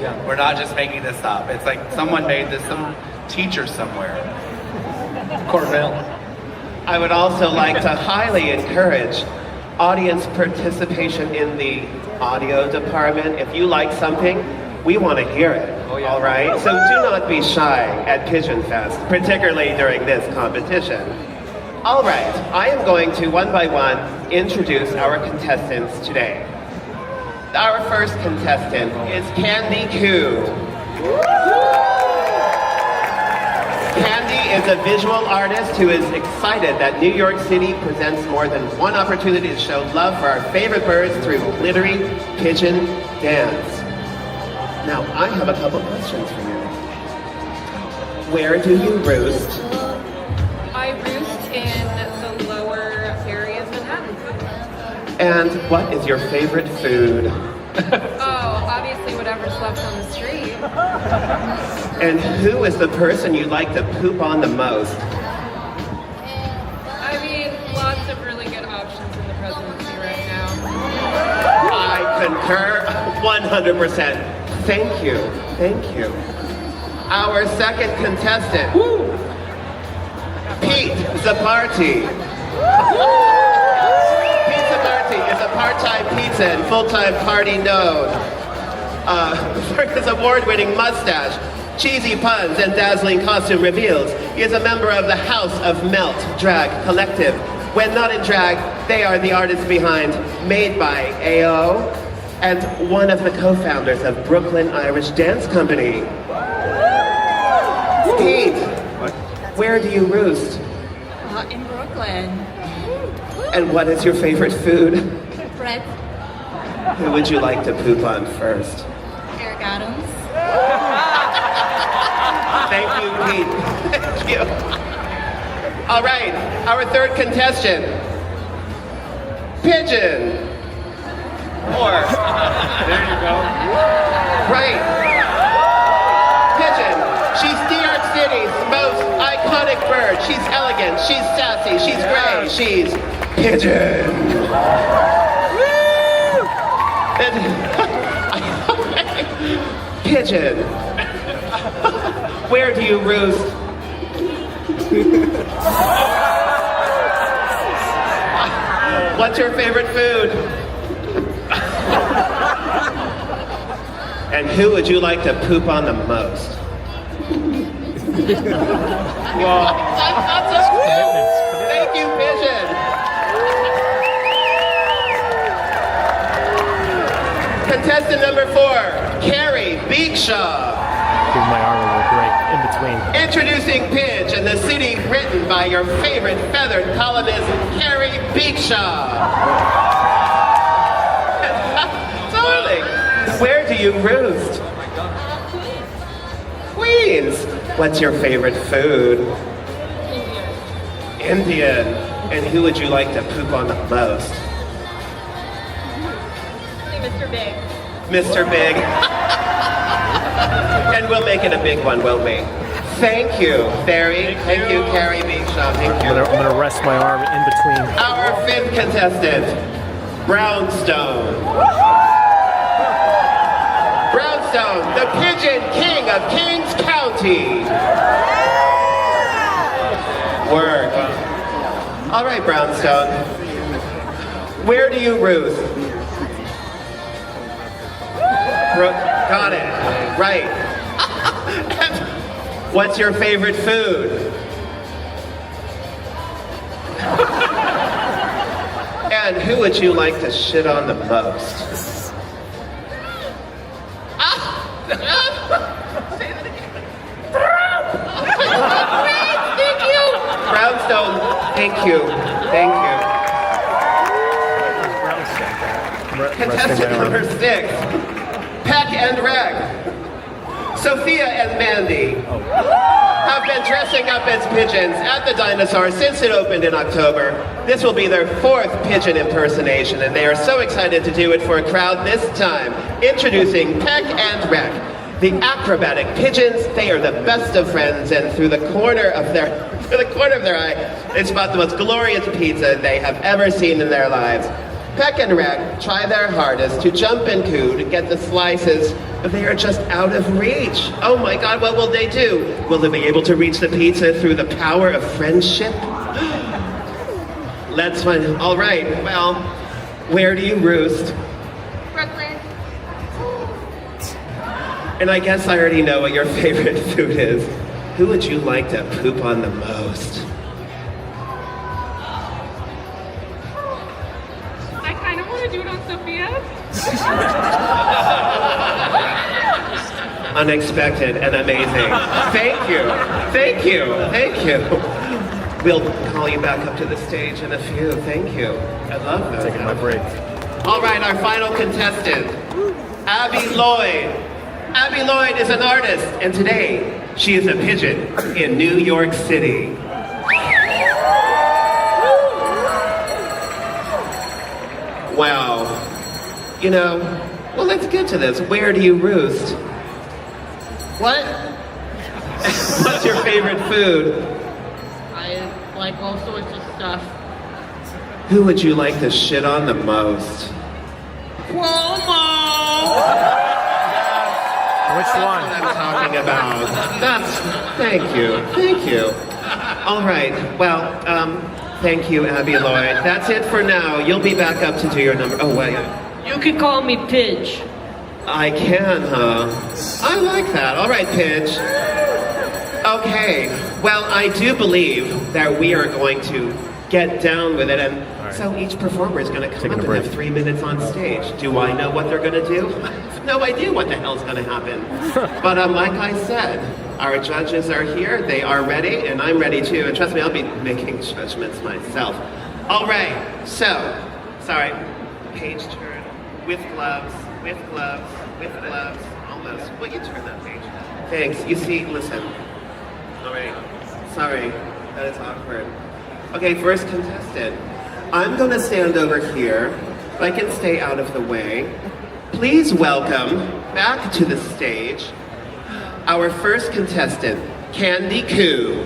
Yeah. We're not just making this up. It's like someone made this, some teacher somewhere. Cornell. I would also like to highly encourage audience participation in the audio department. If you like something, we want to hear it. Oh, yeah. All right? So do not be shy at Pigeon Fest, particularly during this competition. All right, I am going to one by one introduce our contestants today. Our first contestant is Candy Koo. Candy is a visual artist who is excited that New York City presents more than one opportunity to show love for our favorite birds through glittery pigeon dance. Now, I have a couple questions for you. Where do you roost? I roost in the lower area of Manhattan. And what is your favorite food? Oh, obviously whatever's left on the street. And who is the person you like to poop on the most? I mean, lots of really good options in the presidency right now. I concur 100%. Thank you. Thank you. Our second contestant, Pete Zaparty. Pete Zaparty is a part-time pizza and full-time party known for his award-winning mustache, cheesy puns, and dazzling costume reveals. He is a member of the House of Melt Drag Collective. When not in drag, they are the artists behind Made by AO, and one of the co-founders of Brooklyn Irish Dance Company. Pete, Where do you roost? In Brooklyn. And what is your favorite food? Bread. Who would you like to poop on first? Eric Adams. Thank you, Pete. Thank you. All right, our third contestant, Pigeon. Or, There you go. right, Pigeon. She's New York City's most iconic bird. She's elegant, she's sassy, she's gray, she's Pigeon. And, Pigeon, where do you roost? What's your favorite food? And who would you like to poop on the most? Thank you, Pigeon. Contestant number 4, Carrie Beakshaw. Give my arm a little break in between. Introducing Pidge and the city written by your favorite feathered columnist, Carrie Beakshaw. Darling, where do you roost? Queens. What's your favorite food? Indian. And who would you like to poop on the most? Mr. Big. Mr. Big. And we'll make it a big one, won't we? Thank you, Barry. Thank you, Carrie Beakshaw. Thank you. I'm gonna rest my arm in between. Our 5th contestant, Brownstone. Brownstone, the Pigeon King of Kings County. Work. All right, Brownstone. Where do you roost? Got it. Right. What's your favorite food? And who would you like to shit on the most? Thank you. Brownstone, thank you. Thank you. Contestant number 6, Peck and Reg. Sophia and Mandy have been dressing up as pigeons at the Dinosaur since it opened in October. This will be their 4th pigeon impersonation, and they are so excited to do it for a crowd this time. Introducing Peck and Reg, the acrobatic pigeons. They are the best of friends, and through the corner of their eye, they spot the most glorious pizza they have ever seen in their lives. Peck and Reg try their hardest to jump and coo to get the slices, but they are just out of reach. Oh my God, what will they do? Will they be able to reach the pizza through the power of friendship? Let's find out. All right, well, where do you roost? Brooklyn. And I guess I already know what your favorite food is. Who would you like to poop on the most? I kind of want to do it on Sophia. Unexpected and amazing. Thank you. Thank you. Thank you. We'll call you back up to the stage in a few. Thank you. I love that. Taking my break. All right, our final contestant, Abby Lloyd. Abby Lloyd is an artist, and today she is a pigeon in New York City. Wow. You know, well, let's get to this. Where do you roost? What? What's your favorite food? I like all sorts of stuff. Who would you like to shit on the most? Which one? That's what I'm talking about. Thank you. Thank you. All right. Well, thank you, Abby Lloyd. That's it for now. You'll be back up to do your number. Oh, wait. You could call me Pidge. I can, huh? I like that. All right, Pidge. Okay. Well, I do believe that we are going to get down with it, and so each performer is going to come up and have 3 minutes on stage. Do I know what they're going to do? I have no idea what the hell's going to happen. But like I said, Our judges are here, they are ready, and I'm ready too. And trust me, I'll be making judgments myself. All right, so, sorry, page turn, with gloves, with gloves, with gloves, almost. Will you turn that page? Thanks, you see, listen. All right, sorry, that is awkward. Okay, first contestant. I'm gonna stand over here, if I can stay out of the way. Please welcome back to the stage our first contestant, Candy Koo.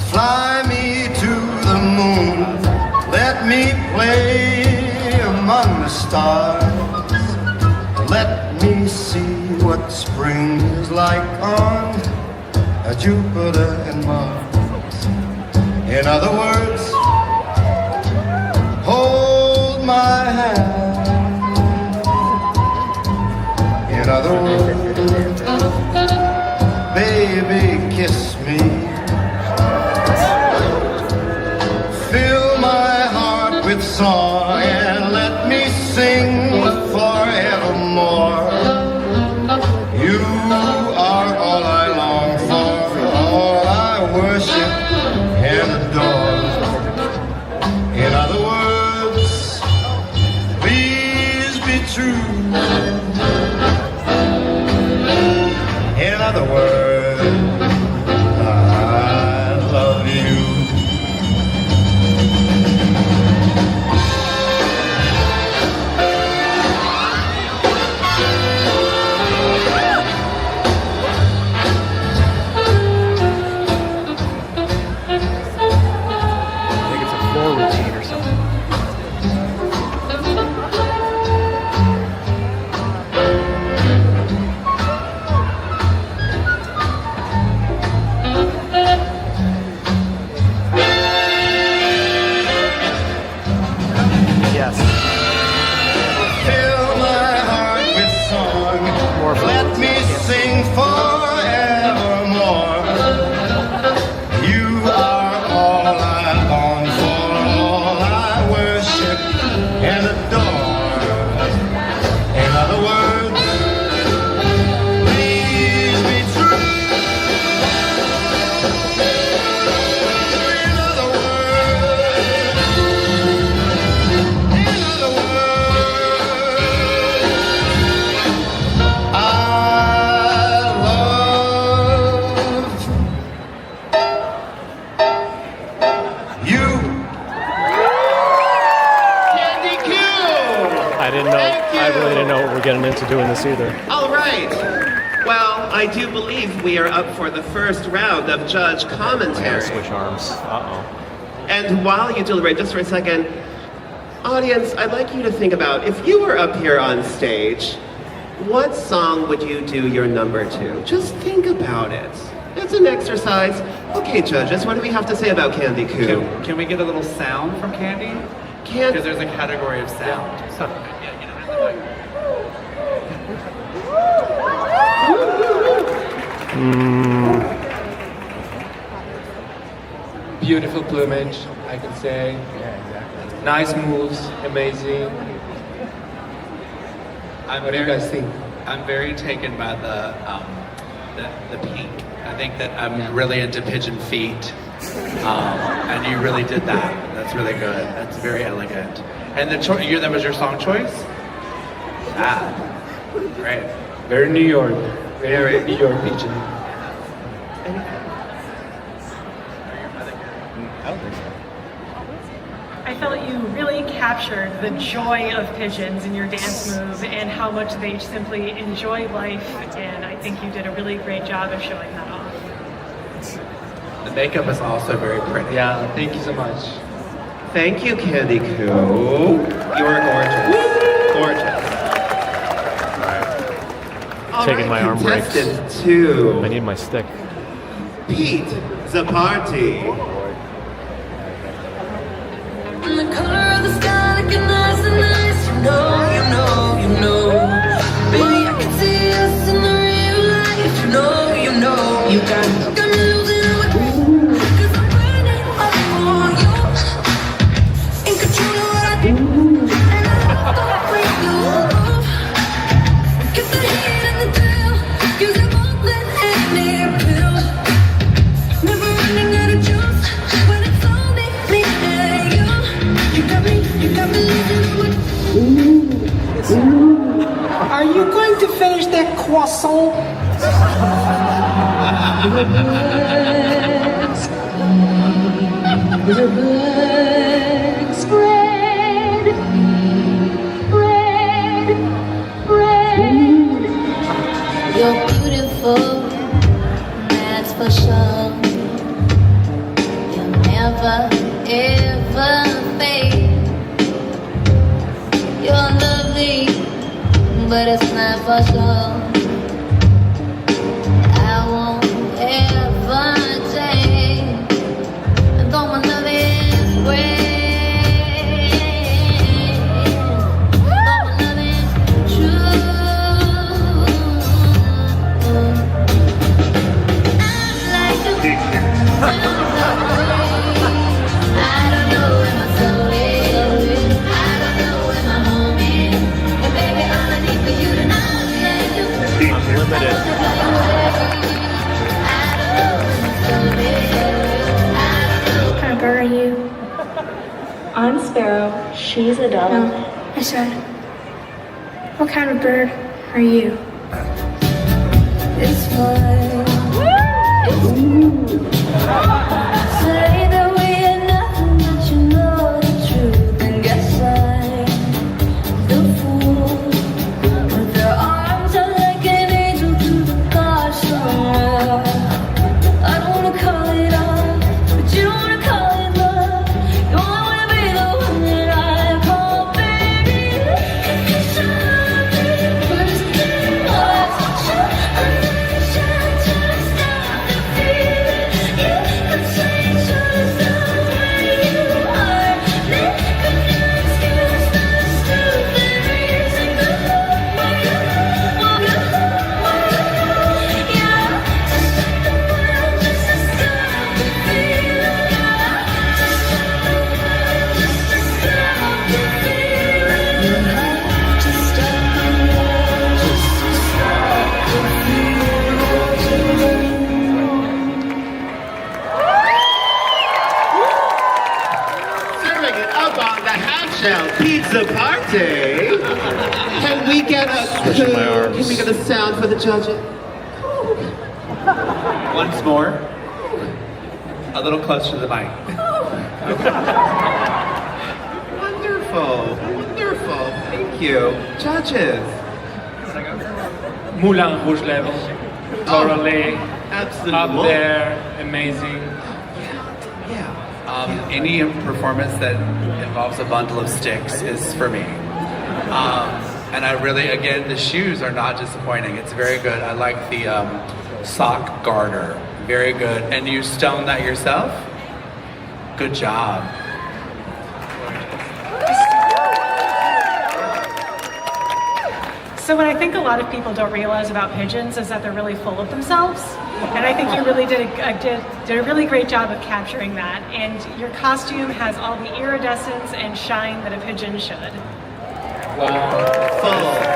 Fly me to the moon, let me play among the stars. Let me see what spring is like on Jupiter and Mars. In other words, hold my hand. In other words, baby, kiss me. Fill my heart with song and let me sing forevermore. You are all I long for, all I worship and adore. In other words, please be true. In other words, I love you. Getting into doing this either. All right. Well, I do believe we are up for the first round of judge commentary. Switch arms. And while you deliberate, just for a second, audience, I'd like you to think about, if you were up here on stage, what song would you do your number to? Just think about it. It's an exercise. Okay, judges, what do we have to say about Candy Koo? Can we get a little sound from Candy? Because there's a category of sound. Beautiful plumage, I can say. Yeah, exactly. Nice moves, amazing. What do you guys think? I'm very taken by the pink. I think that I'm really into pigeon feet, and you really did that. That's really good. That's very elegant. And that was your song choice? Great. Very New York. Very New York pigeon. I don't think so. I felt you really captured the joy of pigeons in your dance move and how much they simply enjoy life, and I think you did a really great job of showing that off. The makeup is also very pretty. Yeah, thank you so much. Thank you, Candy Koo. You are gorgeous. Gorgeous. Taking my arm breaks. Contestant 2. I need my stick. Pete Zaparty. And the color of the sky looking nice and nice. You know. Baby, I can see us in the real life. You know. You got me losing my cool. 'Cause I'm burning up for you. The birds spread, bread. You're beautiful, that's for sure. You'll never, ever fade. You're lovely, but it's not for sure. I won't ever change. And though my love is great, though my love is true, I'd like to I don't know where my soul is. I don't know where my home is. But baby, all I need for you to know is that you Unlimited. What kind of bird are you? I'm Sparrow. She's a dove. No, I said, what kind of bird are you? It's fine. Say that we are nothing, but you know the truth. And guess I'm the fool. With their arms are like an angel through the gosh somewhere. I don't wanna call it love, but you don't wanna call it love. You wanna be the one that I call baby. Cause I love you first thing was Serving it up on the half-shell pizza party. Can we get a Switching my arms. Can we get a sound for the judges? Once more. A little closer to the mic. Wonderful, wonderful. Thank you, judges. Moulin Rouge level. Totally Absolutely. up there, amazing. Any performance that involves a bundle of sticks is for me. And I really, again, the shoes are not disappointing. It's very good. I like the sock garter. Very good. And you stoned that yourself? Good job. So what I think a lot of people don't realize about pigeons is that they're really full of themselves. And I think you really did a really great job of capturing that. And your costume has all the iridescence and shine that a pigeon should. Wow.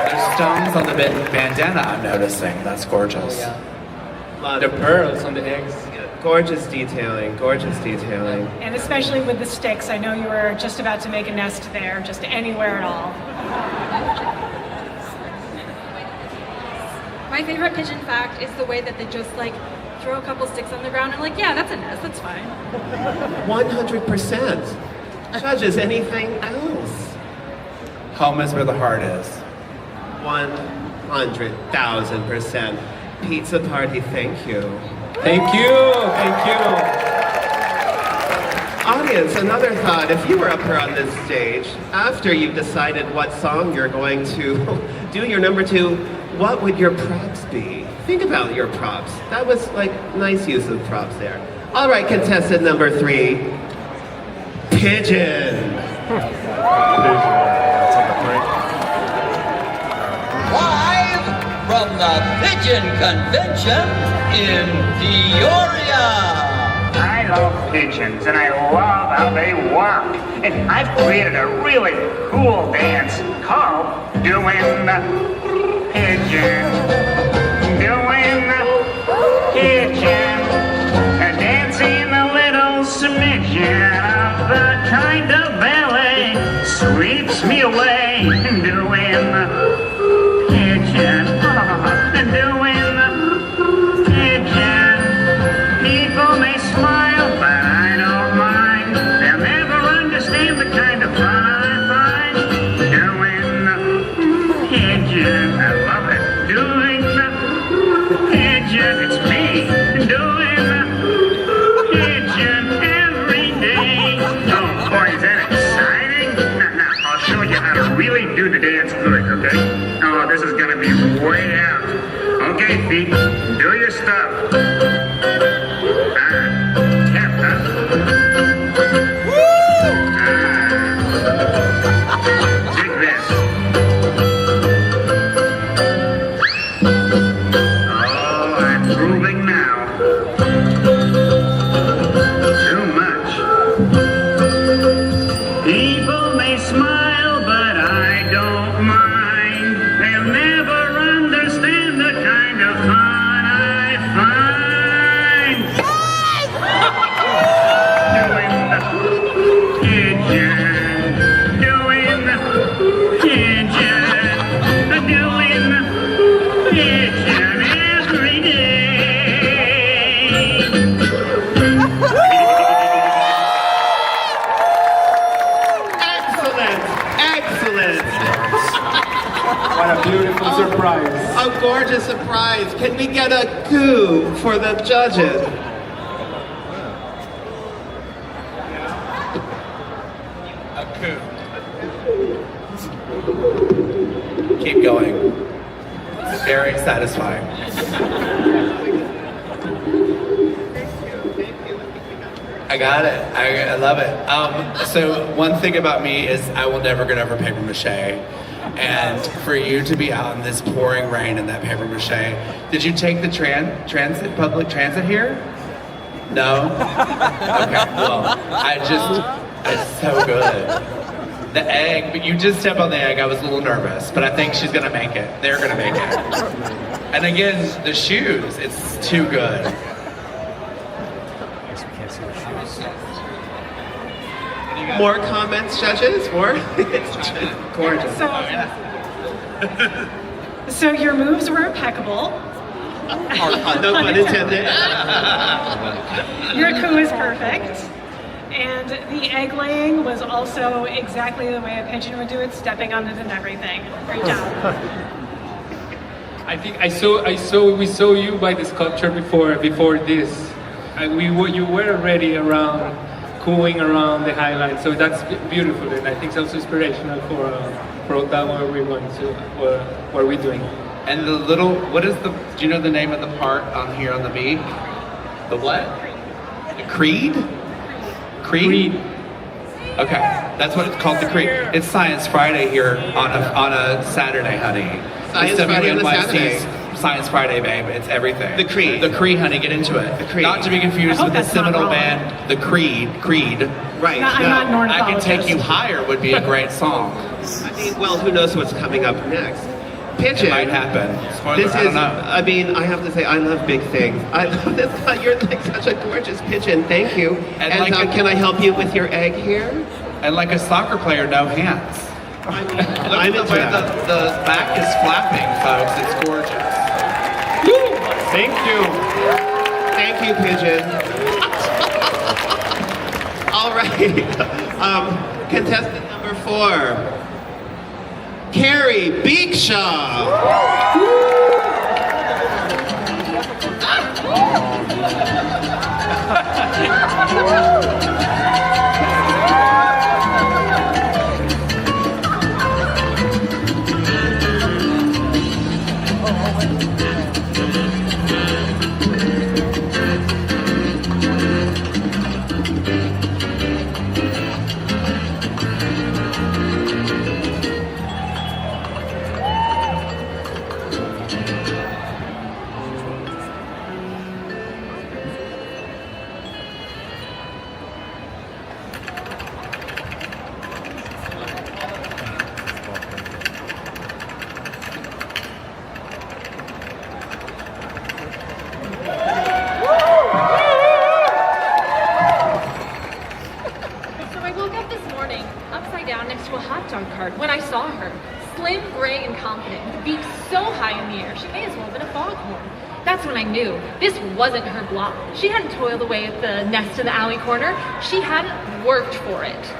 There's stones on the bandana, I'm noticing. That's gorgeous. The pearls on the eggs. Gorgeous detailing, gorgeous detailing. And especially with the sticks, I know you were just about to make a nest there, just anywhere at all. My favorite pigeon fact is the way that they just like throw a couple sticks on the ground and like, yeah, that's a nest, that's fine. 100%. Judges, anything else? Home is where the heart is. 100,000%. Pizza party, thank you. Thank you, thank you. Audience, another thought. If you were up here on this stage, after you've decided what song you're going to do your number two, what would your props be? Think about your props. That was like nice use of props there. All right, contestant number 3, Pigeon. Live from the Pigeon Convention in Peoria. I love pigeons and I love how they walk. And I've created a really cool dance called Doing the Pigeon. Doing the Pigeon. Dancing a little smidgen of the kind of ballet sweeps me away. Doing the pigeon. Doing Pigeon, it's me doing the pigeon every day. Oh boy, is that exciting? Now, I'll show you how to really do the dance good, okay? Oh, this is gonna be way out. Okay, feet, do your stuff. Dig this. Oh, I'm grooving now. Too much. People may smile, but I don't mind. They'll never understand the kind of fun I find. Doing the pigeon, doing the pigeon, doing the pigeon every day. Excellent! Excellent! What a beautiful surprise. A gorgeous surprise. Can we get a coo for the judges? A coup. Keep going. Very satisfying. I got it. I love it. So one thing about me is I will never get over paper mache. And for you to be out in this pouring rain in that paper mache, did you take the public transit here? No? Okay, well, it's so good. The egg, but you just stepped on the egg, I was a little nervous, but I think she's gonna make it. They're gonna make it. And again, the shoes, it's too good. I guess we can't see the shoes. More comments, judges? More? It's gorgeous. So your moves were impeccable. No pun intended. Your coup is perfect. And the egg laying was also exactly the way a pigeon would do it, stepping on it and everything. Great job. I think we saw you by the sculpture before this. You were already around, cooing around the Highline, so that's beautiful, and I think it's also inspirational for that where we're going to, what are we doing? And do you know the name of the part on here on the beat? The what? The Creed? Creed? Okay, that's what it's called, the Creed. It's Science Friday here on a Saturday, honey. Science Friday on a Saturday. Science Friday, babe. It's everything. The Creed. The Creed, honey. Get into it. The Creed. Not to be confused with the that's not seminal wrong. band, The Creed. Right. I'm not an I Can ornithologist. Take You Higher would be a great song. I mean, well, who knows what's coming up next? Pigeon. It might happen. Spoiler, This I is, don't know. I mean, I have to say, I love big things. I love this. You're like such a gorgeous pigeon. Thank you. And And, like can I help you with your egg here? And like a soccer player, no hands. I'm Look at into the way that. the back is flapping, folks. It's gorgeous. Thank you. Thank you, pigeon. All right. Contestant number 4. Carrie Beakshaw. So I woke up this morning, upside down next to a hot dog cart, when I saw her. Slim, gray, and confident, with a beak so high in the air, she may as well have been a foghorn. That's when I knew this wasn't her block. She hadn't toiled away at the nest in the alley corner. She hadn't worked for it.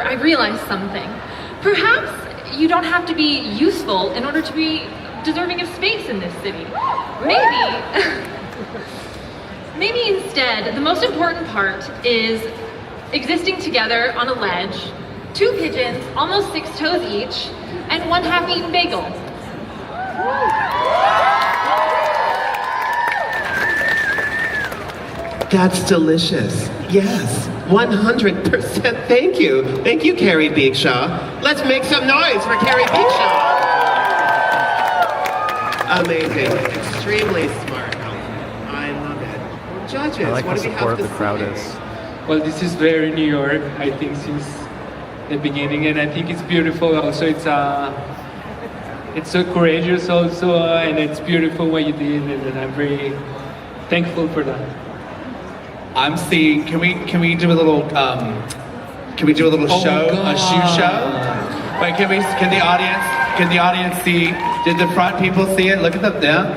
I realized something. Perhaps you don't have to be useful in order to be deserving of space in this city. Maybe instead, the most important part is existing together on a ledge, 2 pigeons, almost 6 toes each, and 1 half-eaten bagel. That's delicious. Yes, 100%. Thank you. Thank you, Carrie Beakshaw. Let's make some noise for Carrie Beakshaw. Amazing. Extremely smart. I love it. Judges, I like how what do we have supportive to the crowd say? is. Well, this is very New York, I think, since the beginning, and I think it's beautiful. Also, it's so courageous, also, and it's beautiful what you did, and I'm very thankful for that. I'm seeing. Can we do a little show, a shoe show? Wait, can the audience see? Did the front people see it? Look at them.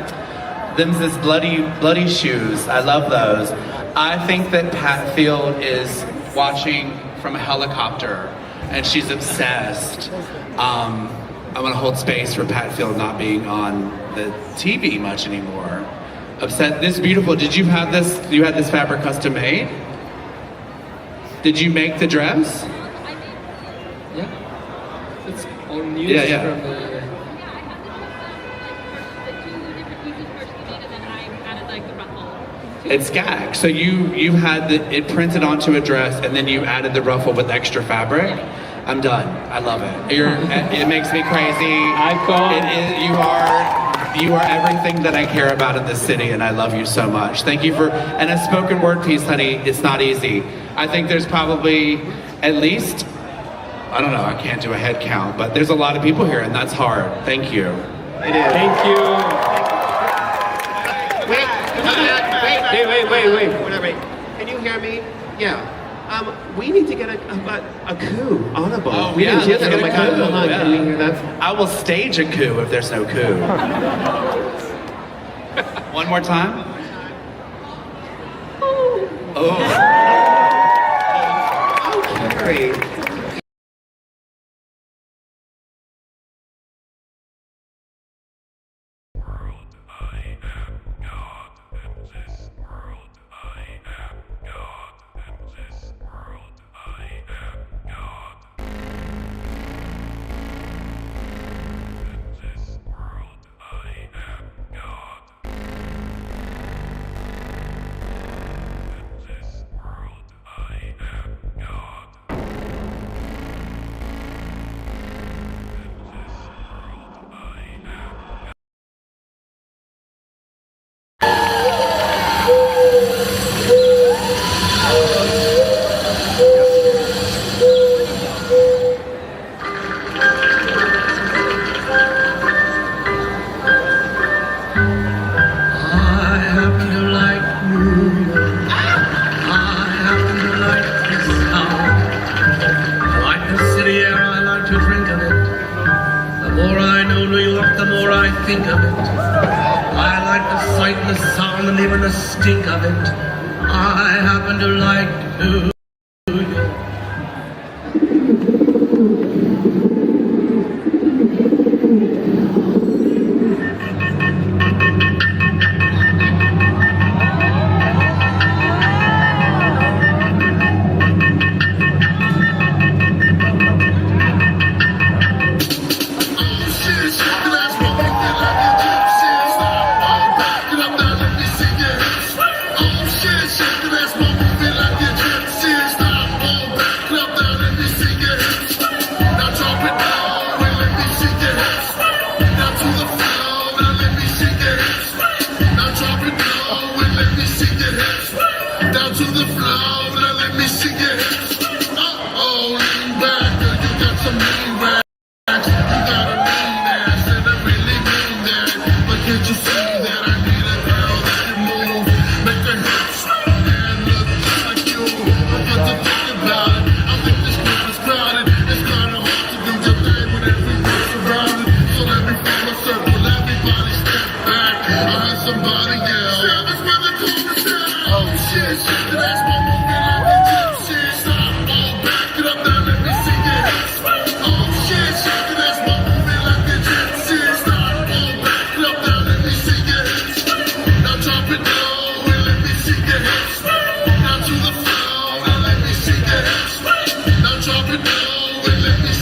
Them's this bloody shoes. I love those. I think that Pat Field is watching from a helicopter, and she's obsessed. I want to hold space for Pat Field not being on the TV much anymore. Upset. This is beautiful. Did you have this? You had this fabric custom made? Did you make the dress? Yeah. It's all news Yeah. from the... It's gag. So you had it printed onto a dress, and then you added the ruffle with extra fabric. I'm done. I love it. It makes me crazy. You are everything that I care about in this city, and I love you so much. Thank you and a spoken word piece, honey. It's not easy. I think there's probably at least, I don't know, I can't do a head count, but there's a lot of people here, and that's hard. Thank you. It is. Thank you. Wait. Can you hear me? Yeah. We need to get a coup audible. Oh, we yeah, need to let's get get a coup. Hold on, Yeah. can we hear that? I will stage a coup if there's no coup. One more time. Oh. Carrie. Think of it. I like the sight, the sound, and even the stink of it. I happen to like to. Shake it, that's what we feel like you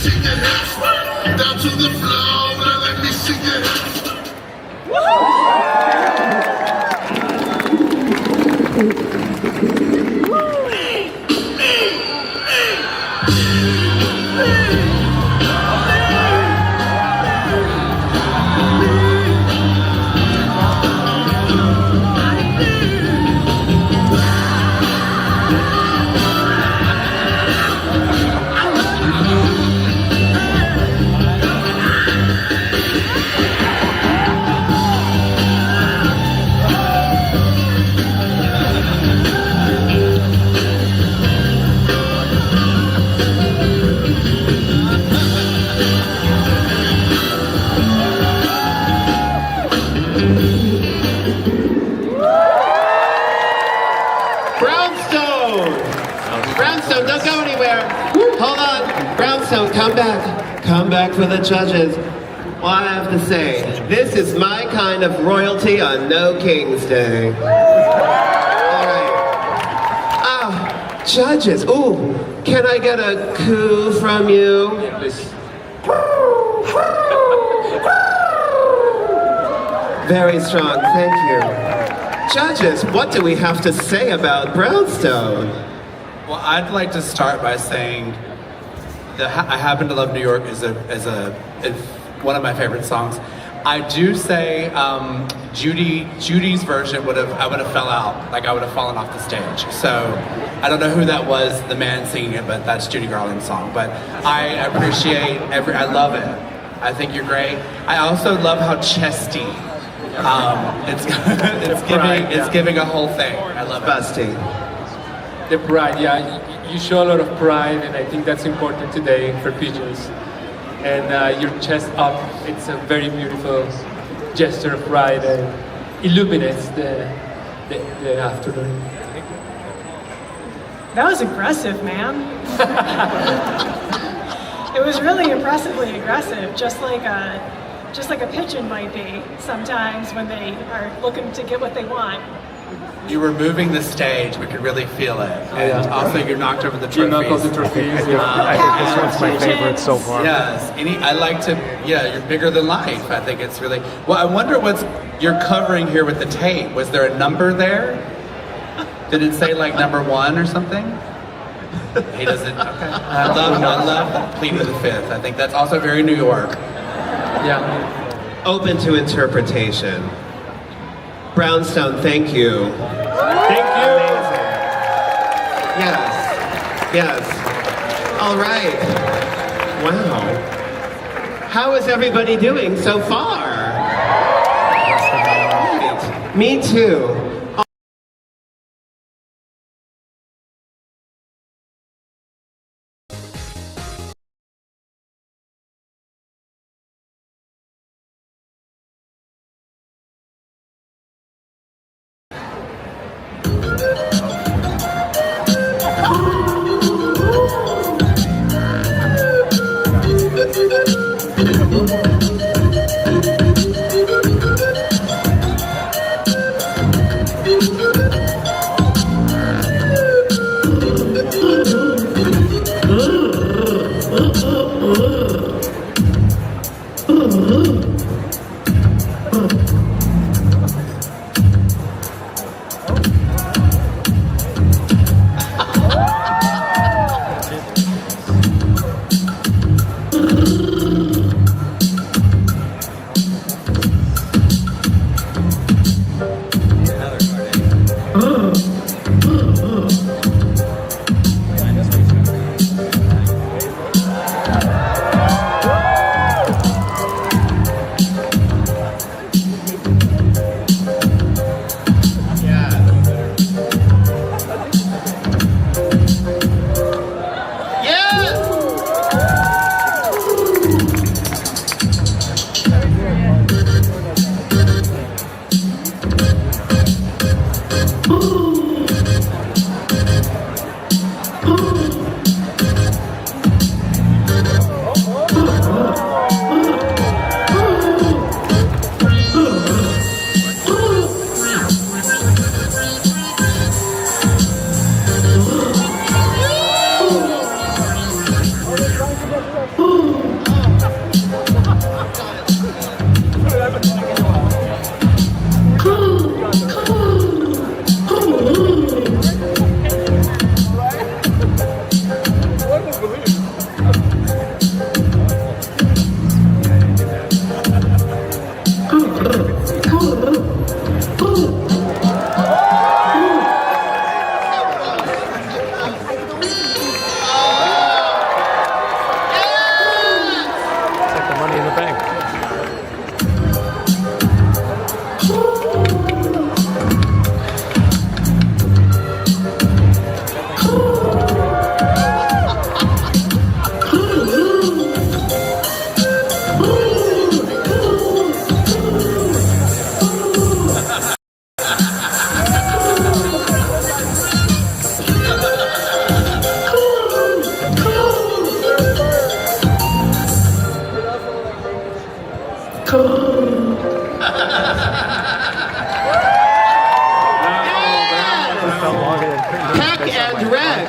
shake your hips. Down to the floor, now let me shake your hips. Brownstone, don't go anywhere. Hold on. Brownstone, come back. Come back for the judges. Well, I have to say, this is my kind of royalty on No King's Day. All right. Ah, judges. Ooh, can I get a coo from you? Very strong, thank you. Judges, what do we have to say about Brownstone? Well, I'd like to start by saying that I Happen to Love New York is one of my favorite songs. I do say Judy's version I would have fell out, like I would have fallen off the stage. So I don't know who that was, the man singing it, but that's Judy Garland's song. But I appreciate I love it. I think you're great. I also love how chesty. It's giving a whole thing. I love it. Busty. The pride, yeah, you show a lot of pride, and I think that's important today for Pigeons. And your chest up, it's a very beautiful gesture of pride and illuminates the afternoon. That was aggressive, man. It was really impressively aggressive, just like a pigeon might be sometimes when they are looking to get what they want. You were moving the stage, we could really feel it. And also you knocked over the trophies. You knocked over the trophies, I think this one's my favorite so far. Yes, you're bigger than life. I think it's really, well, I wonder what's you're covering here with the tape. Was there a number there? Did it say like number 1 or something? He doesn't, okay. I love pleading the fifth. I think that's also very New York. Yeah. Open to interpretation. Brownstone, thank you. Thank you. Amazing. Yes. All right. Wow. How is everybody doing so far? Great. Me too. Peck and Rec.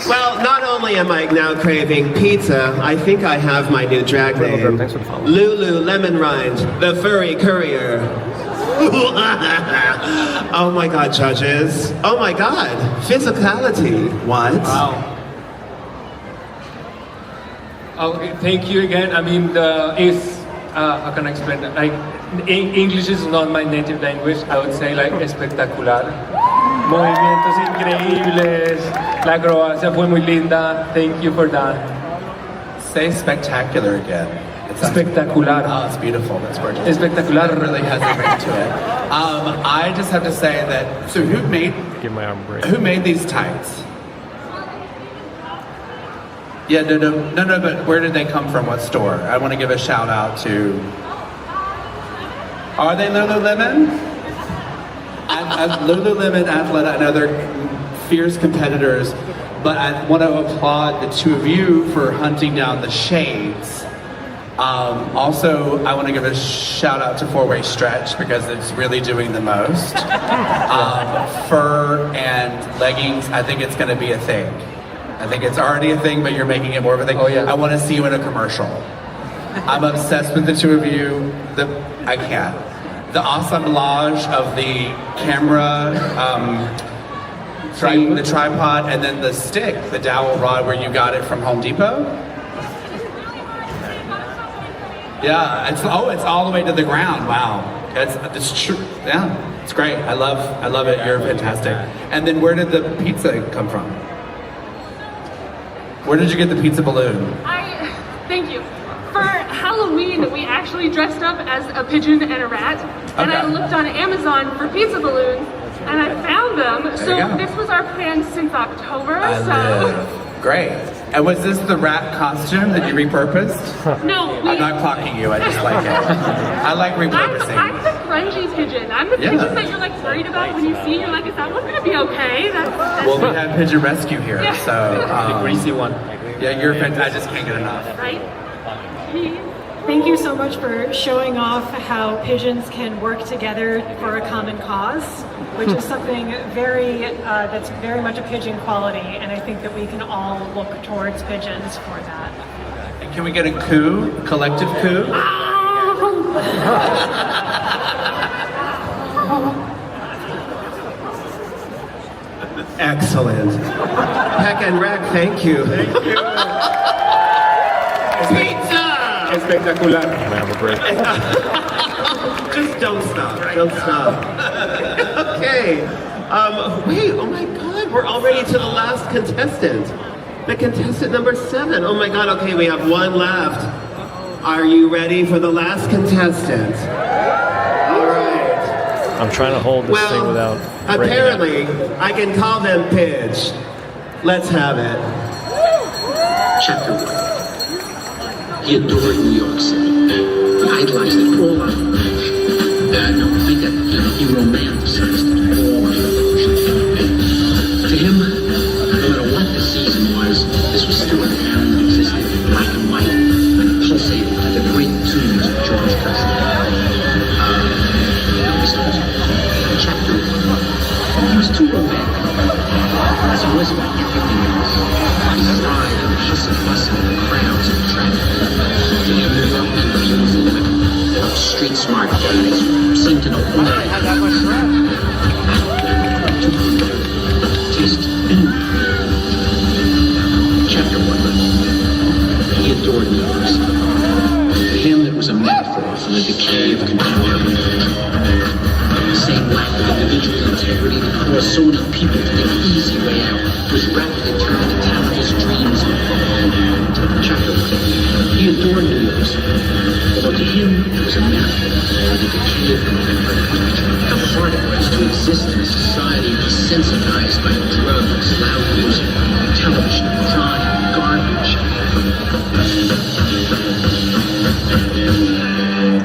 Well, not only am I now craving pizza, I think I have my new drag name. Lulu Lemon Rind, the furry courier. Oh my god, judges. Oh my god, physicality. What? Wow. Okay, thank you again. I mean, how can I explain that? Like, English is not my native language. I would say like espectacular. Movimientos increíbles. La acrobacia fue muy linda. Thank you for that. Say spectacular again. It's Spectacular. Oh, it's beautiful. That's gorgeous. Espectacular. It really has a ring to it. I just have to say that. So who made? Give my arm a break. Who made these tights? Yeah, no. But where did they come from? What store? I want to give a shout out to. Are they Lululemon? Lululemon, Athleta, and other fierce competitors. But I want to applaud the two of you for hunting down the shades. Also, I want to give a shout out to Four Way Stretch because it's really doing the most. Fur and leggings, I think it's going to be a thing. I think it's already a thing, but you're making it more of a thing. Oh, yeah. I want to see you in a commercial. I'm obsessed with the two of you. I can't. The assemblage of the camera, the tripod, and then the stick, the dowel rod where you got it from Home Depot. Yeah, it's all the way to the ground. Wow, it's true. Yeah, it's great. I love it. You're fantastic. And then where did the pizza come from? Where did you get the pizza balloon? Thank you. For Halloween, we actually dressed up as a pigeon and a rat, and I looked on Amazon for pizza balloons, and I found them. So this was our plan since October. Great. And was this the rat costume that you repurposed? No, I'm not clocking you. I just like it. I like repurposing. I'm the grungy pigeon. I'm the pigeon that you're like worried about when you see. You're like, is that one gonna be okay? Well, we have Pigeon Rescue here, so the greasy one. Yeah, you're fantastic. I just can't get enough. Right? Thank you so much for showing off how pigeons can work together for a common cause, which is something that's very much a pigeon quality, and I think that we can all look towards pigeons for that. And can we get a coup, collective coup? Excellent. Peck and Rec, thank you. Thank you. Pizza! Espectacular. I'm gonna have a break. Just don't stop. Don't stop. Okay. Wait, oh my god, we're already to the last contestant. The contestant number 7. Oh my god, okay, we have one left. Are you ready for the last contestant? All right. I'm trying to hold this thing without apparently, I can call them Pidge. Let's have it. Chapter 1. He adored New York City. He idolized it all out of no, I think that he romanticized it all out of To him, no matter what the season was, this was still a town that existed, black and white, pulsating to the great tunes of George Cousins. Chapter 1. He was too romantic. As he was about everything else. He thrived in the hustle and bustle of the crowds and traffic. To him, New York meant beautiful women. Street smart guys seemed to know why. Taste. Chapter 1. He adored New York City. To him, it was a metaphor for the decay of contemporary culture. The same lack of individual integrity that caused so many people to take the easy way out was rapidly turning the town of his dreams into Chapter 1. He adored New York City. Although to him, it was a metaphor for the decay of contemporary culture. How hard it was to exist in a society desensitized by drugs, loud music, television, crime, garbage.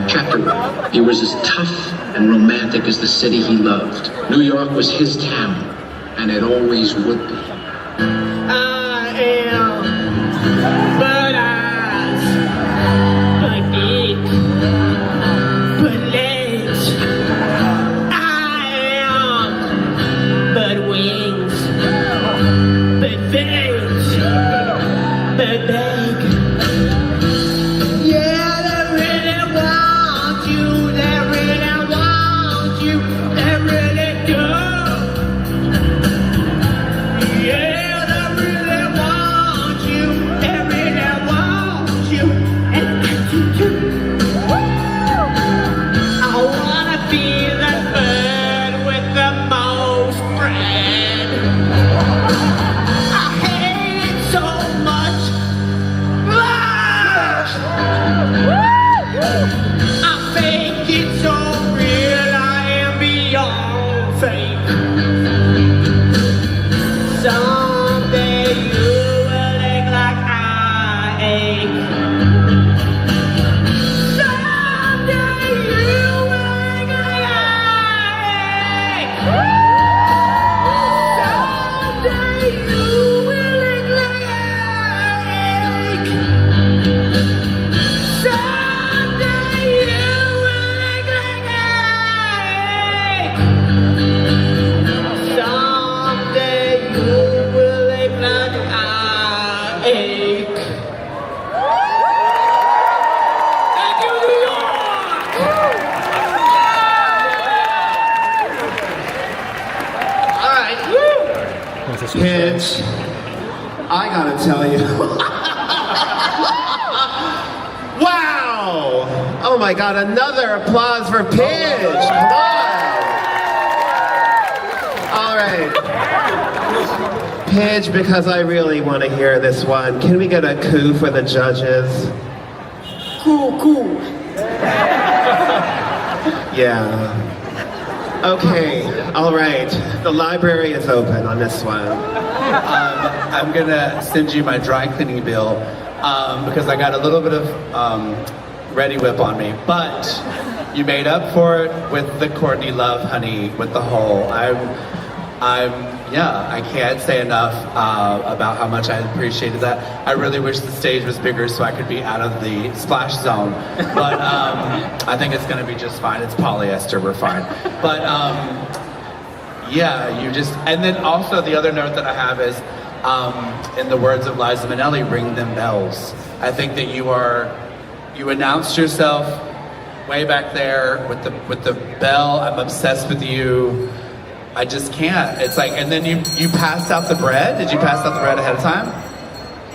Chapter 1. He was as tough and romantic as the city he loved. New York was his town, and it always would be. I am but as a geek. I think it's so real, I am beyond fake. Someday you will ache like I ache. Someday you will ache like I ache. Someday you will ache like I ache. Someday you will ache like I ache. Someday you will ache like I ache. Thank you, New York! All right. Pitch. I gotta tell you. Wow! Oh my God! Another applause for Pidge. Come on. All right. Pidge, because I really want to hear this one. Can we get a coup for the judges? Coup. Yeah. Okay, all right. The library is open on this one. I'm gonna send you my dry cleaning bill because I got a little bit of Ready Whip on me, but you made up for it with the Courtney Love honey with the hole. I can't say enough about how much I appreciated that. I really wish the stage was bigger so I could be out of the splash zone, but I think it's gonna be just fine. It's polyester, we're fine. But yeah, you just, and then also the other note that I have is, in the words of Liza Minnelli, ring them bells. I think that you announced yourself way back there with the bell. I'm obsessed with you. I just can't. It's like, and then you passed out the bread. Did you pass out the bread ahead of time?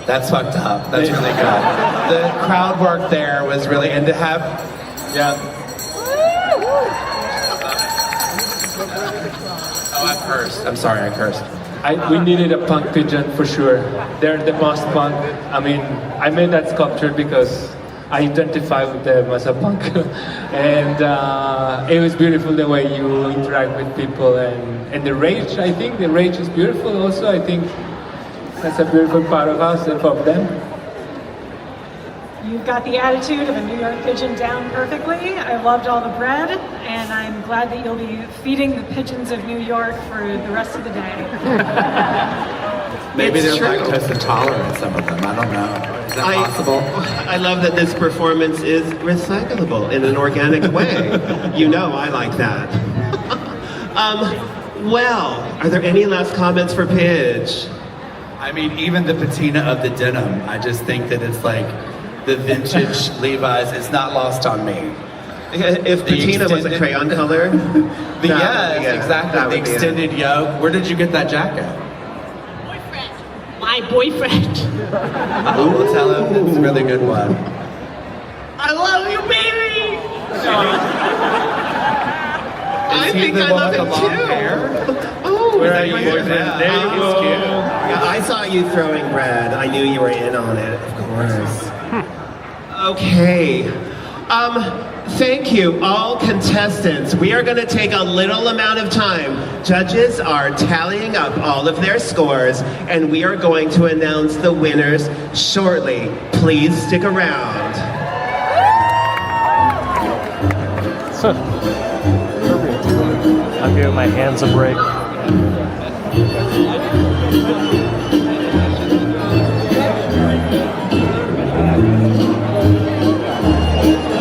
That's fucked up. That's really good. The crowd work there was really, and to have, yeah. Oh, I cursed. I'm sorry, I cursed. We needed a punk pigeon for sure. They're the most punk. I mean, I made that sculpture because I identify with them as a punk. And it was beautiful the way you interact with people and the rage. I think the rage is beautiful also. I think that's a beautiful part of us and of them. You've got the attitude of a New York pigeon down perfectly. I loved all the bread, and I'm glad that you'll be feeding the pigeons of New York for the rest of the day. Maybe It's they're true. lactose intolerant, some of them. I don't know. Is that possible? I love that this performance is recyclable in an organic way. You know I like that. Well, are there any last comments for Pidge? I mean, even the patina of the denim, I just think that it's like the vintage Levi's is not lost on me. If patina was a crayon color? Yes, exactly. The extended yoke. Where did you get that jacket? My boyfriend. Oh, we'll tell him. It's a really good one. I love you, baby. I think I love him too. Oh, Where are is that you? your boyfriend? There you go. Yeah, I saw you throwing bread. I knew you were in on it, of course. Okay. Thank you, all contestants. We are going to take a little amount of time. Judges are tallying up all of their scores, and we are going to announce the winners shortly. Please stick around. I'm giving my hands a break.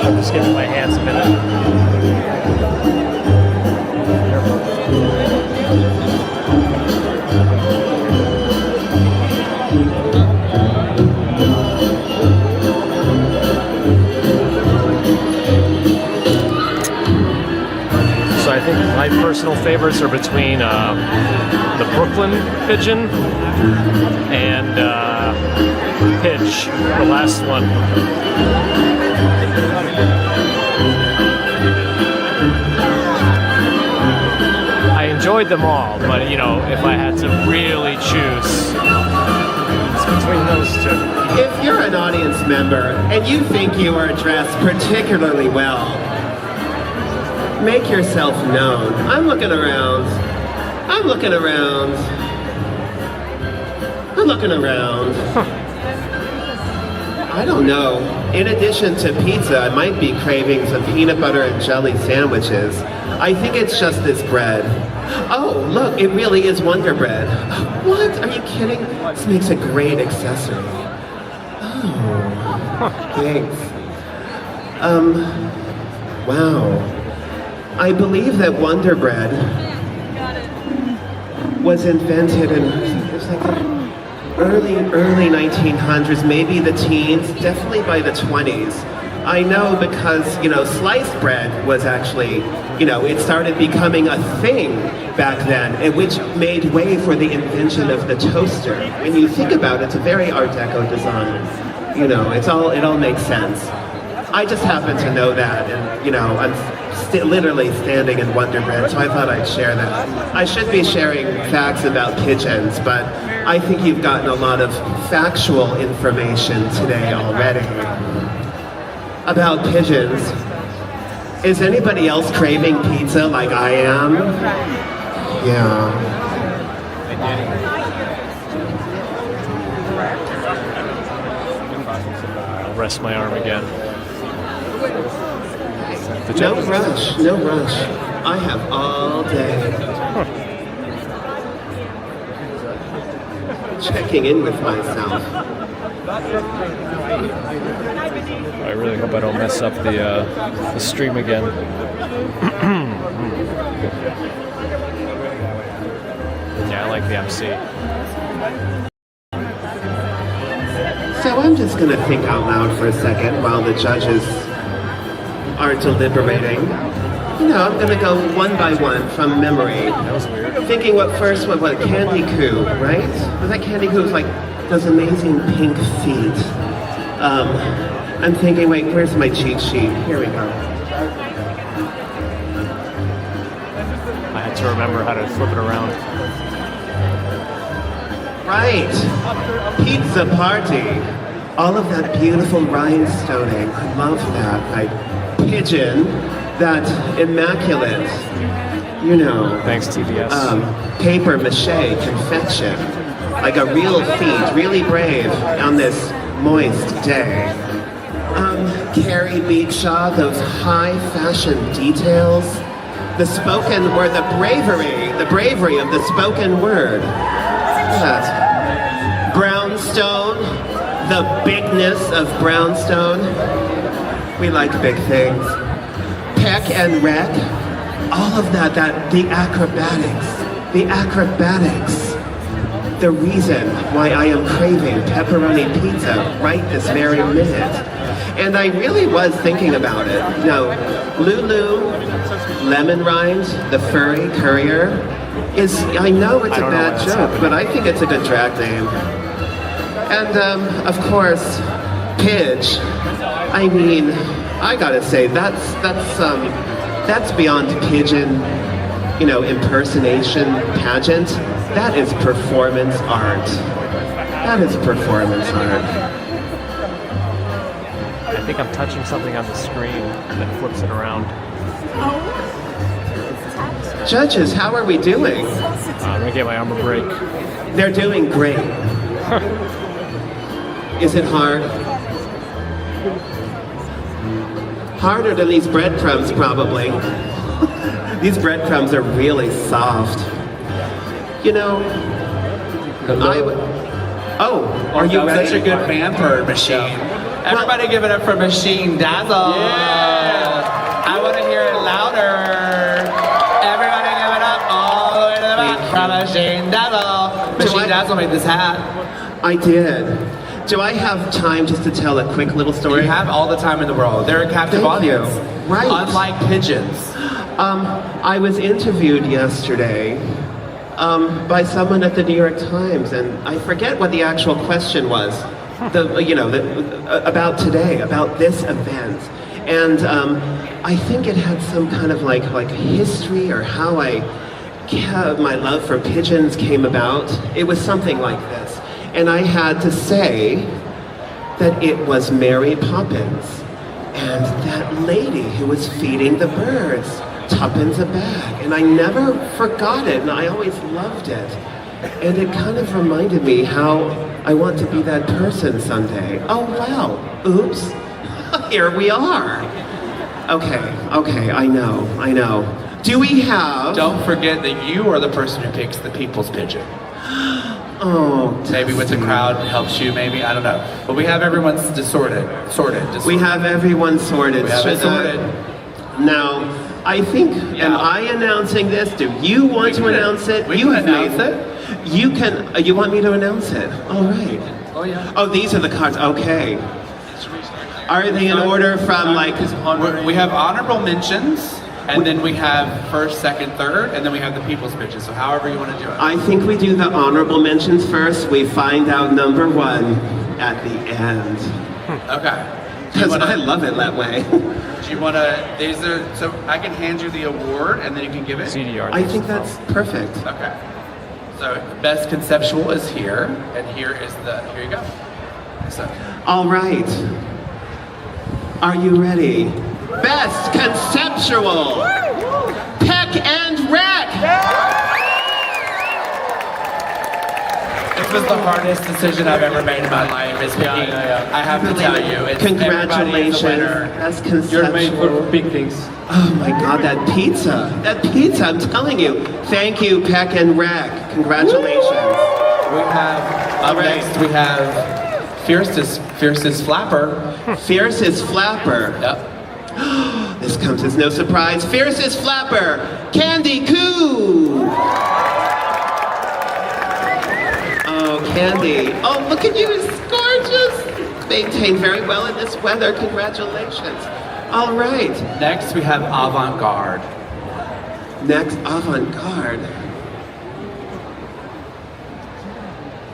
I'm just giving my hands a minute. So I think my personal favorites are between the Brooklyn Pigeon and Pitch, the last one. I enjoyed them all, but you know, if I had to really choose, it's choice between those two. If you're an audience member and you think you are dressed particularly well, make yourself known. I'm looking around. I'm looking around. I'm looking around. I don't know. In addition to pizza, I might be craving some peanut butter and jelly sandwiches. I think it's just this bread. Oh, look, it really is Wonder Bread. What? Are you kidding? This makes a great accessory. Oh, thanks. Wow. I believe that Wonder Bread was invented in it's like the early 1900s, maybe the teens, definitely by the 20s. I know because, sliced bread was actually, it started becoming a thing back then, which made way for the invention of the toaster. When you think about it, it's a very Art Deco design. It all makes sense. I just happen to know that, and, I'm literally standing in Wonder Bread, so I thought I'd share that. I should be sharing facts about pigeons, but I think you've gotten a lot of factual information today already about pigeons. Is anybody else craving pizza like I am? Yeah. I'll rest my arm again. No rush, no rush. I have all day. Checking in with myself. I really hope I don't mess up the stream again. Yeah, I like the MC. So I'm just gonna think out loud for a second while the judges are deliberating. I'm gonna go one by one from memory. Thinking what Candy Coo, right? Was that Candy Coo? Was like those amazing pink feet. I'm thinking, wait, where's my cheat sheet? Here we go. I had to remember how to flip it around. Right. Pizza party. All of that beautiful rhinestoning. I love that. Pigeon, that immaculate, Thanks, TBS. Paper mache confection. Like a real feat, really brave on this moist day. Carrie Beakshaw, those high fashion details. The spoken word, the bravery of the spoken word. That. Brownstone, the bigness of Brownstone. We like big things. Peck and Rec, all of that, the acrobatics. The reason why I am craving pepperoni pizza right this very minute. And I really was thinking about it. Lulu, Lemon Rind, the furry courier, I know it's a bad joke, but I think it's a good drag name. And of course, Pidge. I mean, I gotta say, that's beyond pigeon, impersonation, pageant. That is performance art. That is performance art. I think I'm touching something on the screen that flips it around. Judges, how are we doing? I'm gonna get my arm a break. They're doing great. Is it hard? Harder than these breadcrumbs, probably. These breadcrumbs are really soft. Are you ready? Such a good bamper machine. Everybody give it up for Machine Dazzle. Yeah. I want to hear it louder. Everybody give it up all the way to the back for Machine Dazzle. Machine Dazzle made this hat. I did. Do I have time just to tell a quick little story? You have all the time in the world. They're a captive audience. Right. Unlike pigeons. I was interviewed yesterday by someone at the New York Times, and I forget what the actual question was. About today, about this event, and I think it had some kind of like history or how my love for pigeons came about. It was something like this. and I had to say that it was Mary Poppins and that lady who was feeding the birds tuppence a bag. And I never forgot it, and I always loved it. And it kind of reminded me how I want to be that person someday. Oh, wow. Oops. Here we are. Okay, I know. Do we have... Don't forget that you are the person who picks the people's pigeon. Oh, maybe with the crowd helps you, maybe, I don't know. But we have everyone's sorted. We have everyone sorted. We have it sorted. Now, I think, am I announcing this? Do you want to announce it? We can announce it. You can, you want me to announce it? All right. Oh, yeah. Oh, these are the cards, okay. Are they in order from like... We have honorable mentions, and then we have first, second, third, and then we have the people's pitches. So however you want to do it. I think we do the honorable mentions first. We find out number one at the end. Okay. Because I love it that way. Do you want to, so I can hand you the award, and then you can give it? CDR. I think that's perfect. Okay. So best conceptual is here, and here you go. So. All right. Are you ready? Best conceptual. Peck and Wreck. This was the hardest decision I've ever made in my life. Is picking. I have to tell you, it's congratulations. That's conceptual. You're made for big things. Oh my God, that pizza! I'm telling you. Thank you, Peck and Wreck. Congratulations. We have next. We have Fiercest Flapper. Fiercest Flapper. Yep. This comes as no surprise. Fiercest Flapper, Candy Coo. Oh, Candy. Oh, look at you, it's gorgeous. Maintained very well in this weather. Congratulations. All right. Next, we have Avant-Garde. Avant-Garde.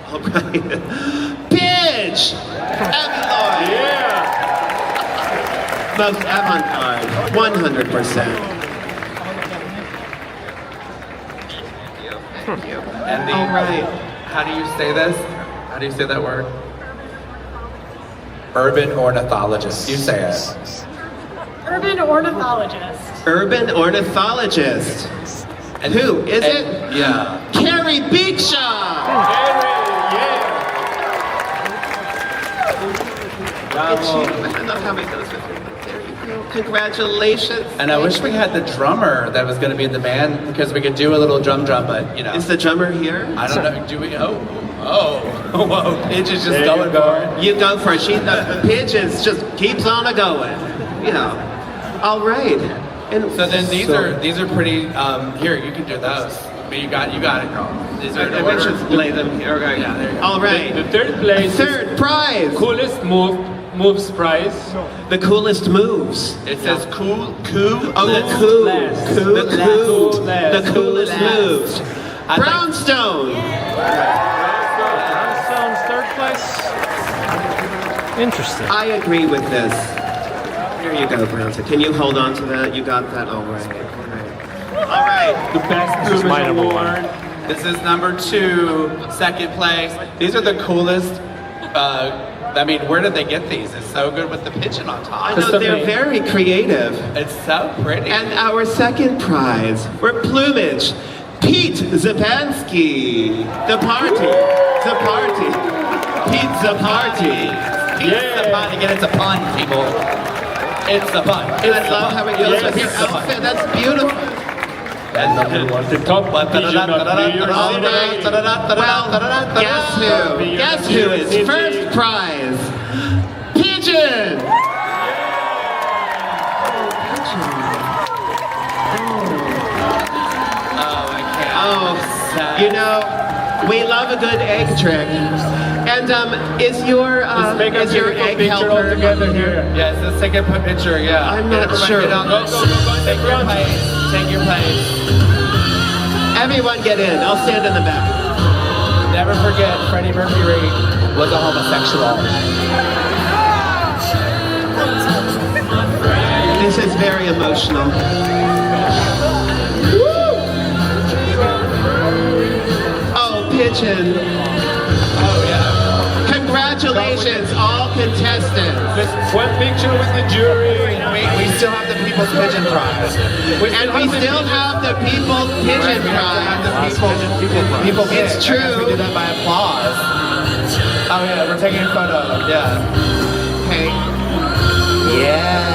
All right. Pidge! Abby Yeah! Most avant-garde, 100%. And all right. How do you say this? How do you say that word? Urban ornithologist. You say it. Urban ornithologist. Urban ornithologist. And who is it? Yeah. Carrie Beakshaw. I love how he goes with me. There you go. Congratulations. And I wish we had the drummer that was going to be in the band, because we could do a little drum, but you know. Is the drummer here? I don't know. Do we? Whoa. Pidge is just going for it. You go for it. Pidge just keeps on a going. You know. All right. And so then these are pretty. Here, you can do those. But you got it, girl. These are I should lay them here. Okay. Yeah, there you go. All right. The third place. Third prize. Coolest moves prize. The coolest moves. It says cool. Oh, the coolest moves. Brownstone. Brownstone's third place. Interesting. I agree with this. Here you go, Brownstone. Can you hold on to that? You got that? All right. All right. The best plumage award. This is number 2, second place. These are the coolest. I mean, where did they get these? It's so good with the pigeon on top. I know, they're very creative. It's so pretty. And our second prize for plumage, Pete Zapansky. The party. Pete Zaparty. Again, it's a pun, people. It's a pun. I love how it goes with your outfit. That's beautiful. And number 1, the top pigeon of New York City. Well, guess who is first prize? Pigeon! You know, we love a good egg trick. And is your egg helper together here? Yes, let's take a picture. Yeah. I'm not sure. Go. Take your place. Take your place. Everyone get in. I'll stand in the back. Never forget, Freddie Mercury was a homosexual. This is very emotional. Oh, Pigeon. Oh, yeah. picture with the jury. We still have the People's Pigeon Prize. And we still have the People's Pigeon Prize. People, it's true. We did that by applause. Oh yeah, we're taking a photo. Yeah. Okay. Yeah.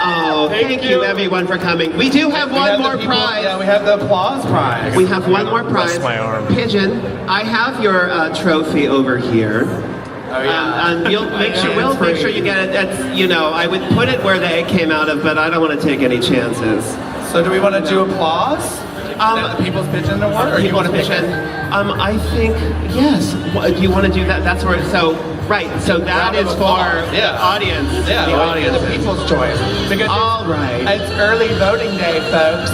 Oh, thank you everyone for coming. We do have one more prize. Yeah, we have the applause prize. We have one more prize. Bless my arm. Pigeon, I have your trophy over here. Oh yeah. And we'll make sure you get it. That's, you know, I would put it where the egg came out of, but I don't want to take any chances. So do we want to do applause? The People's Pigeon Award? Or you want to Pigeon? I think, yes. Do you want to do that? That's where, so, right. So that is for the audience. Yeah, the audience. The People's Choice. All right. It's early voting day, folks.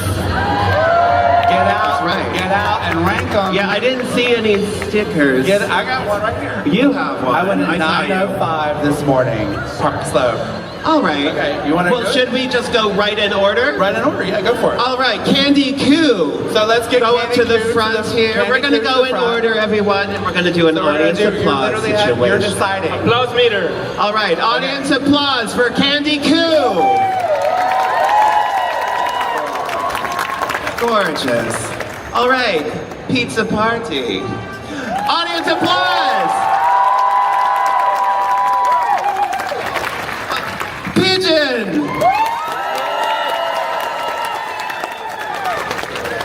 Get out, get out and rank them. Yeah, I didn't see any stickers. I got one right here. You have one. I went at 9:05 this morning, Park Slope. All right. Okay, you want to Well, should we just go right in order? Right in order, yeah, go for it. All right, Candy Coo. So let's get go up to the front here. We're going to go in order, everyone, and we're going to do an audience applause situation. You're deciding. Applause meter. All right, audience applause for Candy Coo. Gorgeous. All right, pizza party. Audience applause. Pigeon.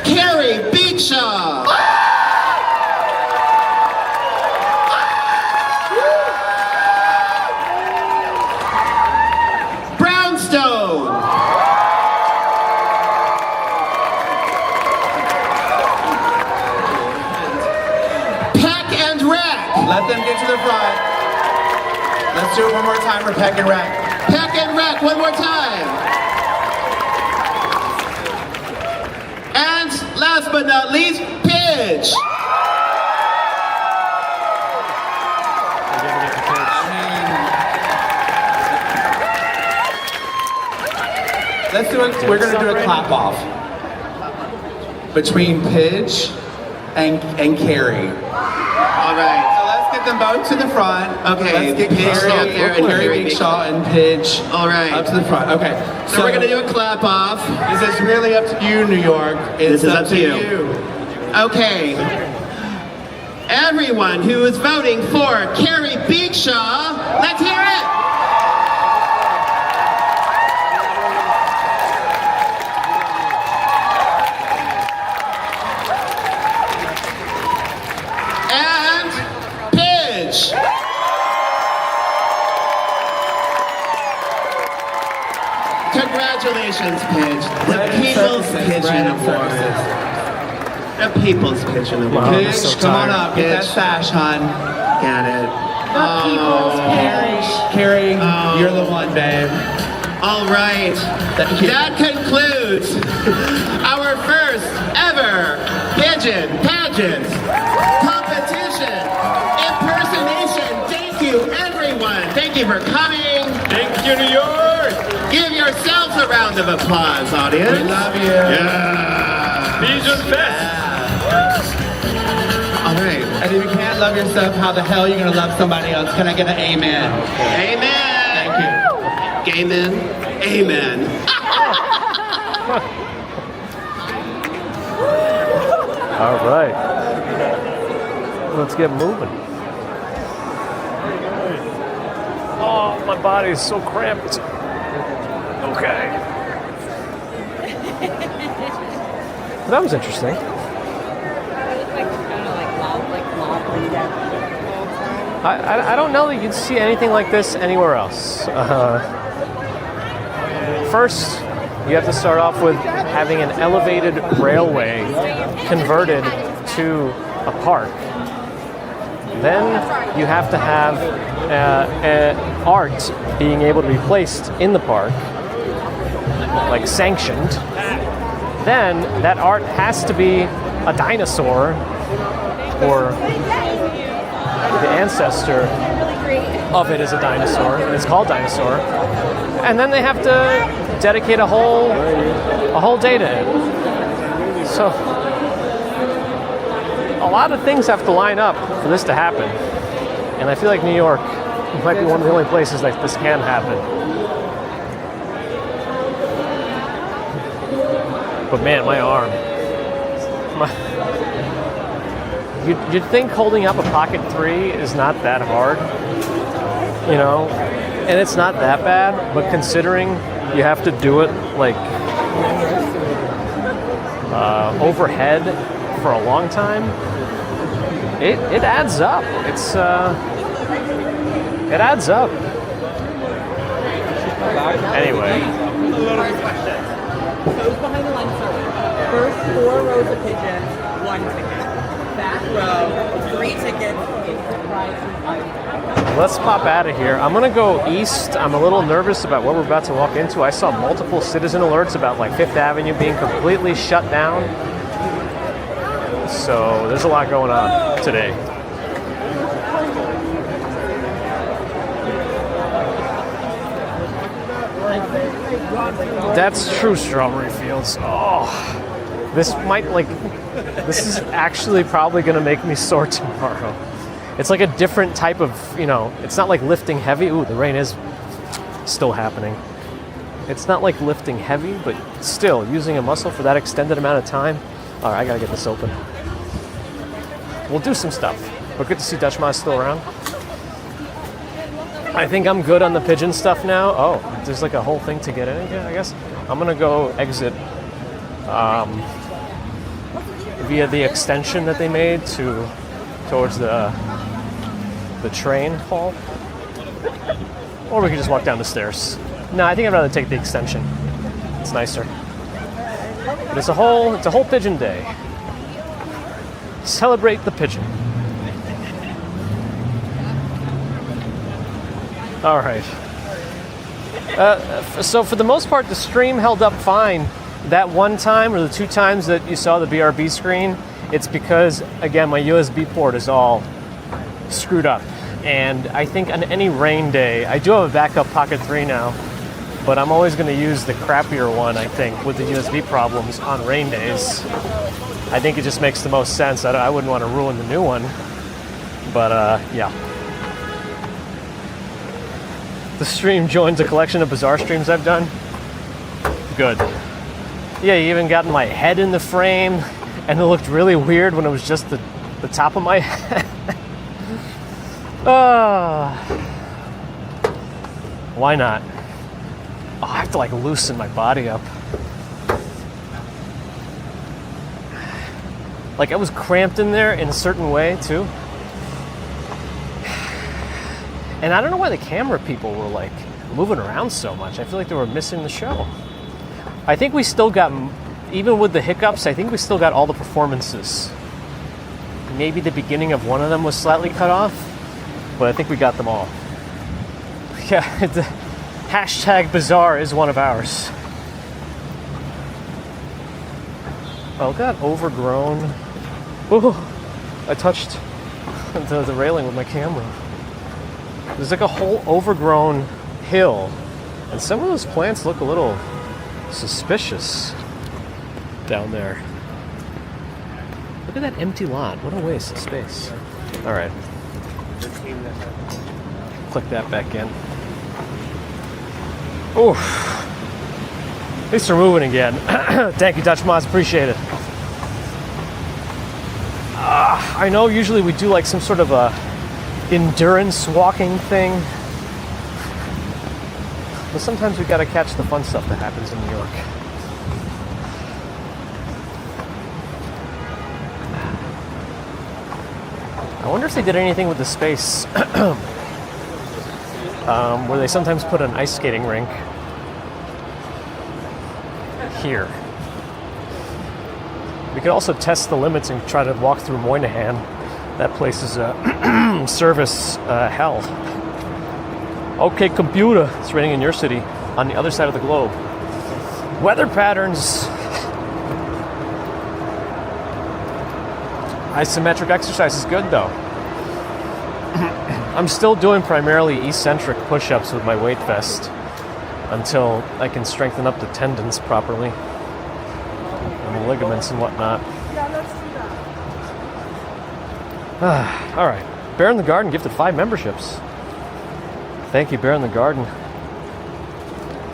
Carrie Beakshaw. Brownstone. Let them get to the front. Let's do it one more time for Peck and Rec. Peck and Rec, one more time. And last but not least, Pidge. Let's do it. We're going to do a clap off between Pidge and Carrie. All right. So let's get them both to the front. Okay. Let's get Carrie up there and Carrie Beakshaw and Pidge. All right. Up to the front. Okay. So we're going to do a clap off. This is really up to you, New York. This is up to you. Okay. Everyone who is voting for Carrie Beakshaw, let's hear it. Congratulations, Pidge. The People's Pigeon Award. The People's Pigeon Award. Pidge, so come on up. Get that sash, hon. Got it. The People's Carrie, you're the one, babe. All right. That concludes our first ever Pigeon Pageant competition impersonation. Thank you, everyone. Thank you for coming. Thank you, New York. Give yourselves a round of applause, audience. We love you. Yeah. Pigeon Fest. All right. And if you can't love yourself, how the hell are you going to love somebody else? Can I get an amen? Amen. Thank you. Amen. Amen. All right. Let's get moving. Oh, my body is so cramped. Okay. That was interesting. I don't know that you'd see anything like this anywhere else. First, you have to start off with having an elevated railway converted to a park. Then you have to have art being able to be placed in the park, like sanctioned. Then that art has to be a dinosaur or the ancestor of it is a dinosaur, and it's called Dinosaur. And then they have to dedicate a whole day to it. So a lot of things have to line up for this to happen. And I feel like New York might be one of the only places that this can happen. But man, my arm. You'd think holding up a Pocket 3 is not that hard, you know, and it's not that bad, but considering you have to do it like overhead for a long time, it adds up. It adds up. Anyway. Those behind the line, sorry. First 4 rows of pigeons, 1 ticket. Back row, 3 tickets. Let's pop out of here. I'm gonna go east. I'm a little nervous about what we're about to walk into. I saw multiple citizen alerts about like Fifth Avenue being completely shut down. So there's a lot going on today. That's true, Strawberry Fields. Oh, this is actually probably gonna make me sore tomorrow. It's like a different type of, it's not like lifting heavy. Ooh, the rain is still happening. It's not like lifting heavy, but still using a muscle for that extended amount of time. All right, I gotta get this open. We'll do some stuff, but good to see Dutch Ma's still around. I think I'm good on the pigeon stuff now. Oh, there's like a whole thing to get in again, I guess. I'm gonna go exit via the extension that they made towards the train hall. Or we could just walk down the stairs. No, I think I'd rather take the extension. It's nicer. But it's a whole pigeon day. Celebrate the pigeon. All right. So for the most part, the stream held up fine. That one time or the 2 times that you saw the BRB screen, it's because, again, my USB port is all screwed up. And I think on any rain day, I do have a backup Pocket 3 now, but I'm always going to use the crappier one, I think, with the USB problems on rain days. I think it just makes the most sense. I wouldn't want to ruin the new one, but yeah. The stream joins a collection of bizarre streams I've done. Good. Yeah, you even got my head in the frame, and it looked really weird when it was just the top of my head. Why not? Oh, I have to like loosen my body up. Like I was cramped in there in a certain way too. And I don't know why the camera people were like moving around so much. I feel like they were missing the show. I think we still got, even with the hiccups, I think we still got all the performances. Maybe the beginning of one of them was slightly cut off, but I think we got them all. Yeah, the hashtag bizarre is one of ours. Oh, got overgrown. Oh, I touched the railing with my camera. There's like a whole overgrown hill, and some of those plants look a little suspicious down there. Look at that empty lot. What a waste of space. All right. Click that back in. Oof. At least we're moving again. Thank you, Dutch Moss. Appreciate it. I know usually we do like some sort of a endurance walking thing, but sometimes we gotta catch the fun stuff that happens in New York. I wonder if they did anything with the space where they sometimes put an ice skating rink here. We could also test the limits and try to walk through Moynihan. That place is a service hell. Okay, computer. It's raining in your city on the other side of the globe. Weather patterns. Isometric exercise is good though. I'm still doing primarily eccentric push-ups with my weight vest until I can strengthen up the tendons properly and the ligaments and whatnot. All right. Bear in the Garden gifted 5 memberships. Thank you, Bear in the Garden,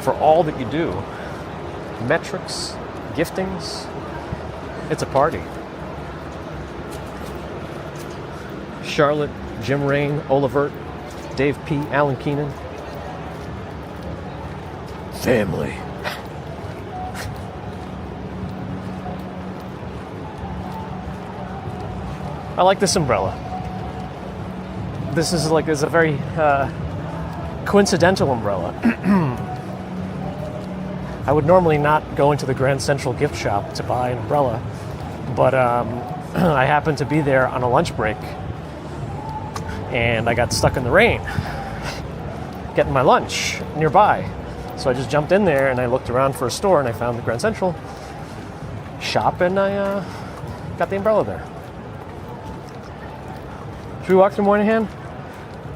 for all that you do. Metrics, giftings. It's a party. Charlotte, Jim Rain, Olivert, Dave P., Alan Keenan. Family. I like this umbrella. This is a very coincidental umbrella. I would normally not go into the Grand Central gift shop to buy an umbrella, but I happened to be there on a lunch break, and I got stuck in the rain getting my lunch nearby. So I just jumped in there and I looked around for a store, and I found the Grand Central shop, and I got the umbrella there. Should we walk through Moynihan?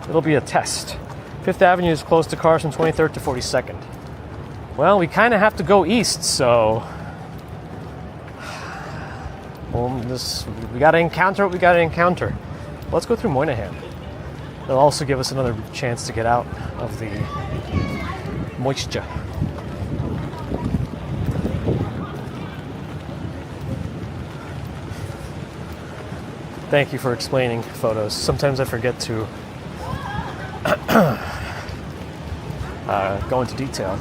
It'll be a test. 5th Avenue is closed to cars from 23rd to 42nd. Well, we kind of have to go east, so we got to encounter what we got to encounter. Let's go through Moynihan. It'll also give us another chance to get out of the moisture. Thank you for explaining photos. Sometimes I forget to go into detail.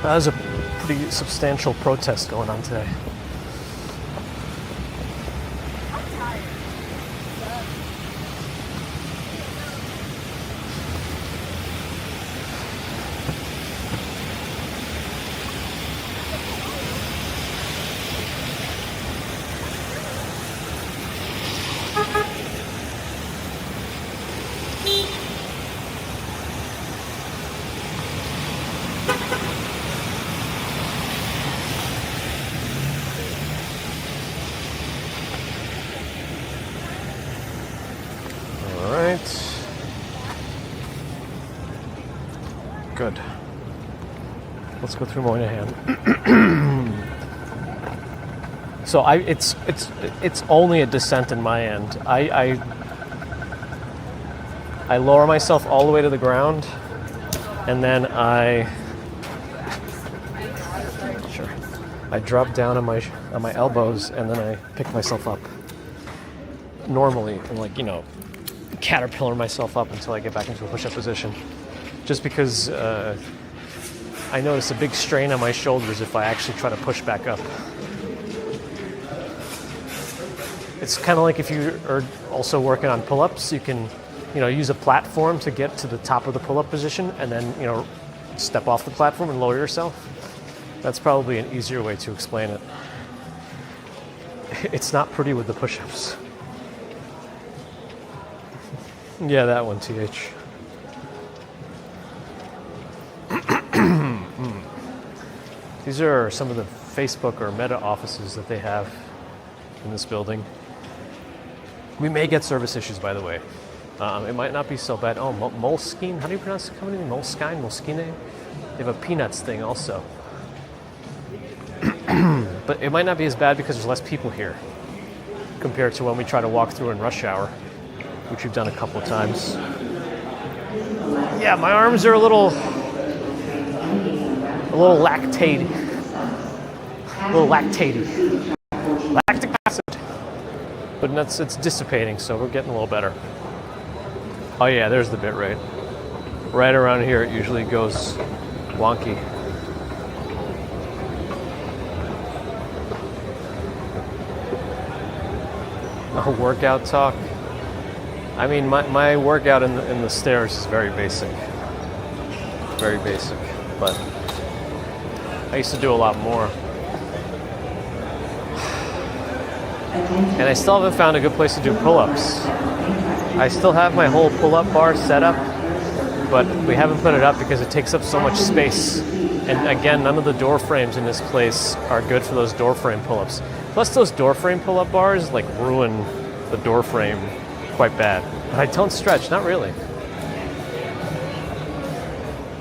There's a pretty substantial protest going on today. Good. Let's go through Moynihan. So it's only a descent in my end. I lower myself all the way to the ground, and then I drop down on my elbows, and then I pick myself up. Normally, and caterpillar myself up until I get back into a push-up position. Just because I notice a big strain on my shoulders if I actually try to push back up. It's kind of like if you are also working on pull-ups, you can, use a platform to get to the top of the pull-up position, and then, step off the platform and lower yourself. That's probably an easier way to explain it. It's not pretty with the push-ups. Yeah, that one, TH. These are some of the Facebook or Meta offices that they have in this building. We may get service issues, by the way. It might not be so bad. Oh, Moleskine? How do you pronounce the company? Moleskine? Moleskine? They have a peanuts thing also. But it might not be as bad because there's less people here compared to when we try to walk through in rush hour, which we've done a couple of times. Yeah, my arms are a little lactated. Lactic acid. But it's dissipating, so we're getting a little better. Oh yeah, there's the bit rate. Right around here it usually goes wonky. A workout talk. I mean, my workout in the stairs is very basic. Very basic, but I used to do a lot more. And I still haven't found a good place to do pull-ups. I still have my whole pull-up bar set up, but we haven't put it up because it takes up so much space. And again, none of the door frames in this place are good for those door frame pull-ups. Plus those door frame pull-up bars ruin the door frame quite bad. But I don't stretch, not really.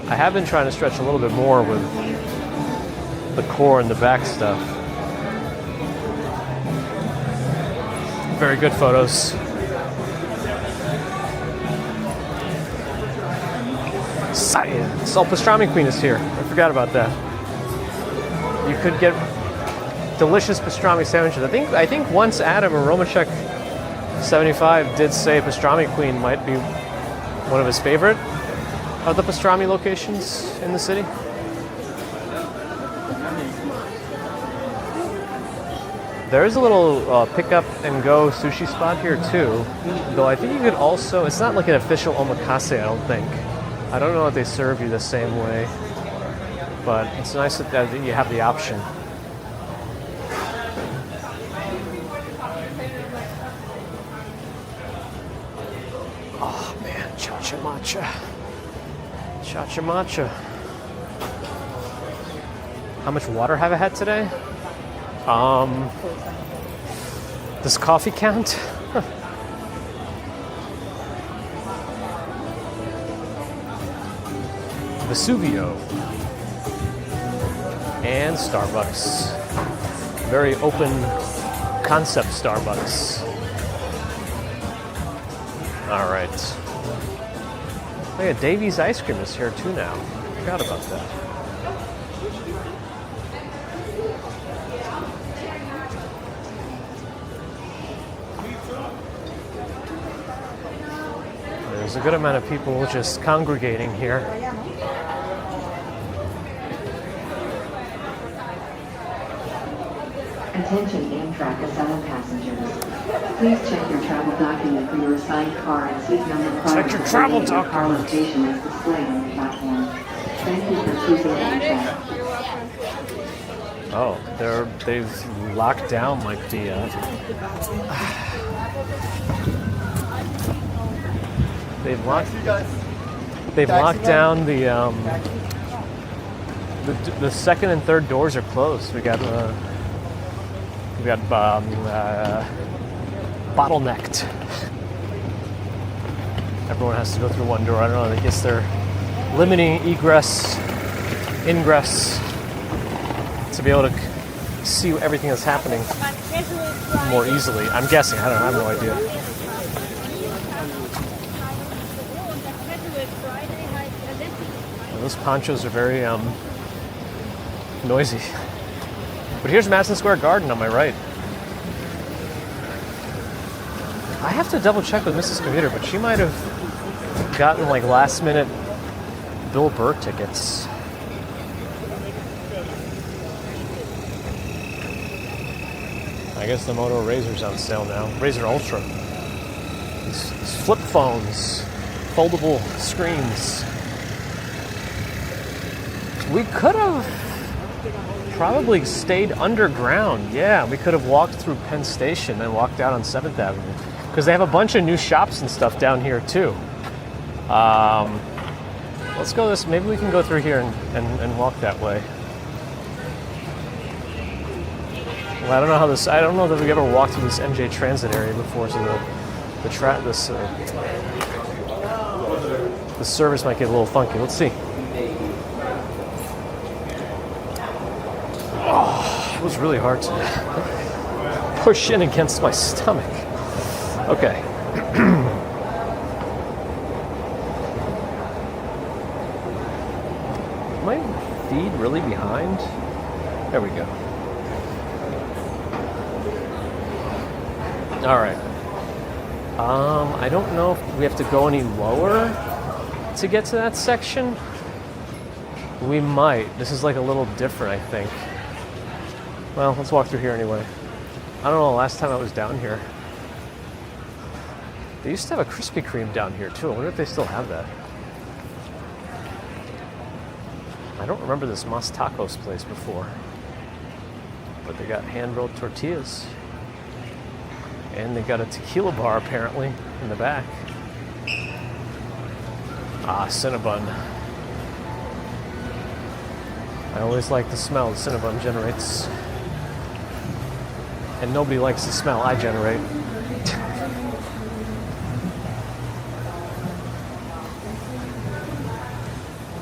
I have been trying to stretch a little bit more with the core and the back stuff. very good photos. Science. Oh, pastrami queen is here. I forgot about that. You could get delicious pastrami sandwiches. I think once Adam or Romachek 75 did say pastrami queen might be one of his favorite of the pastrami locations in the city. There is a little pick up and go sushi spot here too, though I think you could also, it's not like an official omakase, I don't think. I don't know if they serve you the same way, but it's nice that you have the option. Oh man, cha-cha matcha. Cha-cha matcha. How much water have I had today? Does coffee count? Vesuvio and Starbucks. Very open concept Starbucks. All right. Oh yeah, Davy's ice cream is here too now. Forgot about that. There's a good amount of people just congregating here. Attention Amtrak assigned passengers. Please check your travel document for your assigned car and seat number prior Check your travel document. Car location is displayed on the platform. Thank you for choosing Amtrak. Oh, they've locked down like the they've locked down the second and third doors are closed. We got bottlenecked. Everyone has to go through one door. I don't know. I guess they're limiting egress, ingress to be able to see everything that's happening more easily. I'm guessing. I have no idea. Well, those ponchos are very noisy. But here's Madison Square Garden on my right. I have to double check with Mrs. Commuter, but she might have gotten like last minute Bill Burr tickets. I guess the Moto Razr's on sale now. Razr Ultra. These flip phones, foldable screens. We could have probably stayed underground. Yeah, we could have walked through Penn Station and walked out on 7th Avenue. Because they have a bunch of new shops and stuff down here too. Let's go this, maybe we can go through here and walk that way. Well, I don't know how this, I don't know that we ever walked through this MJ Transit area before, so the service might get a little funky. Let's see. Oh, it was really hard to push in against my stomach. Okay. My feed really behind? There we go. All right. I don't know if we have to go any lower to get to that section. We might. This is like a little different, I think. Well, let's walk through here anyway. I don't know, last time I was down here. They used to have a Krispy Kreme down here too. I wonder if they still have that. I don't remember this Mas Tacos place before. But they got hand-rolled tortillas. And they got a tequila bar apparently in the back. Ah, Cinnabon. I always like the smell that Cinnabon generates. And nobody likes the smell I generate.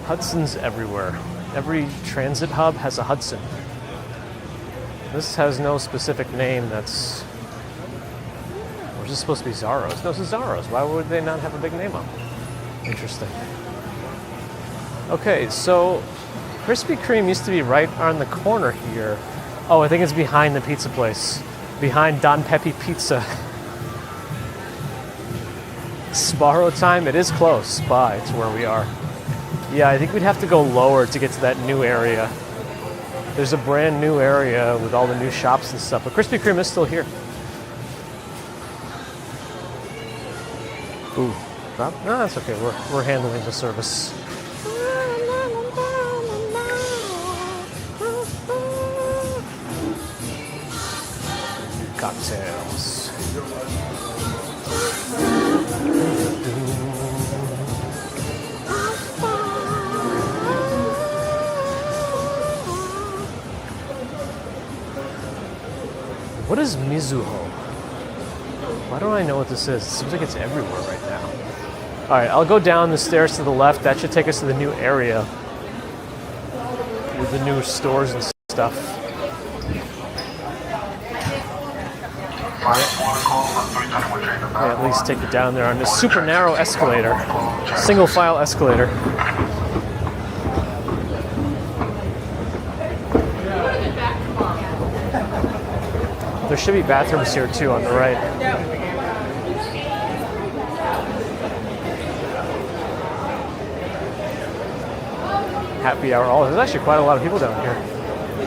Hudson's everywhere. Every transit hub has a Hudson. This has no specific name that's just supposed to be Zaros. No, this is Zaros. Why would they not have a big name on it? Interesting. Okay, so Krispy Kreme used to be right on the corner here. Oh, I think it's behind the pizza place. Behind Don Pepe Pizza. Sbarro time, it is close by to where we are. Yeah, I think we'd have to go lower to get to that new area. There's a brand new area with all the new shops and stuff, but Krispy Kreme is still here. Ooh, no, that's okay. We're handling the service. Cocktails. What is Mizuho? Why don't I know what this is? It seems like it's everywhere right now. Alright, I'll go down the stairs to the left. That should take us to the new area with the new stores and stuff. At least take it down there on this super narrow escalator. Single file escalator. There should be bathrooms here too on the right. Happy hour. Oh, there's actually quite a lot of people down here.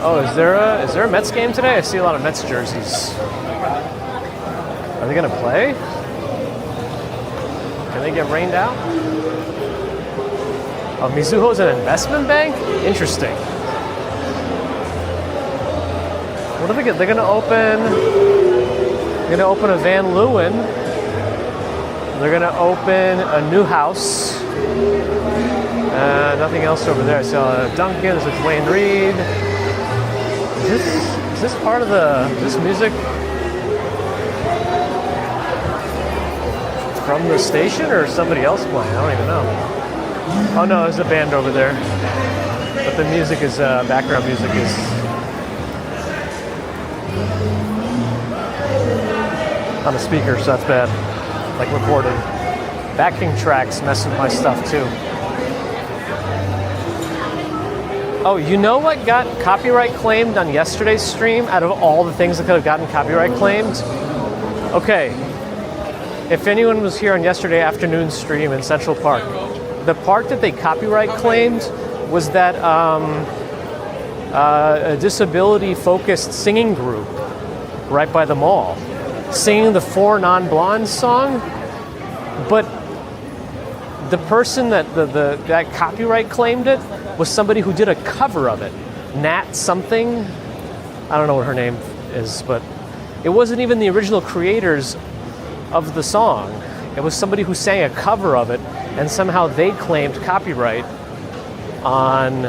Oh, is there a Mets game today? I see a lot of Mets jerseys. Are they gonna play? Can they get rained out? Oh, Mizuho's an investment bank? Interesting. What are they get? They're gonna open a Van Leeuwen. They're gonna open a new house. Nothing else over there. I saw Duncan, there's a Dwayne Reed. Is this part of this music from the station or somebody else playing? I don't even know. Oh no, there's a band over there. But the music is, background music is on a speaker, so that's bad. Like recorded. Backing tracks messing with my stuff too. Oh, you know what got copyright claimed on yesterday's stream out of all the things that could have gotten copyright claimed? Okay. If anyone was here on yesterday afternoon stream in Central Park, the part that they copyright claimed was that a disability-focused singing group right by the mall singing the Four Non-Blondes song, but the person that that copyright claimed it was somebody who did a cover of it. Nat something. I don't know what her name is, but it wasn't even the original creators of the song. It was somebody who sang a cover of it, and somehow they claimed copyright on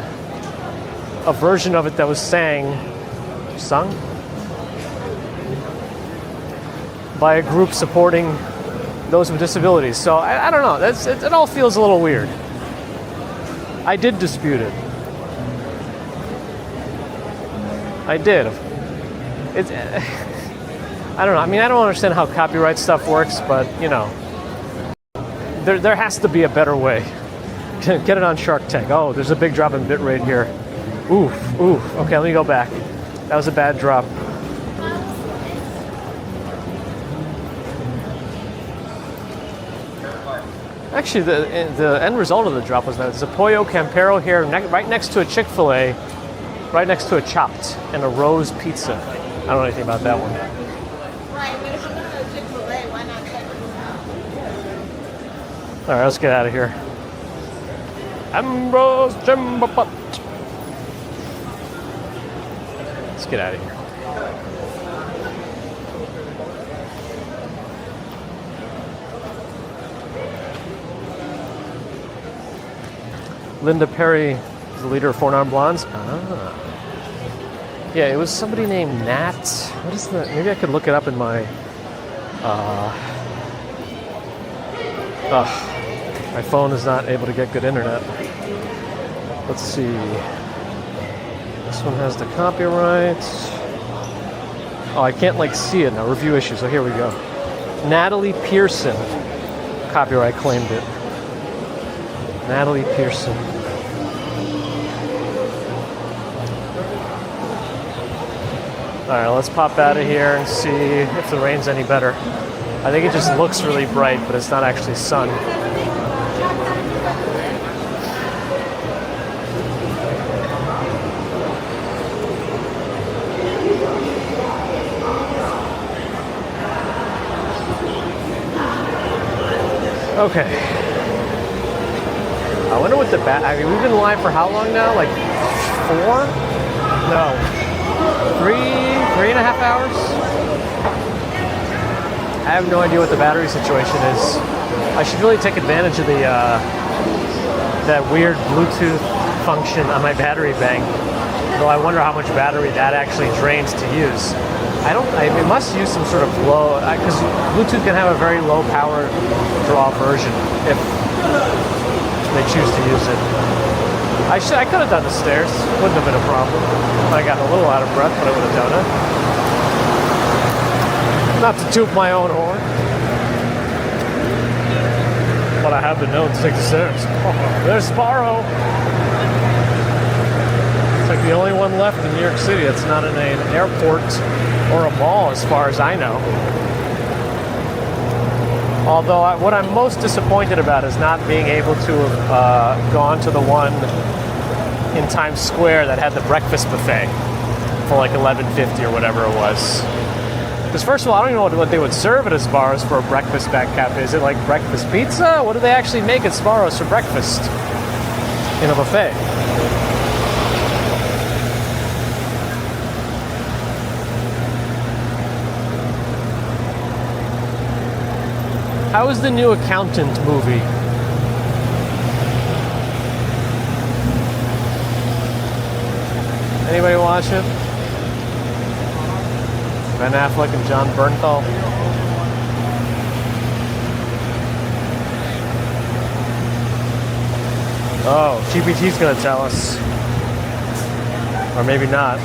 a version of it that was sung by a group supporting those with disabilities. So I don't know. It all feels a little weird. I did dispute it. I did. I don't know. I mean, I don't understand how copyright stuff works, but you know, there has to be a better way. Get it on Shark Tank. Oh, there's a big drop in bitrate here. Oof. Okay, let me go back. That was a bad drop. Actually, the end result of the drop was that there's a Pollo Campero here, right next to a Chick-fil-A, right next to a Chopped, and a Rose Pizza. I don't know anything about that one. Right, but if you go to Chick-fil-A, why not Chick-fil-A? All right, let's get out of here. Ambrose Jimbabutt. Let's get out of here. Linda Perry is the leader of Four Non-Blondes. Ah. Yeah, it was somebody named Nat. What is that? Maybe I could look it up in my... my phone is not able to get good internet. Let's see. This one has the copyright. Oh, I can't like see it now. Review issues. So here we go. Natalie Pearson copyright claimed it. Natalie Pearson. Alright, let's pop out of here and see if the rain's any better. I think it just looks really bright, but it's not actually sun. Okay. I wonder what the I mean, we've been in line for how long now? Like 4? No. 3.5 hours? I have no idea what the battery situation is. I should really take advantage of the that weird Bluetooth function on my battery bank. Though I wonder how much battery that actually drains to use. It must use some sort of low, because Bluetooth can have a very low power draw version if they choose to use it. I could have done the stairs. Wouldn't have been a problem. I got a little out of breath, but I would have done it. Not to toot my own horn, but I have been known to take the stairs. Oh, there's Sparrow. It's like the only one left in New York City that's not in an airport or a mall, as far as I know. Although what I'm most disappointed about is not being able to have gone to the one in Times Square that had the breakfast buffet for like $11.50 or whatever it was. Because first of all, I don't even know what they would serve at Sparrow's for a breakfast back cafe. Is it like breakfast pizza? What do they actually make at Sparrow's for breakfast in a buffet? How is the new Accountant movie? Anybody watch it? Ben Affleck and John Bernthal. Oh, GPT's gonna tell us. Or maybe not.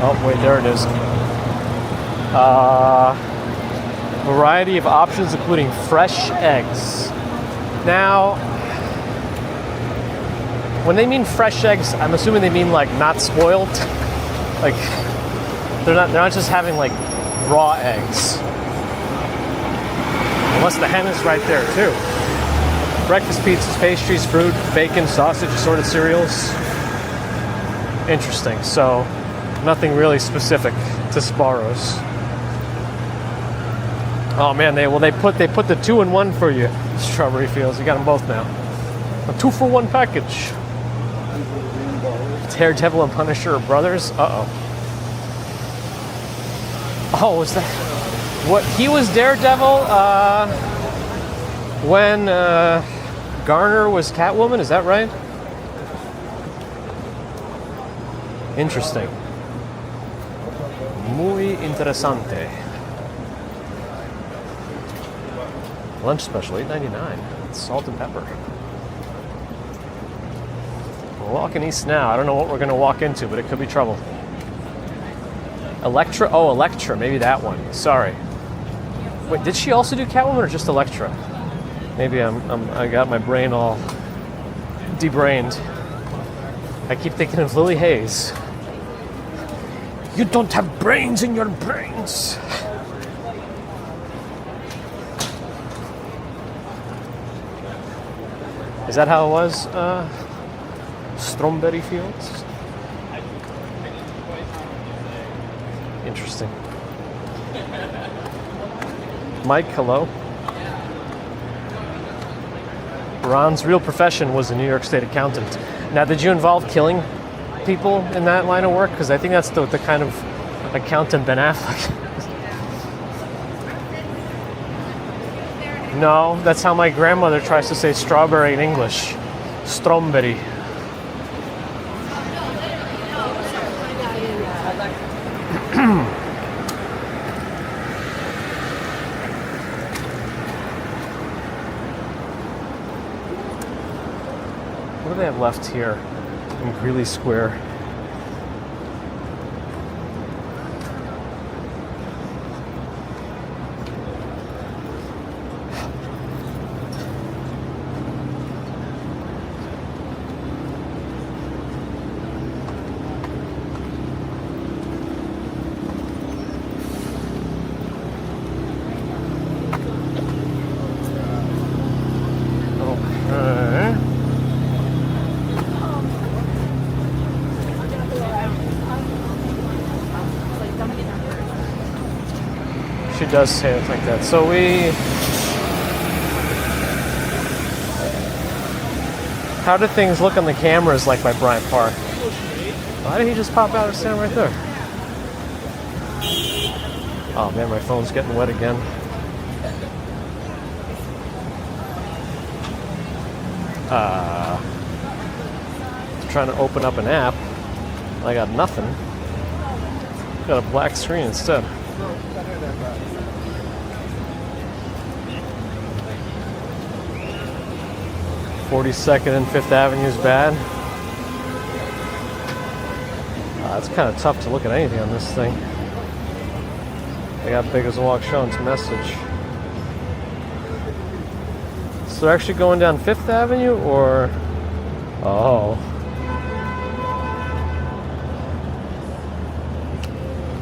Oh, wait, there it is. Variety of options, including fresh eggs. Now, when they mean fresh eggs, I'm assuming they mean like not spoiled. Like they're not just having like raw eggs. Unless the hen is right there too. Breakfast pizzas, pastries, fruit, bacon, sausage, assorted cereals. Interesting. So nothing really specific to Sparrow's. Oh man, they put the 2-in-1 for you. Strawberry Fields, you got them both now. A 2-for-1 package. Daredevil and Punisher are brothers. Oh, was that what? He was Daredevil when Garner was Catwoman. Is that right? Interesting. Muy interesante. Lunch special, $8.99. Salt and pepper. We're walking east now. I don't know what we're going to walk into, but it could be trouble. Elektra? Oh, Elektra. Maybe that one. Sorry. Wait, did she also do Catwoman or just Elektra? Maybe I got my brain all debrained. I keep thinking of Lily Hayes. You don't have brains in your brains. Is that how it was? Strawberry Fields? Interesting. Mike, hello. Ron's real profession was a New York State accountant. Now, did you involve killing people in that line of work? Because I think that's the kind of accountant Ben Affleck. No, that's how my grandmother tries to say strawberry in English. Stromberry. What do they have left here in Greeley Square? She does say it like that. So how do things look on the cameras like by Bryant Park? Why did he just pop out and stand right there? Oh man, my phone's getting wet again. Trying to open up an app. I got nothing. Got a black screen instead. "42nd and 5th Avenue is bad." It's kind of tough to look at anything on this thing. They got big as a walk Sean's message. So they're actually going down 5th Avenue or... Oh.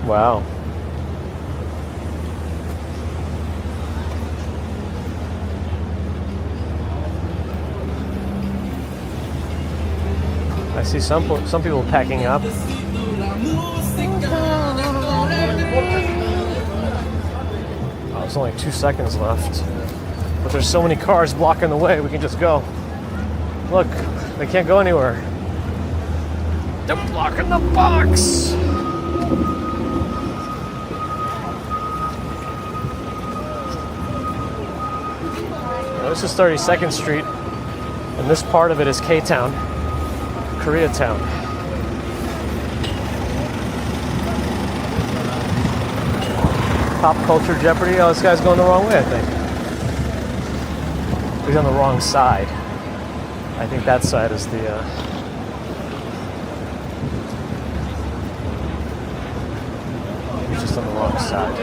Wow. I see some people packing up. Oh, there's only 2 seconds left. But there's so many cars blocking the way, we can just go. Look, they can't go anywhere. They're blocking the box! Now, this is 32nd Street, and this part of it is K-Town, Koreatown. Pop culture Jeopardy. Oh, this guy's going the wrong way, I think. He's on the wrong side. I think that side is the... He's just on the wrong side.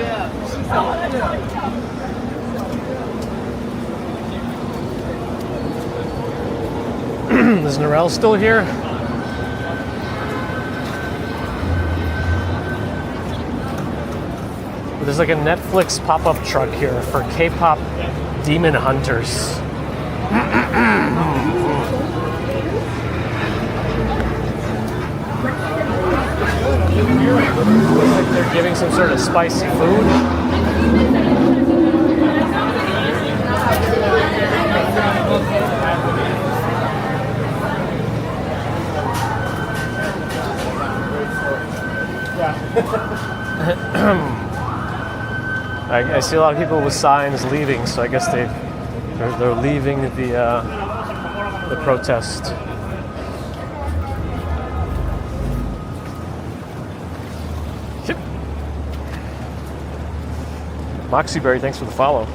Is Norell still here? There's like a Netflix pop-up truck here for K-pop demon hunters. Looks like they're giving some sort of spicy food. I see a lot of people with signs leaving, so I guess they're leaving the protest. Yep. Moxieberry, thanks for the follow.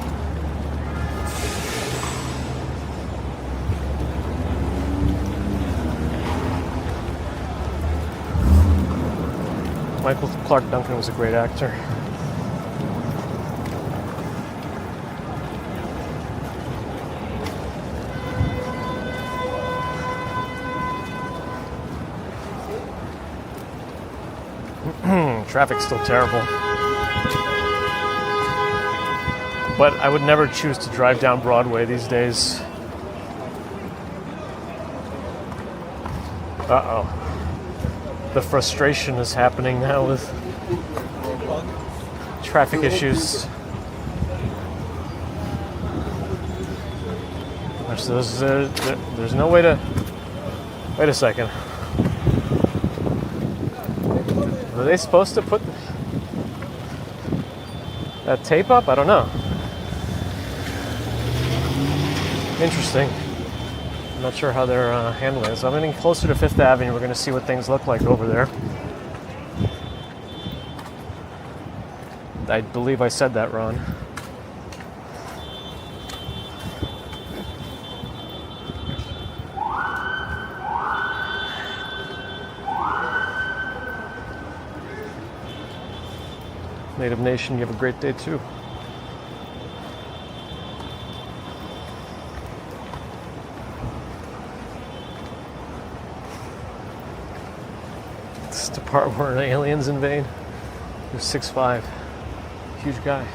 Michael Clark Duncan was a great actor. Traffic's still terrible. But I would never choose to drive down Broadway these days. Uh-oh. The frustration is happening now with traffic issues. There's no way to... Wait a second. Were they supposed to put that tape up? I don't know. Interesting. I'm not sure how they're handling it. So I'm getting closer to 5th Avenue. We're going to see what things look like over there. I believe I said that, Ron. Native Nation, you have a great day too. This is the part where aliens invade. He was 6'5", huge guy.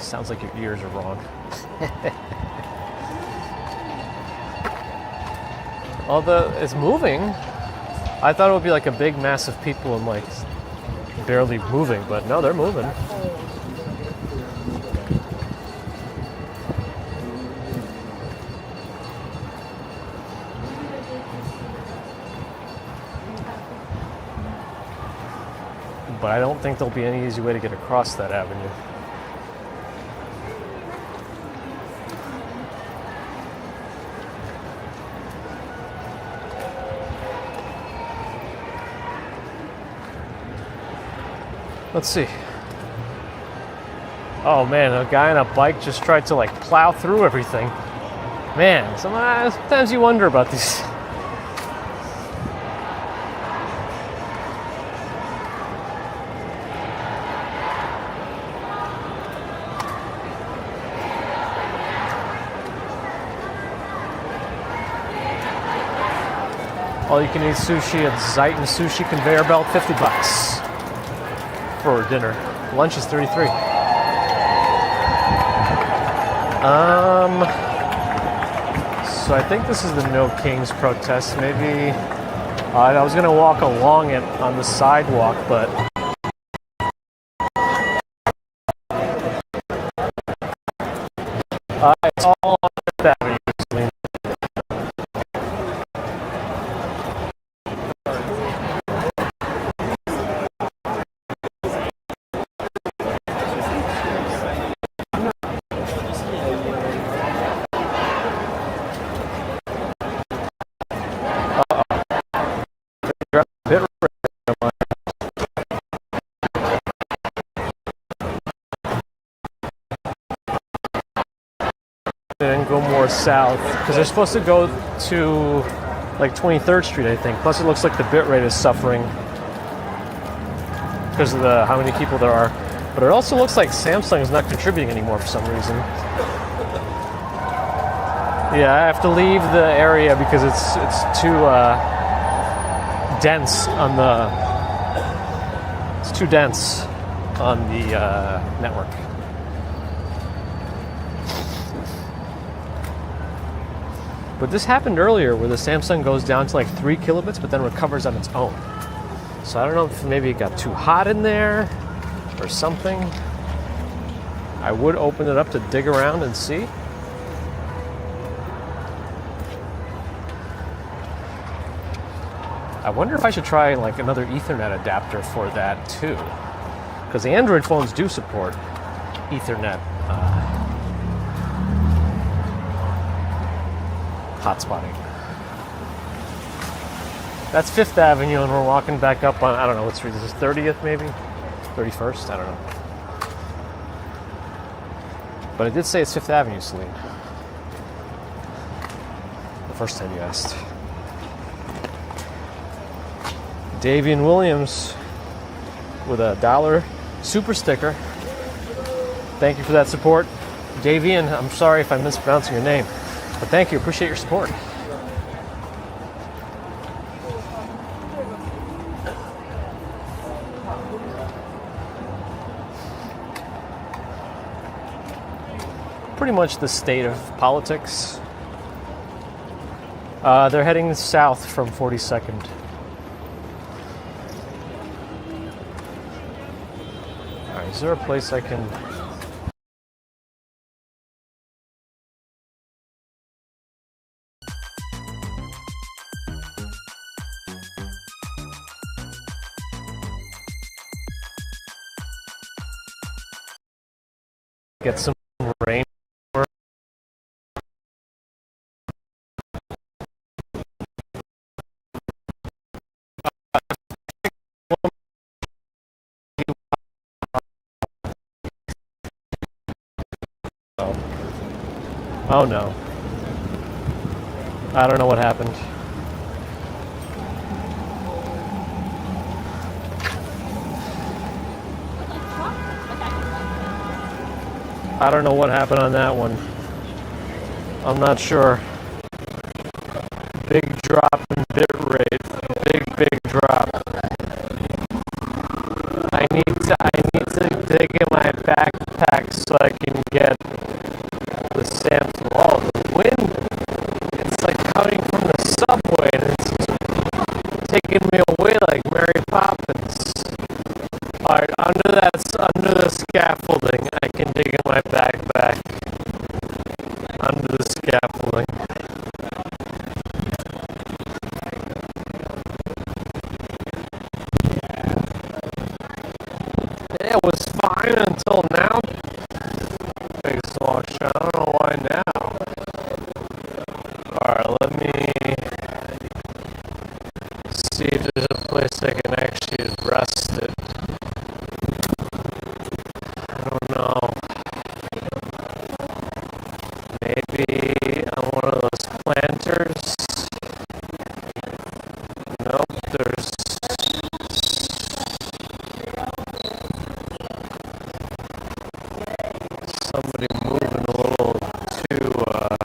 Sounds like your ears are wrong. Although it's moving. I thought it would be like a big mass of people and like barely moving, but no, they're moving. But I don't think there'll be any easy way to get across that avenue. Let's see. Oh man, a guy on a bike just tried to like plow through everything. Man, sometimes you wonder about these. All you can eat sushi at Zaitin Sushi Conveyor Belt, $50 for dinner. Lunch is $33. So I think this is the No Kings protest. Maybe I was gonna walk along it on the sidewalk, but it's all on Fifth Avenue. And go more south because they're supposed to go to like 23rd Street, I think. Plus, it looks like the bit rate is suffering because of how many people there are. But it also looks like Samsung is not contributing anymore for some reason. Yeah, I have to leave the area because it's too dense on the. It's too dense on the network. But this happened earlier where the Samsung goes down to like 3 kilobits but then recovers on its own. So I don't know if maybe it got too hot in there or something. I would open it up to dig around and see. I wonder if I should try like another Ethernet adapter for that too. Because the Android phones do support Ethernet hotspotting. That's 5th Avenue and we're walking back up on, I don't know what street this is, 30th maybe? 31st? I don't know. But I did say it's 5th Avenue, Celine. The first time you asked. Davian Williams with a $1 super sticker. Thank you for that support. Davian, I'm sorry if I'm mispronouncing your name. But thank you, appreciate your support. Pretty much the state of politics. They're heading south from 42nd. Alright, is there a place I can... get some rain? Oh no. I don't know what happened. I don't know what happened on that one. I'm not sure. Big drop in bit rate. Big drop. I need to dig in my backpack so I can get the Samsung. Oh, the wind! It's like coming from the subway, and it's taking me away like Mary Poppins. Alright, under the scaffolding, I can dig in my backpack. Under the scaffolding. It was fine until now. Big small shot. I don't know why now. Alright, let me see if there's a place I can actually rest it. I don't know. Maybe on one of those planters. Nope, there's somebody moving a little too alright.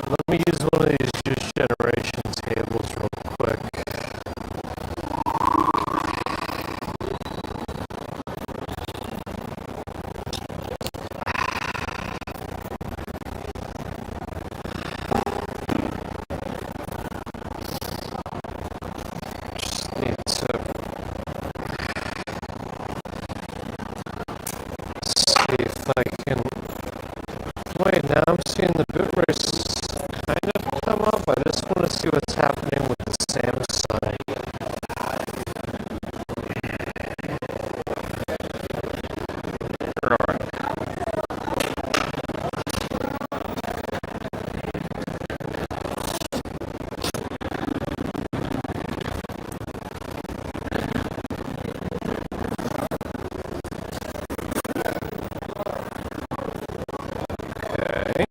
Let me use one of these juice generation tables real quick. Just need to see if I can. Wait, now I'm seeing the boot race kind of come up. I just want to see what's happening with the Samsung. Alright. Okay.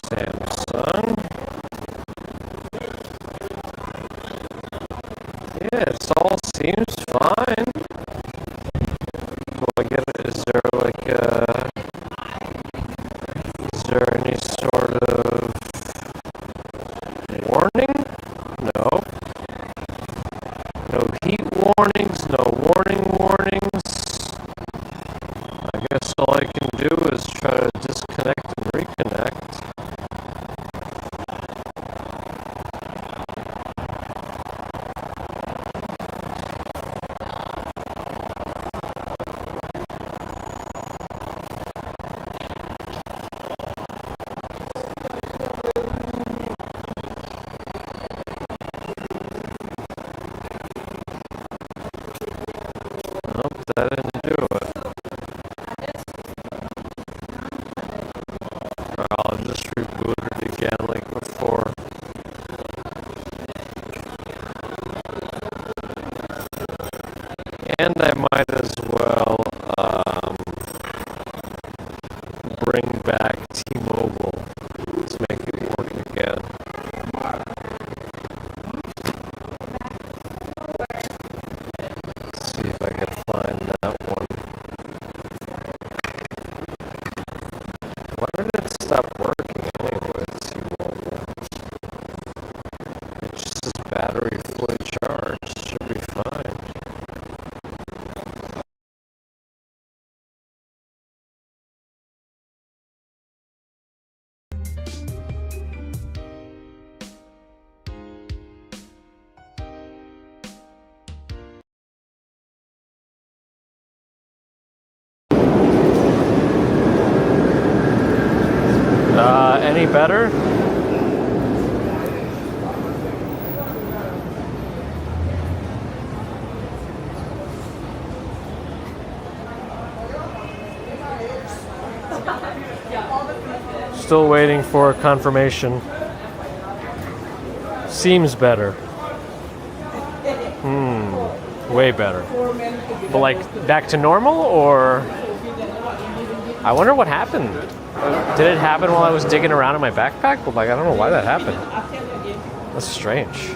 Samsung. Yeah, it all seems fine. Do I get it? Is there like is there any sort of warning? No. No heat warnings, no warnings. I guess all I can do is try to disconnect and reconnect. Nope, that didn't do it. I'll just reboot it again like before. And I might as well bring back T-Mobile to make it work again. Let's see if I can find that one. Why did it stop working anyway? T-Mobile. It just says battery fully charged. Should be fine. Any better? Still waiting for confirmation. Seems better. Way better. But like back to normal, or I wonder what happened. Did it happen while I was digging around in my backpack? But like I don't know why that happened. That's strange.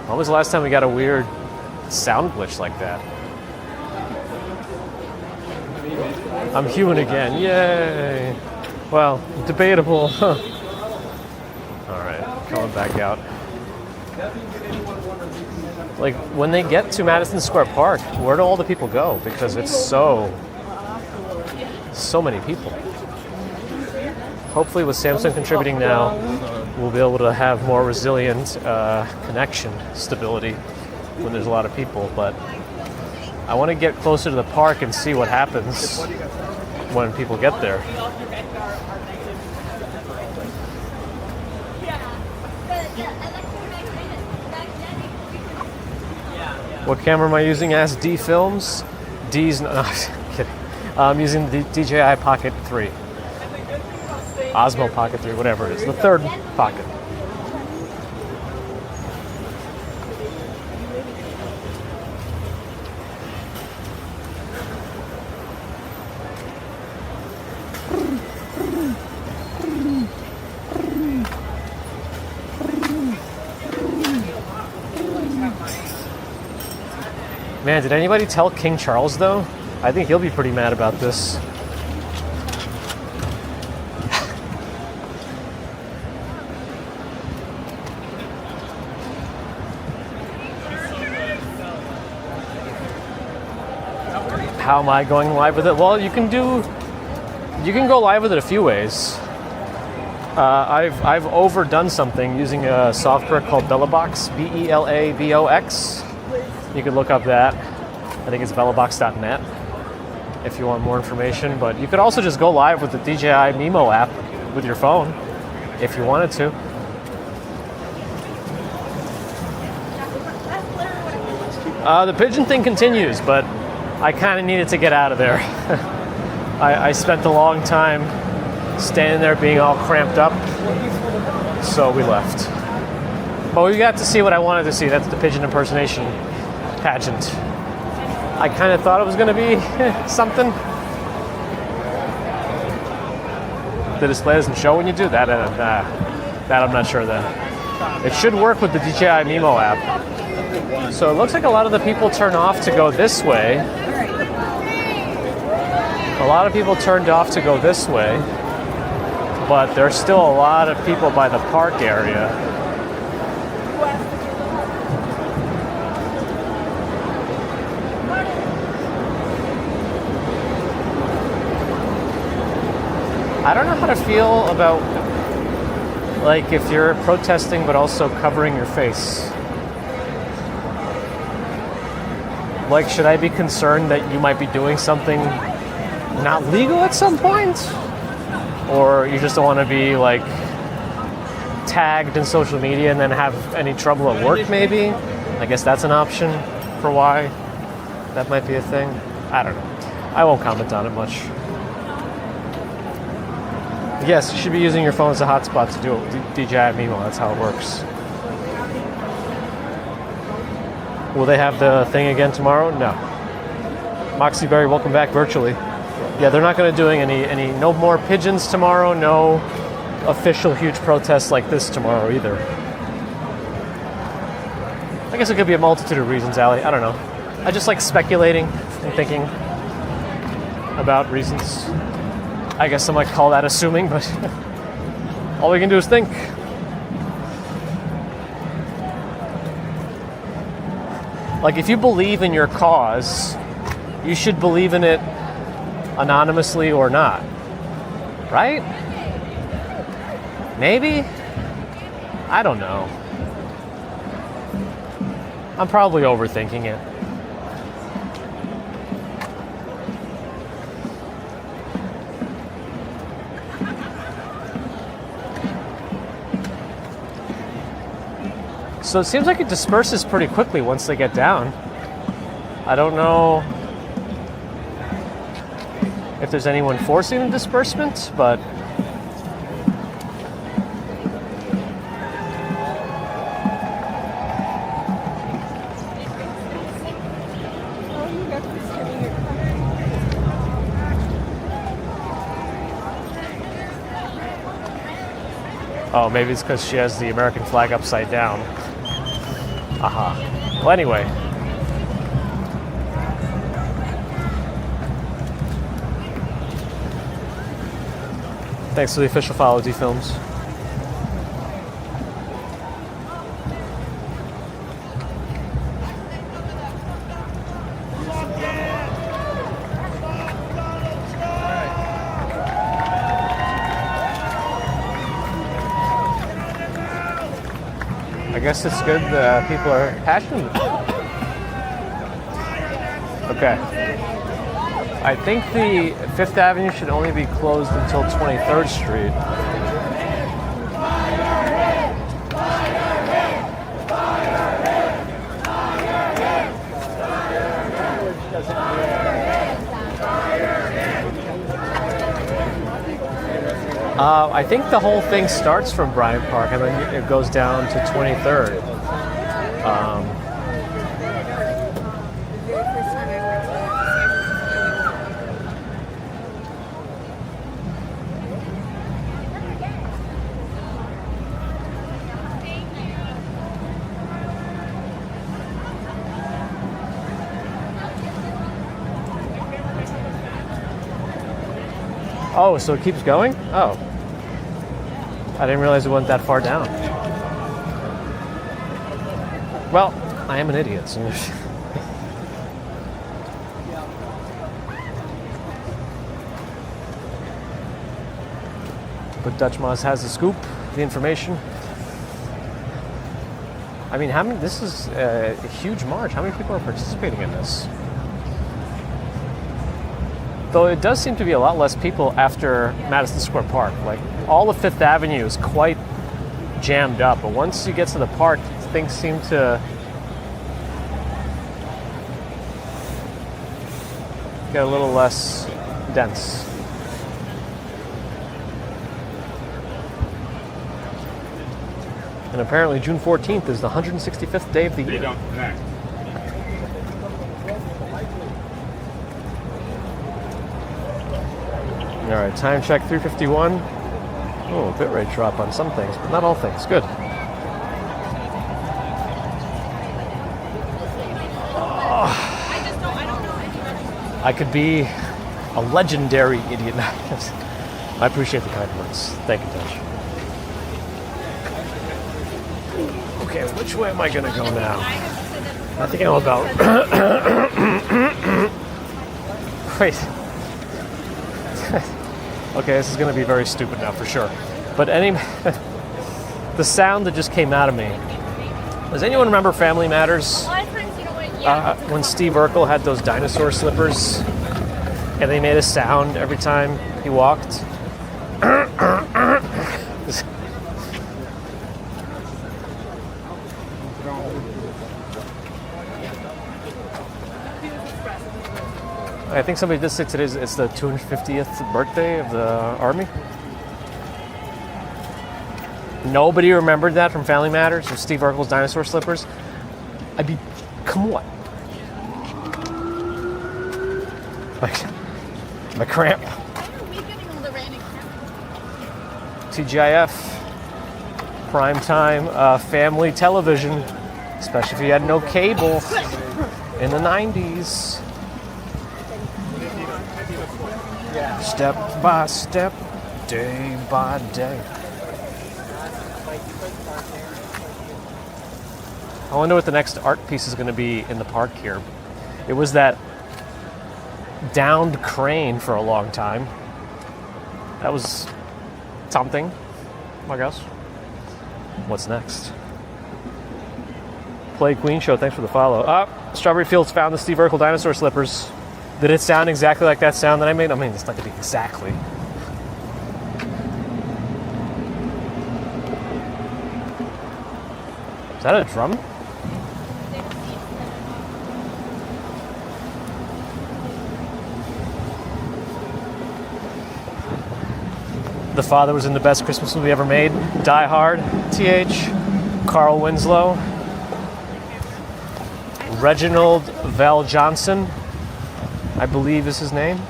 When was the last time we got a weird sound glitch like that? I'm human again. Yay! Well, debatable. Alright, coming back out. Like, when they get to Madison Square Park, where do all the people go? Because it's so many people. Hopefully with Samsung contributing now, we'll be able to have more resilient connection stability when there's a lot of people. But I want to get closer to the park and see what happens when people get there. What camera am I using as D Films? D's, no, kidding. I'm using the DJI Pocket 3. Osmo Pocket 3, whatever it is. The third pocket. Man, did anybody tell King Charles, though? I think he'll be pretty mad about this. How am I going live with it? Well, you can go live with it a few ways. I've overdone something using a software called Belabox, Belabox. You can look up that. I think it's belabox.net if you want more information. But you could also just go live with the DJI Mimo app with your phone if you wanted to. The Pigeon thing continues, but I kind of needed to get out of there. I spent a long time standing there being all cramped up, so we left. But we got to see what I wanted to see. That's the Pigeon impersonation pageant. I kind of thought it was going to be something. The display doesn't show when you do that. That I'm not sure then. It should work with the DJI Mimo app. So it looks like a lot of the people turned off to go this way. A lot of people turned off to go this way. But there's still a lot of people by the park area. I don't know how to feel about, like, if you're protesting but also covering your face. Like, should I be concerned that you might be doing something not legal at some point? Or you just don't want to be, like, tagged in social media and then have any trouble at work, maybe? I guess that's an option for why that might be a thing. I don't know. I won't comment on it much. Yes, you should be using your phone as a hotspot to do it with DJI Mimo. That's how it works. Will they have the thing again tomorrow? No. Moxie Berry, welcome back virtually. Yeah, they're not going to do any no more pigeons tomorrow. No official huge protests like this tomorrow either. I guess it could be a multitude of reasons, Allie. I don't know. I just like speculating and thinking about reasons. I guess some might call that assuming, but all we can do is think. Like, if you believe in your cause, you should believe in it anonymously or not. Right? Maybe? I don't know. I'm probably overthinking it. So it seems like it disperses pretty quickly once they get down. I don't know if there's anyone forcing the disbursement, but oh, maybe it's because she has the American flag upside down. Aha. Well, anyway. Thanks for the official follow, D Films. guess it's good people are passionate. Okay. I think the 5th Avenue should only be closed until 23rd Street. I think the whole thing starts from Bryant Park and then it goes down to 23rd. Oh, so it keeps going? Oh. I didn't realize it went that far down. Well, I am an idiot. So but Dutch Moss has the scoop, the information. I mean, this is a huge march. How many people are participating in this? Though it does seem to be a lot less people after Madison Square Park. Like, all of 5th Avenue is quite jammed up, but once you get to the park, things seem to get a little less dense. And apparently June 14th is the 165th day of the year. They don't connect. All right, time check 3:51. Oh, bit rate drop on some things, but not all things. Good. Oh, I could be a legendary idiot. I appreciate the kind words. Thank you, Dutch. Okay, which way am I going to go now? I think I'm about... Wait. Okay, this is going to be very stupid now for sure. But the sound that just came out of me. Does anyone remember Family Matters? When Steve Urkel had those dinosaur slippers and they made a sound every time he walked? I think somebody did say today it's the 250th birthday of the Army. Nobody remembered that from Family Matters with Steve Urkel's dinosaur slippers. Come on. My cramp. TGIF, primetime family television, especially if you had no cable in the 90s. Step by step, day by day. I wonder what the next art piece is going to be in the park here. It was that downed crane for a long time. That was something, I guess. What's next? Play Queen Show, thanks for the follow. Strawberry Fields found the Steve Urkel dinosaur slippers. Did it sound exactly like that sound that I made? I mean, it's not going to be exactly. Is that a drum? The Father was in the best Christmas movie ever made. Die Hard, TH. Carl Winslow. Reginald Val Johnson, I believe is his name.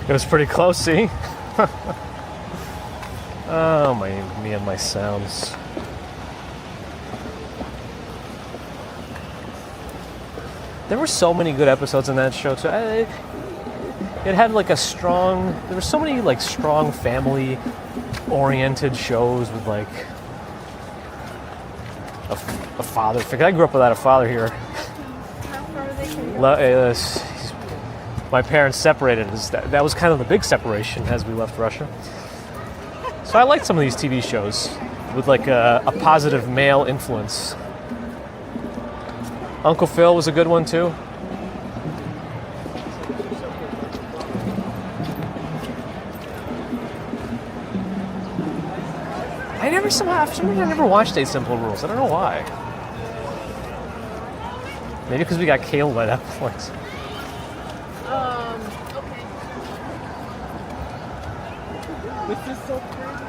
It was pretty close, see? Oh, me and my sounds. There were so many good episodes in that show too. It had like there were so many like strong family-oriented shows with like a father figure. I grew up without a father here. My parents separated. That was kind of the big separation as we left Russia. So I like some of these TV shows with like a positive male influence. Uncle Phil was a good one too. For some reason I never watched 8 Simple Rules. I don't know why. Maybe because we got Kale by that point. Okay. This is so crazy.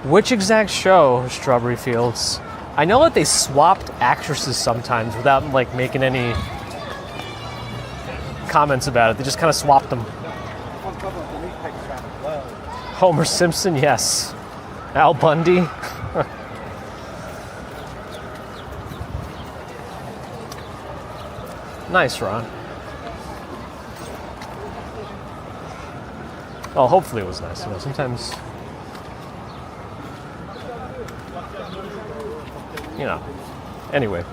Which exact show, Strawberry Fields? I know that they swapped actresses sometimes without like making any comments about it. They just kind of swapped them. Homer Simpson, yes. Al Bundy. Nice, Ron. Well, hopefully it was nice. You know, sometimes, you know. Anyway.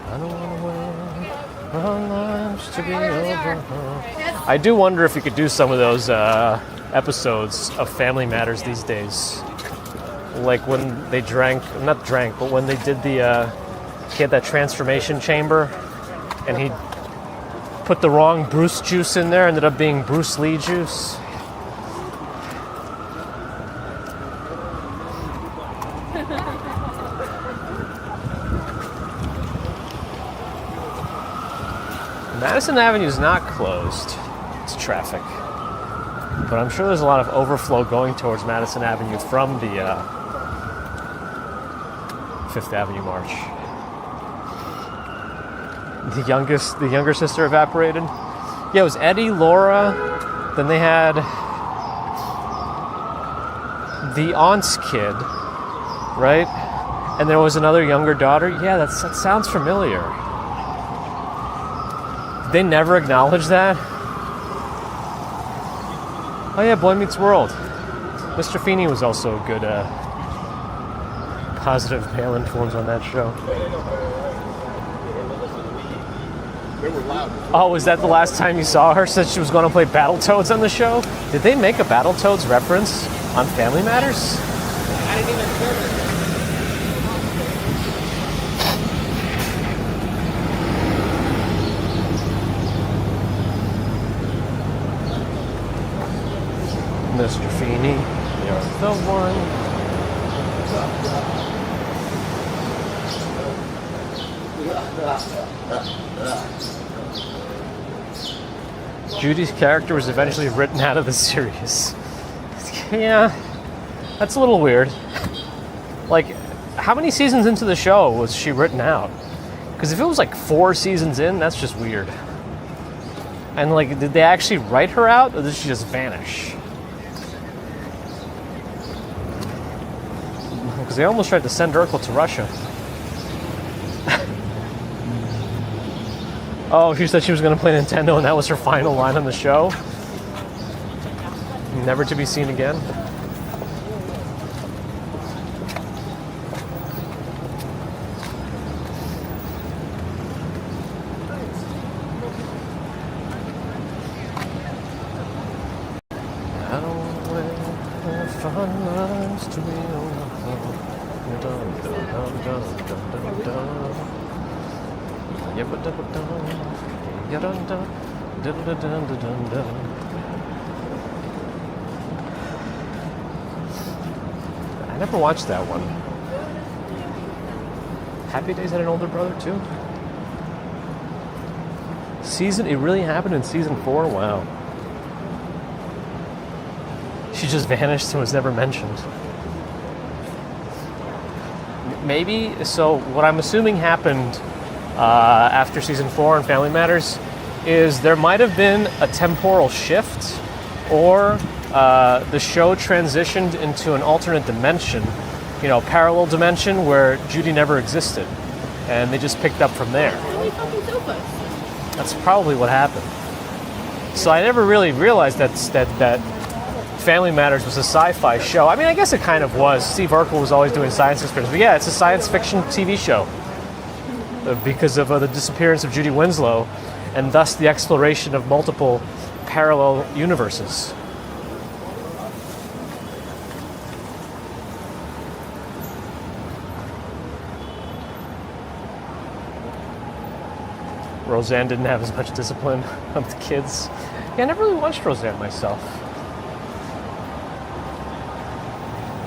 I don't want to wait our lives to be over. I do wonder if you could do some of those episodes of Family Matters these days. Like when they not drank, but when they did he had that transformation chamber and he put the wrong Bruce juice in there, ended up being Bruce Lee juice. Madison Avenue is not closed. It's traffic. But I'm sure there's a lot of overflow going towards Madison Avenue from the Fifth Avenue March. The younger sister evaporated. Yeah, it was Eddie, Laura, then they had the aunt's kid, right? And there was another younger daughter. Yeah, that sounds familiar. They never acknowledged that? Oh yeah, Boy Meets World. Mr. Feeney was also a good positive male influence on that show. Oh, was that the last time you saw her since she was going to play Battletoads on the show? Did they make a Battletoads reference on Family Matters? I didn't even hear her. Mr. Feeney, you're the one. Judy's character was eventually written out of the series. Yeah, that's a little weird. Like, how many seasons into the show was she written out? Because if it was like 4 seasons in, that's just weird. And like, did they actually write her out, or did she just vanish? Because they almost tried to send Urkel to Russia. Oh, she said she was going to play Nintendo and that was her final line on the show? Never to be seen again? I don't want to wait for fun lines to be over. I never watched that one. Happy Days had an older brother too? It really happened in season 4? Wow. She just vanished and was never mentioned. Maybe, so what I'm assuming happened after season 4 in Family Matters is there might have been a temporal shift, or the show transitioned into an alternate dimension, parallel dimension where Judy never existed, and they just picked up from there. That's probably what happened. So I never really realized that Family Matters was a sci-fi show. I mean, I guess it kind of was. Steve Urkel was always doing science experiments, but yeah, it's a science fiction TV show. because of the disappearance of Judy Winslow, and thus the exploration of multiple parallel universes. Roseanne didn't have as much discipline of the kids. Yeah, I never really watched Roseanne myself.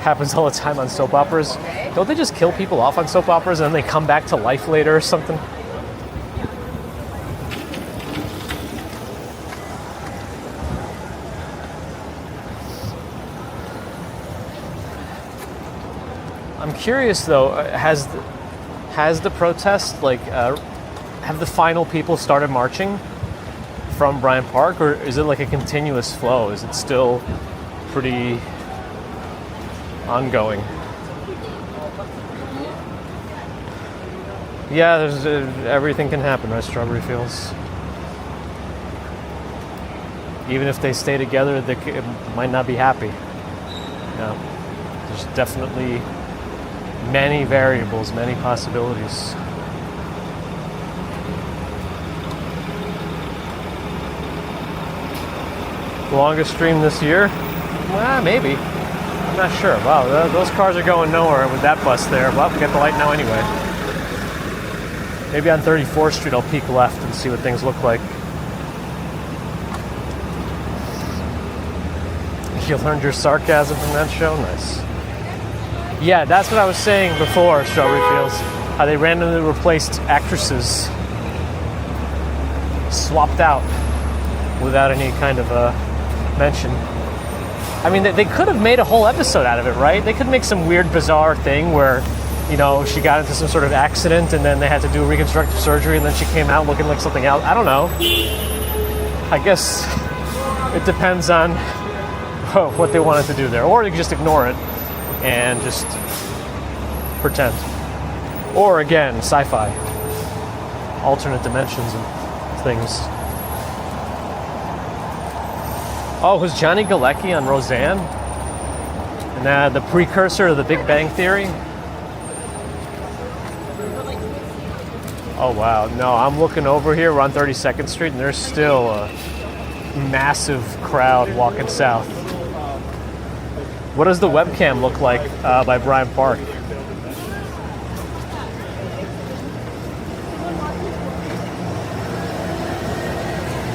Happens all the time on soap operas. Don't they just kill people off on soap operas and then they come back to life later or something? I'm curious though, has the protest, like, have the final people started marching from Bryant Park, or is it like a continuous flow? Is it still pretty ongoing? Yeah, there's everything can happen, right? Strawberry Fields. Even if they stay together, they might not be happy. Yeah, there's definitely many variables, many possibilities. Longest stream this year? Well, maybe. I'm not sure. Wow, those cars are going nowhere with that bus there. Well, we got the light now anyway. Maybe on 34th Street I'll peek left and see what things look like. You learned your sarcasm from that show? Nice. Yeah, that's what I was saying before, Strawberry Fields. How they randomly replaced actresses. Swapped out without any kind of mention. I mean, they could have made a whole episode out of it, right? They could make some weird, bizarre thing where, you know, she got into some sort of accident and then they had to do reconstructive surgery and then she came out looking like something else. I don't know. I guess it depends on what they wanted to do there. Or they could just ignore it and just pretend. Or again, sci-fi. Alternate dimensions and things. Oh, was Johnny Galecki on Roseanne? And the precursor to the Big Bang Theory? Oh, wow. No, I'm looking over here. We're on 32nd Street, and there's still a massive crowd walking south. What does the webcam look like by Bryant Park?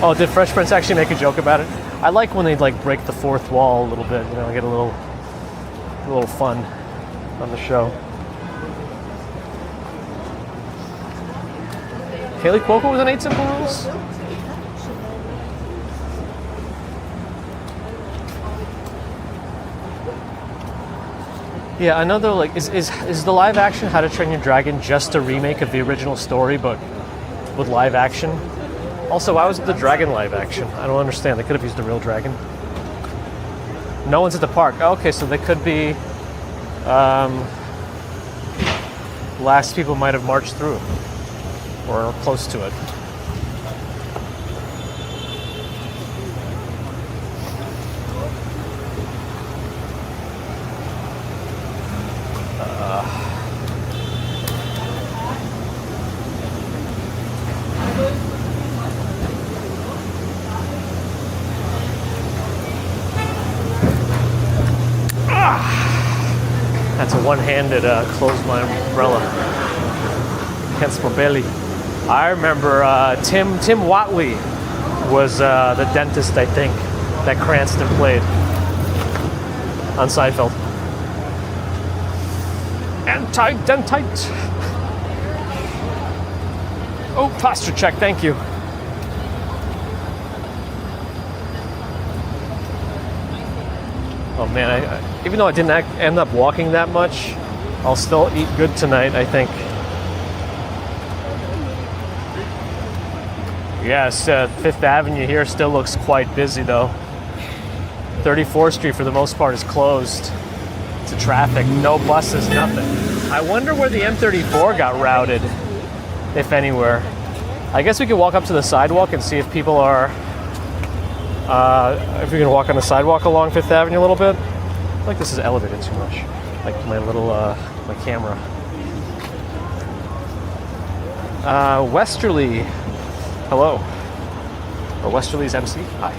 Oh, did Fresh Prince actually make a joke about it? I like when they like break the fourth wall a little bit, you know, get a little fun on the show. Kaylee Cuoco was on 8 Simple Rules? Yeah, another like is the live action How to Train Your Dragon just a remake of the original story but with live action? Also, why was it the dragon live action? I don't understand. They could have used a real dragon. No one's at the park. Okay, so they could be last people might have marched through or close to it. That's a one-handed close my umbrella against my belly. I remember Tim Watley was the dentist, I think, that Cranston played on Seinfeld. Anti-dentite. Oh, posture check, thank you. Oh man, even though I didn't end up walking that much, I'll still eat good tonight, I think. Yes, 5th Avenue here still looks quite busy though. 34th Street for the most part is closed to traffic, no buses, nothing. I wonder where the M34 got routed, if anywhere. I guess we could walk up to the sidewalk and see if people are if we can walk on the sidewalk along 5th Avenue a little bit. I feel like this is elevated too much. Like my little, my camera. Westerly, hello. Or Westerly's MC, hi.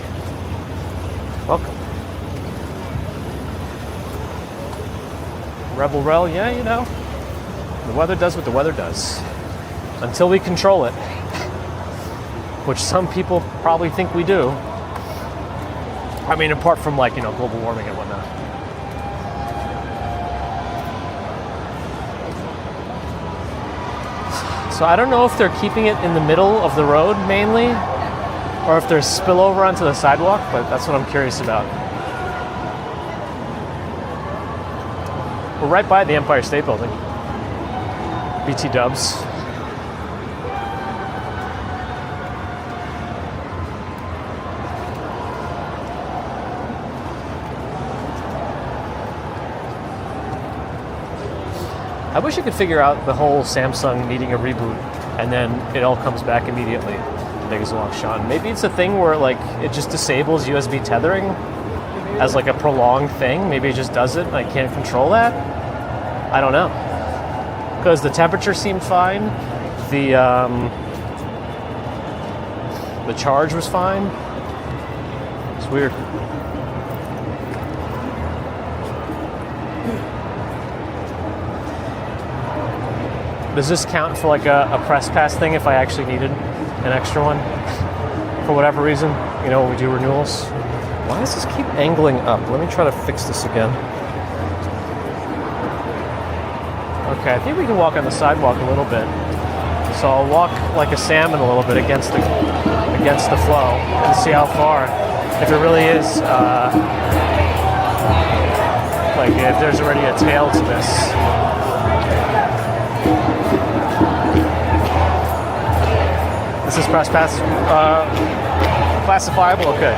Welcome. Rebel Rel, yeah, you know. The weather does what the weather does. Until we control it. Which some people probably think we do. I mean, apart from like, you know, global warming and whatnot. So I don't know if they're keeping it in the middle of the road mainly, or if there's spillover onto the sidewalk, but that's what I'm curious about. We're right by the Empire State Building. BT Dubs. I wish I could figure out the whole Samsung needing a reboot and then it all comes back immediately. Thanks a lot, Sean. Maybe it's a thing where like it just disables USB tethering as like a prolonged thing. Maybe it just does it and I can't control that. I don't know. Because the temperature seemed fine. The charge was fine. It's weird. Does this count for like a press pass thing if I actually needed an extra one? For whatever reason, you know, when we do renewals. Why does this keep angling up? Let me try to fix this again. Okay, I think we can walk on the sidewalk a little bit. So I'll walk like a salmon a little bit against the flow and see how far. If it really is, like if there's already a tail to this. This is press pass classifiable? Okay.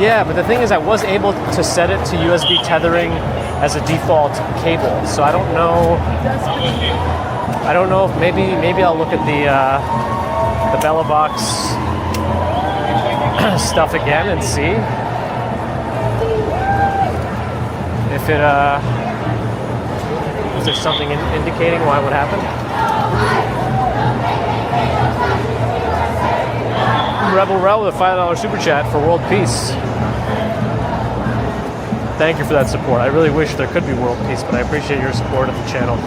Yeah, but the thing is I was able to set it to USB tethering as a default cable. So I don't know if maybe I'll look at the Bella Box stuff again and see if it is there something indicating why it would happen? Rebel Rel with a $5 super chat for world peace. Thank you for that support. I really wish there could be world peace, but I appreciate your support of the channel.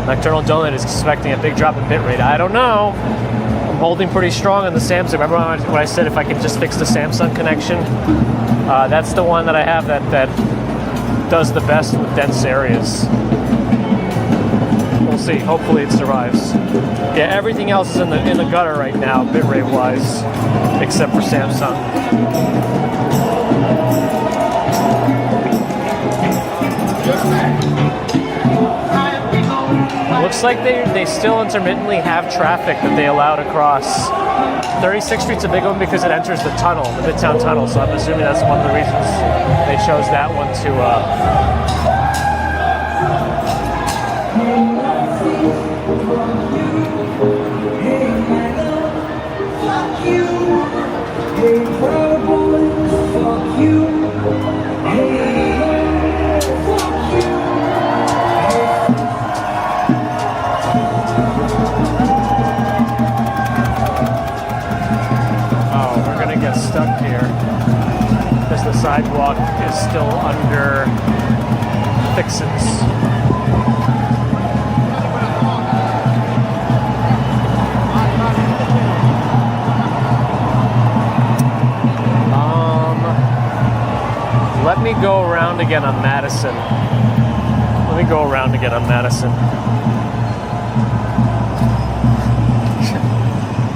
Nocturnal Donut is expecting a big drop in bitrate. I don't know. I'm holding pretty strong on the Samsung. Remember when I said if I could just fix the Samsung connection? That's the one that I have that does the best with dense areas. We'll see. Hopefully it survives. Yeah, everything else is in the gutter right now, bitrate wise, except for Samsung. Looks like they still intermittently have traffic that they allow to cross. 36th Street's a big one because it enters the tunnel, the Midtown Tunnel, so I'm assuming that's one of the reasons they chose that one to stuck here because the sidewalk is still under fixins. Let me go around again on Madison.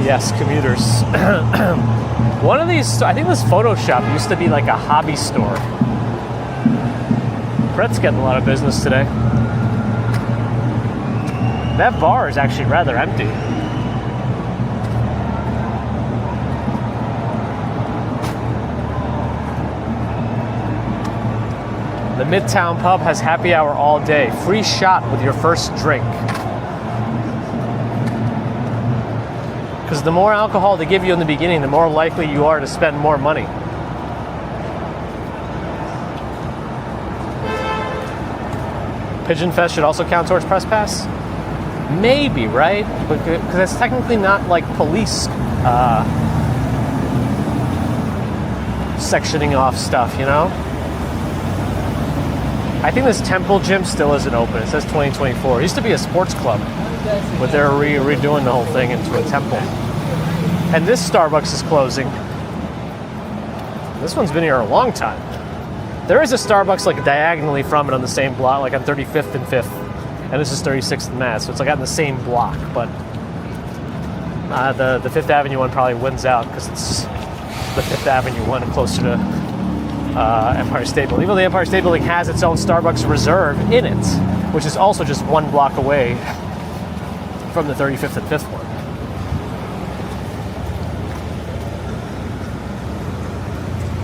Yes, commuters. One of these, I think this photo shop used to be like a hobby store. Brett's getting a lot of business today. That bar is actually rather empty. The Midtown Pub has happy hour all day. Free shot with your first drink. Because the more alcohol they give you in the beginning, the more likely you are to spend more money. Pigeon Fest should also count towards press pass? Maybe, right? Because it's technically not like police sectioning off stuff, you know? I think this Temple gym still isn't open. It says 2024. It used to be a sports club, but they're redoing the whole thing into a temple. And this Starbucks is closing. This one's been here a long time. There is a Starbucks like diagonally from it on the same block, like on 35th and 5th. And this is 36th and Mass, so it's like on the same block. But the 5th Avenue one probably wins out because it's the 5th Avenue one closer to Empire State Building. Even though the Empire State Building has its own Starbucks Reserve in it, which is also just 1 block away from the 35th and 5th one.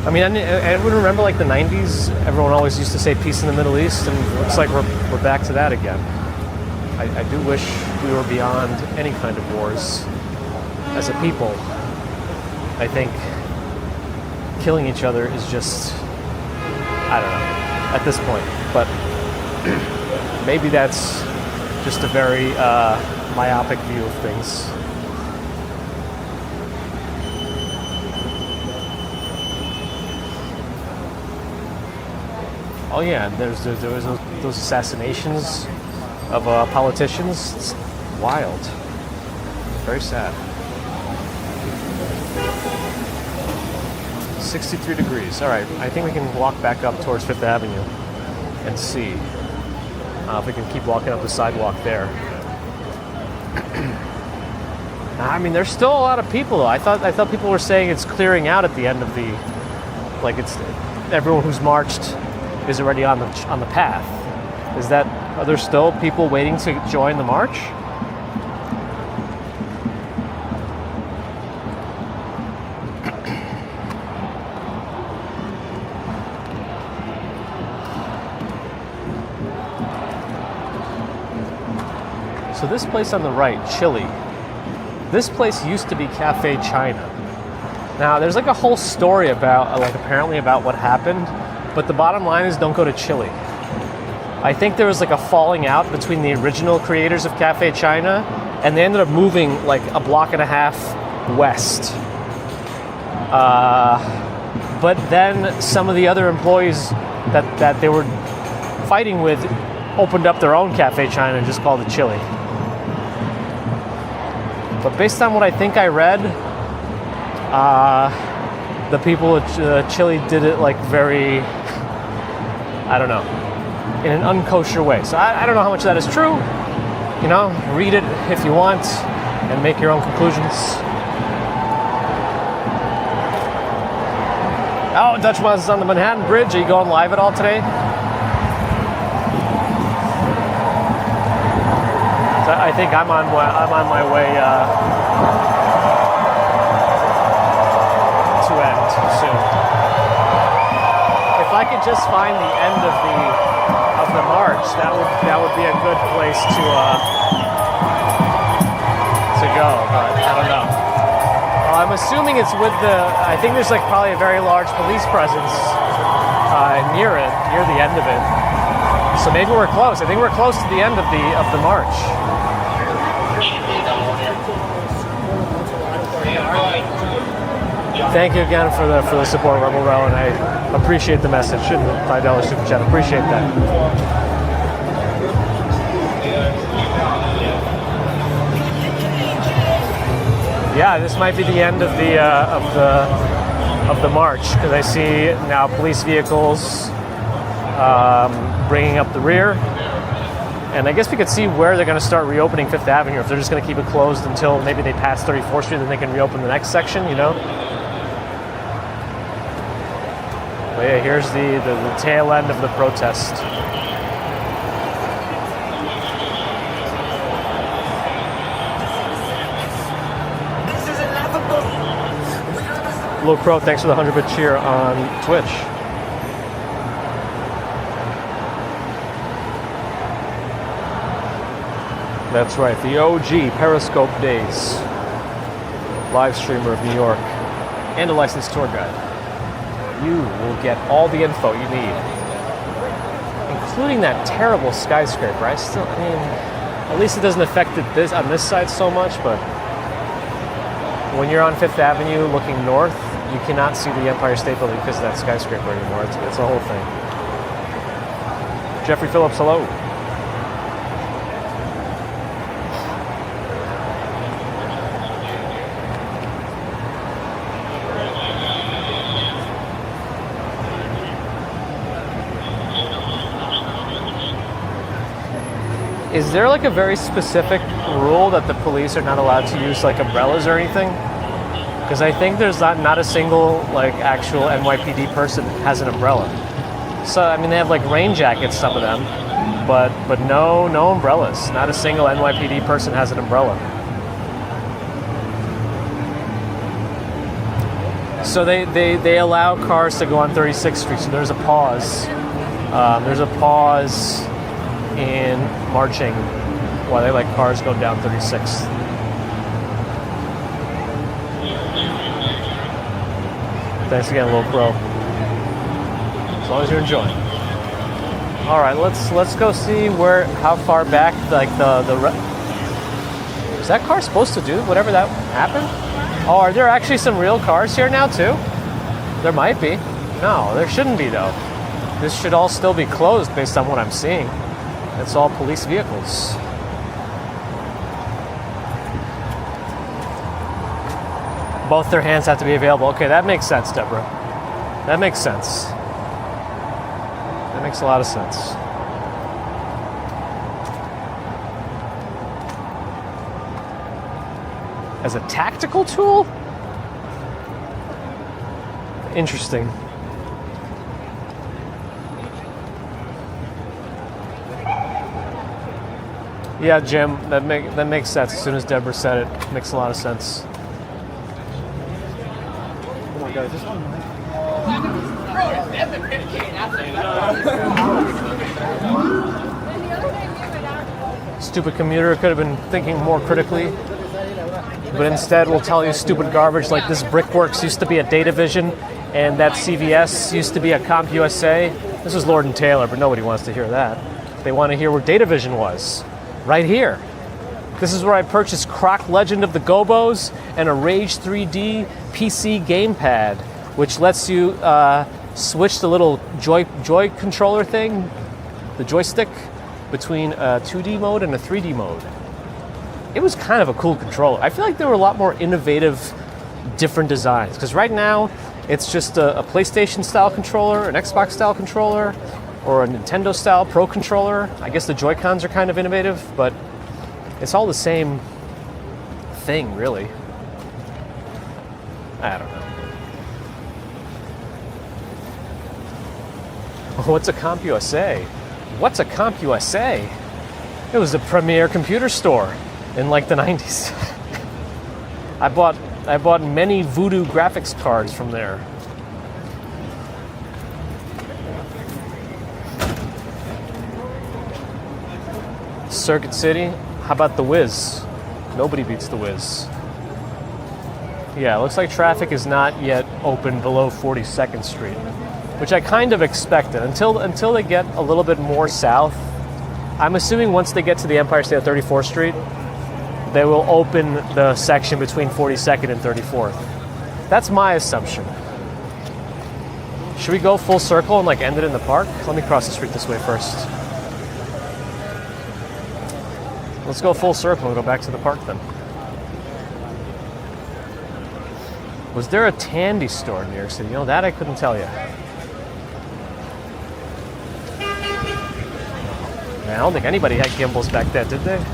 I mean, I would remember like the 90s, everyone always used to say peace in the Middle East, and it looks like we're back to that again. I do wish we were beyond any kind of wars as a people. I think killing each other is just, I don't know, at this point. But maybe that's just a very myopic view of things. Oh yeah, there was those assassinations of politicians. It's wild. Very sad. 63 degrees. All right, I think we can walk back up towards 5th Avenue and see if we can keep walking up the sidewalk there. I mean, there's still a lot of people though. I thought people were saying it's clearing out at the end of the, like it's everyone who's marched is already on the path. Are there still people waiting to join the march? So this place on the right, Chili, this place used to be Cafe China. Now there's like a whole story about, like apparently about what happened, but the bottom line is don't go to Chili. I think there was like a falling out between the original creators of Cafe China, and they ended up moving like a block and a half west. But then some of the other employees that they were fighting with opened up their own Cafe China and just called it Chili. But based on what I think I read, the people at Chili did it like very, I don't know, in an unkosher way. So I don't know how much that is true. You know, read it if you want and make your own conclusions. Oh, Dutch Miles is on the Manhattan Bridge. Are you going live at all today? So I think I'm on my way to end soon. If I could just find the end of the march, that would be a good place to go, but I don't know. I'm assuming it's with I think there's like probably a very large police presence near the end of it. So maybe we're close. I think we're close to the end of the march. Thank you again for the support, Rebel Row, and I appreciate the message. $5 super chat. Appreciate that. Yeah, this might be the end of the march because I see now police vehicles bringing up the rear, and I guess we could see where they're going to start reopening 5th Avenue. If they're just going to keep it closed until maybe they pass 34th Street, then they can reopen the next section. You know. But yeah, here's the tail end of the protest. Lil Crow, thanks for the 100-bit cheer on Twitch. That's right, the OG Periscope days. Live streamer of New York and a licensed tour guide. You will get all the info you need, including that terrible skyscraper. I mean, at least it doesn't affect it on this side so much, but when you're on Fifth Avenue looking north, you cannot see the Empire State Building because of that skyscraper anymore. It's a whole thing. Jeffrey Phillips, hello. Is there like a very specific rule that the police are not allowed to use like umbrellas or anything? Because I think there's not a single like actual NYPD person has an umbrella. So I mean they have like rain jackets, some of them, but no umbrellas. Not a single NYPD person has an umbrella. So they allow cars to go on 36th Street. So there's a pause. There's a pause in marching while they let cars go down 36th. Thanks again, Little Crow. As long as you're enjoying. All right, let's go see how far back is that car supposed to do whatever that happened? Oh, are there actually some real cars here now too? There might be. No, there shouldn't be though. This should all still be closed based on what I'm seeing. It's all police vehicles. Both their hands have to be available. Okay, that makes sense, Deborah. That makes sense. That makes a lot of sense. As a tactical tool? Interesting. Yeah, Jim, that makes sense. As soon as Deborah said it, makes a lot of sense. Oh my God, is this one? Stupid commuter could have been thinking more critically, but instead will tell you stupid garbage like this Brickworks used to be a Datavision and that CVS used to be a CompUSA. This is Lord and Taylor, but nobody wants to hear that. They want to hear where Datavision was. Right here. This is where I purchased Croc Legend of the Gobos and a Rage 3D PC gamepad, which lets you switch the little joy controller thing, the joystick, between a 2D mode and a 3D mode. It was kind of a cool controller. I feel like there were a lot more innovative, different designs, because right now it's just a PlayStation style controller, an Xbox style controller, or a Nintendo style Pro controller. I guess the Joy-Cons are kind of innovative, but it's all the same thing, really. I don't know. What's a CompUSA? What's a CompUSA? It was the premier computer store in like the 90s. I bought many Voodoo graphics cards from there. Circuit City, how about the Wiz? Nobody beats the Wiz. Yeah, it looks like traffic is not yet open below 42nd Street, which I kind of expected until they get a little bit more south. I'm assuming once they get to the Empire State of 34th Street, they will open the section between 42nd and 34th. That's my assumption. Should we go full circle and like end it in the park? Let me cross the street this way first. Let's go full circle and go back to the park then. Was there a Tandy store in New York City? You know, that I couldn't tell you. Man, I don't think anybody had gimbals back then, did they?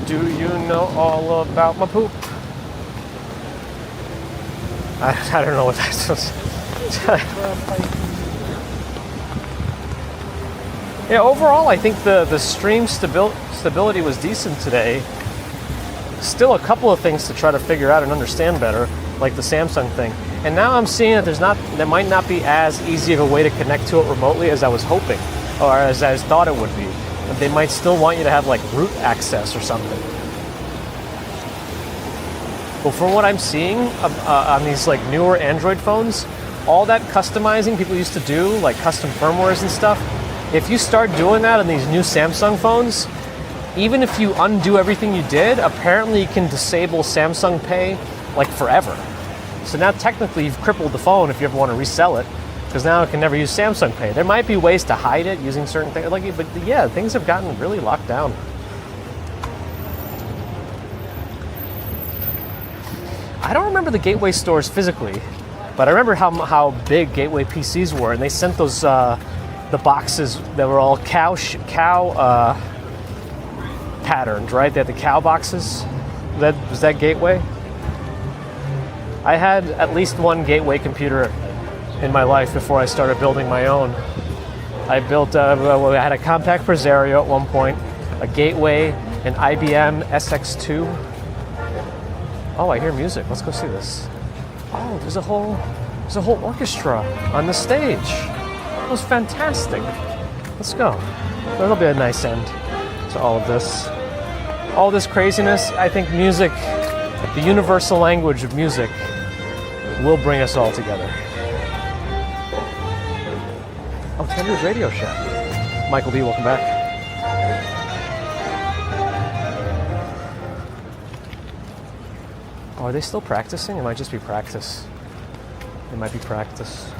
Do you know all about my poop? I don't know what that was. Yeah, overall, I think the stream stability was decent today. Still a couple of things to try to figure out and understand better, like the Samsung thing. And now I'm seeing that there might not be as easy of a way to connect to it remotely as I was hoping. or as I thought it would be. But they might still want you to have like root access or something. But from what I'm seeing on these like newer Android phones, all that customizing people used to do, like custom firmwares and stuff, if you start doing that on these new Samsung phones, even if you undo everything you did, apparently you can disable Samsung Pay like forever. So now technically you've crippled the phone if you ever want to resell it, because now it can never use Samsung Pay. There might be ways to hide it using certain things, but yeah, things have gotten really locked down. I don't remember the Gateway stores physically, but I remember how big Gateway PCs were, and they sent those the boxes that were all cow patterned, right? They had the cow boxes. Was that Gateway? I had at least one Gateway computer in my life before I started building my own. I built, I had a compact Presario at one point, a Gateway, an IBM SX2. Oh, I hear music. Let's go see this. Oh, there's a whole orchestra on the stage. That was fantastic. Let's go. That'll be a nice end to all of this. All this craziness, I think music, the universal language of music, will bring us all together. Oh, Tender's Radio Shack. Michael D, welcome back. Oh, are they still practicing? It might just be practice. It might be practice.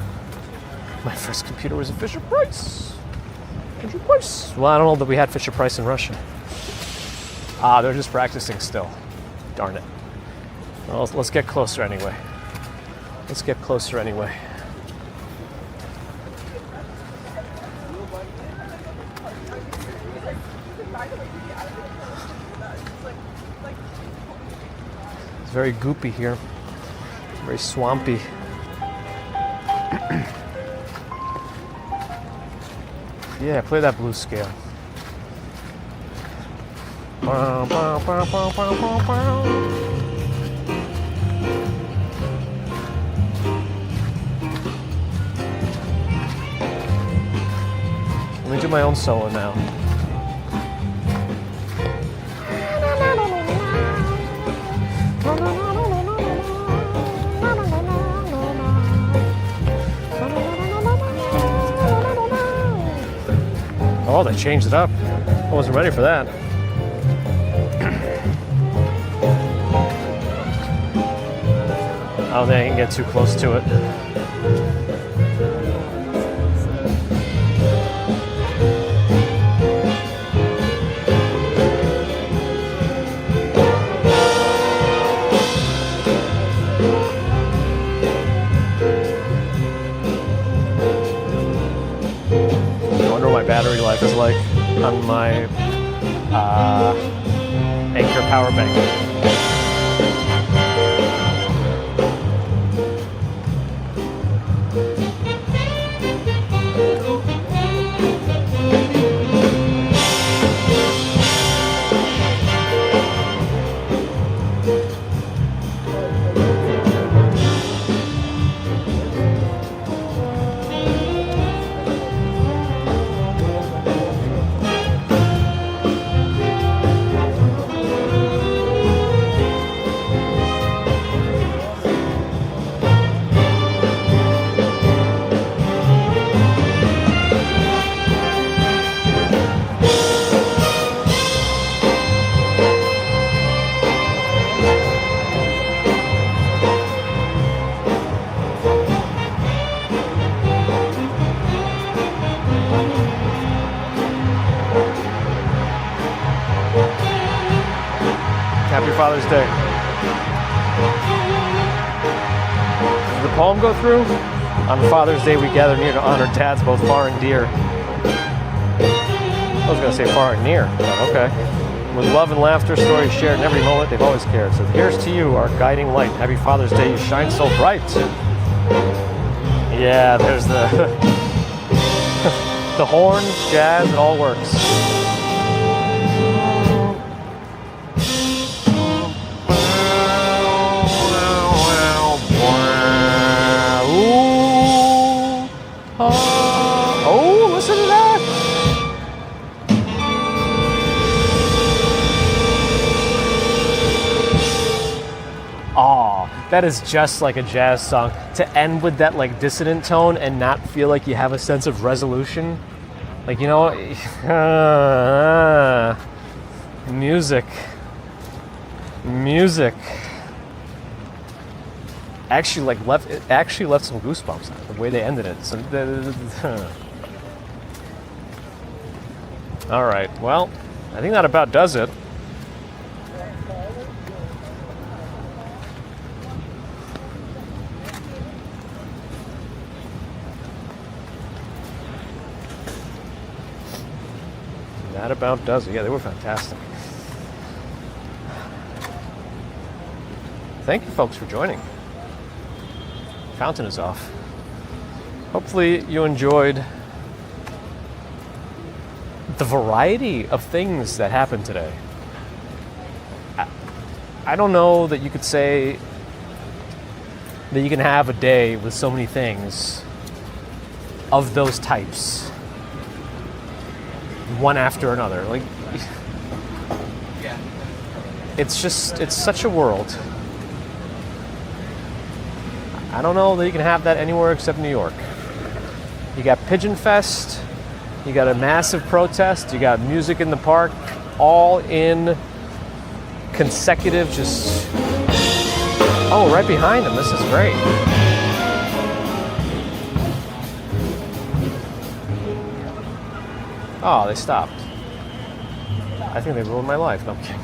My first computer was a Fisher-Price. Fisher-Price. Well, I don't know that we had Fisher-Price in Russia. Ah, they're just practicing still. Darn it. Well, let's get closer anyway. Let's get closer anyway. It's very goopy here. Very swampy. Yeah, play that blues scale. Let me do my own solo now. Oh, they changed it up. I wasn't ready for that. I don't think I can get too close to it. Battery life is like on my Anker power bank. Happy Father's Day. Did the poem go through? On Father's Day we gather near to honor dads both far and dear. I was going to say far and near, but okay. With love and laughter, stories shared in every moment, they've always cared. So here's to you, our guiding light. Happy Father's Day, you shine so bright. Yeah, there's the the horn, jazz, it all works. Oh, listen to that! That is just like a jazz song. To end with that like dissonant tone and not feel like you have a sense of resolution. Like, you know, music. Actually, like it actually left some goosebumps the way they ended it. So, all right. Well, I think that about does it. That about does it. Yeah, they were fantastic. Thank you, folks, for joining. Fountain is off. Hopefully you enjoyed the variety of things that happened today. I don't know that you could say that you can have a day with so many things of those types, one after another. Like, it's such a world. I don't know that you can have that anywhere except New York. You got Pigeon Fest, you got a massive protest, you got music in the park, all in consecutive just... Oh, right behind them. This is great. Oh, they stopped. I think they ruined my life. No, I'm kidding.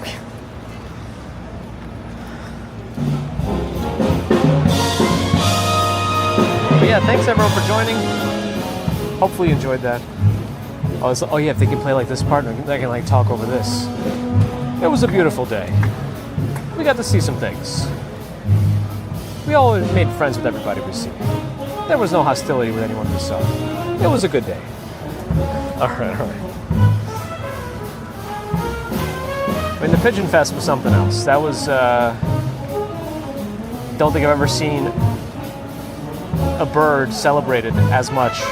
But yeah, thanks everyone for joining. Hopefully you enjoyed that. Oh yeah, if they can play like this part, they can like talk over this. It was a beautiful day. We got to see some things. We all made friends with everybody we see. There was no hostility with anyone we saw. It was a good day. All right. I mean, the Pigeon Fest was something else. That was, don't think I've ever seen a bird celebrated as much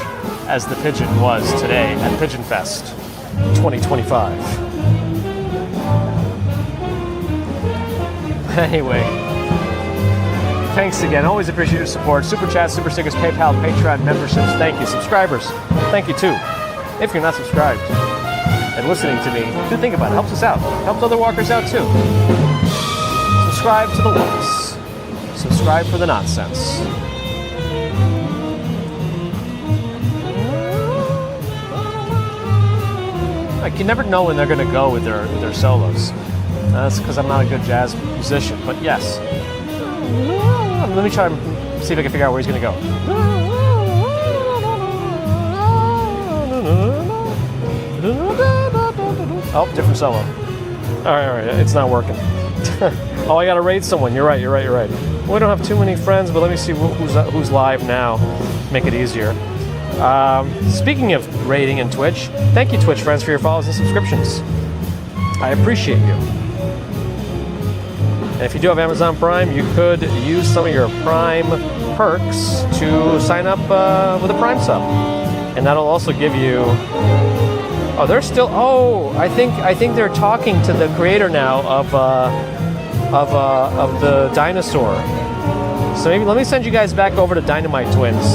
as the pigeon was today at Pigeon Fest 2025. Anyway, thanks again. Always appreciate your support. Super Chats, Super Stickers, PayPal, Patreon, memberships. Thank you. Subscribers, thank you too. If you're not subscribed and listening to me, do think about it. Helps us out. Helps other walkers out too. Subscribe to the walks. Subscribe for the nonsense. Like, you never know when they're going to go with their solos. That's because I'm not a good jazz musician, but yes. Let me try and see if I can figure out where he's going to go. Oh, different solo. All right, it's not working. Oh, I got to raid someone. You're right. We don't have too many friends, but let me see who's live now. Make it easier. Speaking of rating and Twitch, thank you, Twitch friends, for your follows and subscriptions. I appreciate you. And if you do have Amazon Prime, you could use some of your Prime perks to sign up with a Prime sub, and that'll also give you. Oh, they're still. Oh, I think they're talking to the creator now of the dinosaur. So maybe let me send you guys back over to Dynamite Twins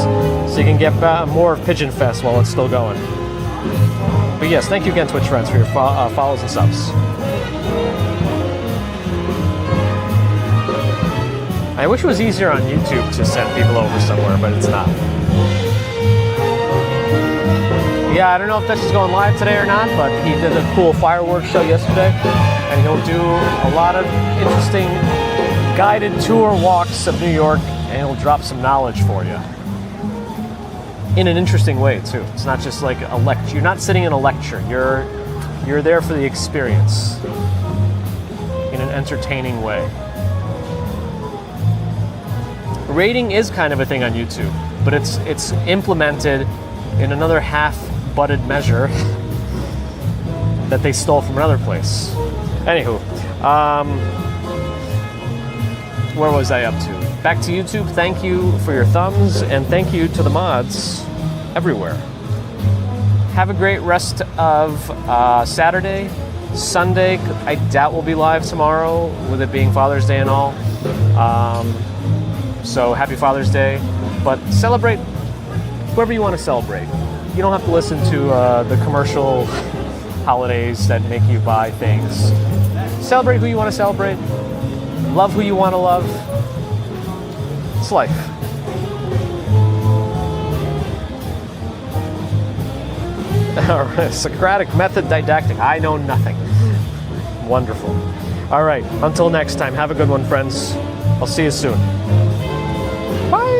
so you can get more of Pigeon Fest while it's still going. But yes, thank you again, Twitch friends, for your follows and subs. I wish it was easier on YouTube to send people over somewhere, but it's not. Yeah, I don't know if this is going live today or not, but he did a cool fireworks show yesterday, and he'll do a lot of interesting guided tour walks of New York, and he'll drop some knowledge for you in an interesting way too. It's not just like a lecture. You're not sitting in a lecture. You're there for the experience in an entertaining way. Rating is kind of a thing on YouTube, but it's implemented in another half-butted measure that they stole from another place. Anywho, where was I up to? Back to YouTube. Thank you for your thumbs, and thank you to the mods everywhere. Have a great rest of Saturday. Sunday, I doubt we'll be live tomorrow, with it being Father's Day and all. So happy Father's Day, but celebrate whoever you want to celebrate. You don't have to listen to the commercial holidays that make you buy things. Celebrate who you want to celebrate. Love who you want to love. It's life. All right, Socratic method didactic. I know nothing. Wonderful. All right, until next time, have a good one, friends. I'll see you soon. Bye.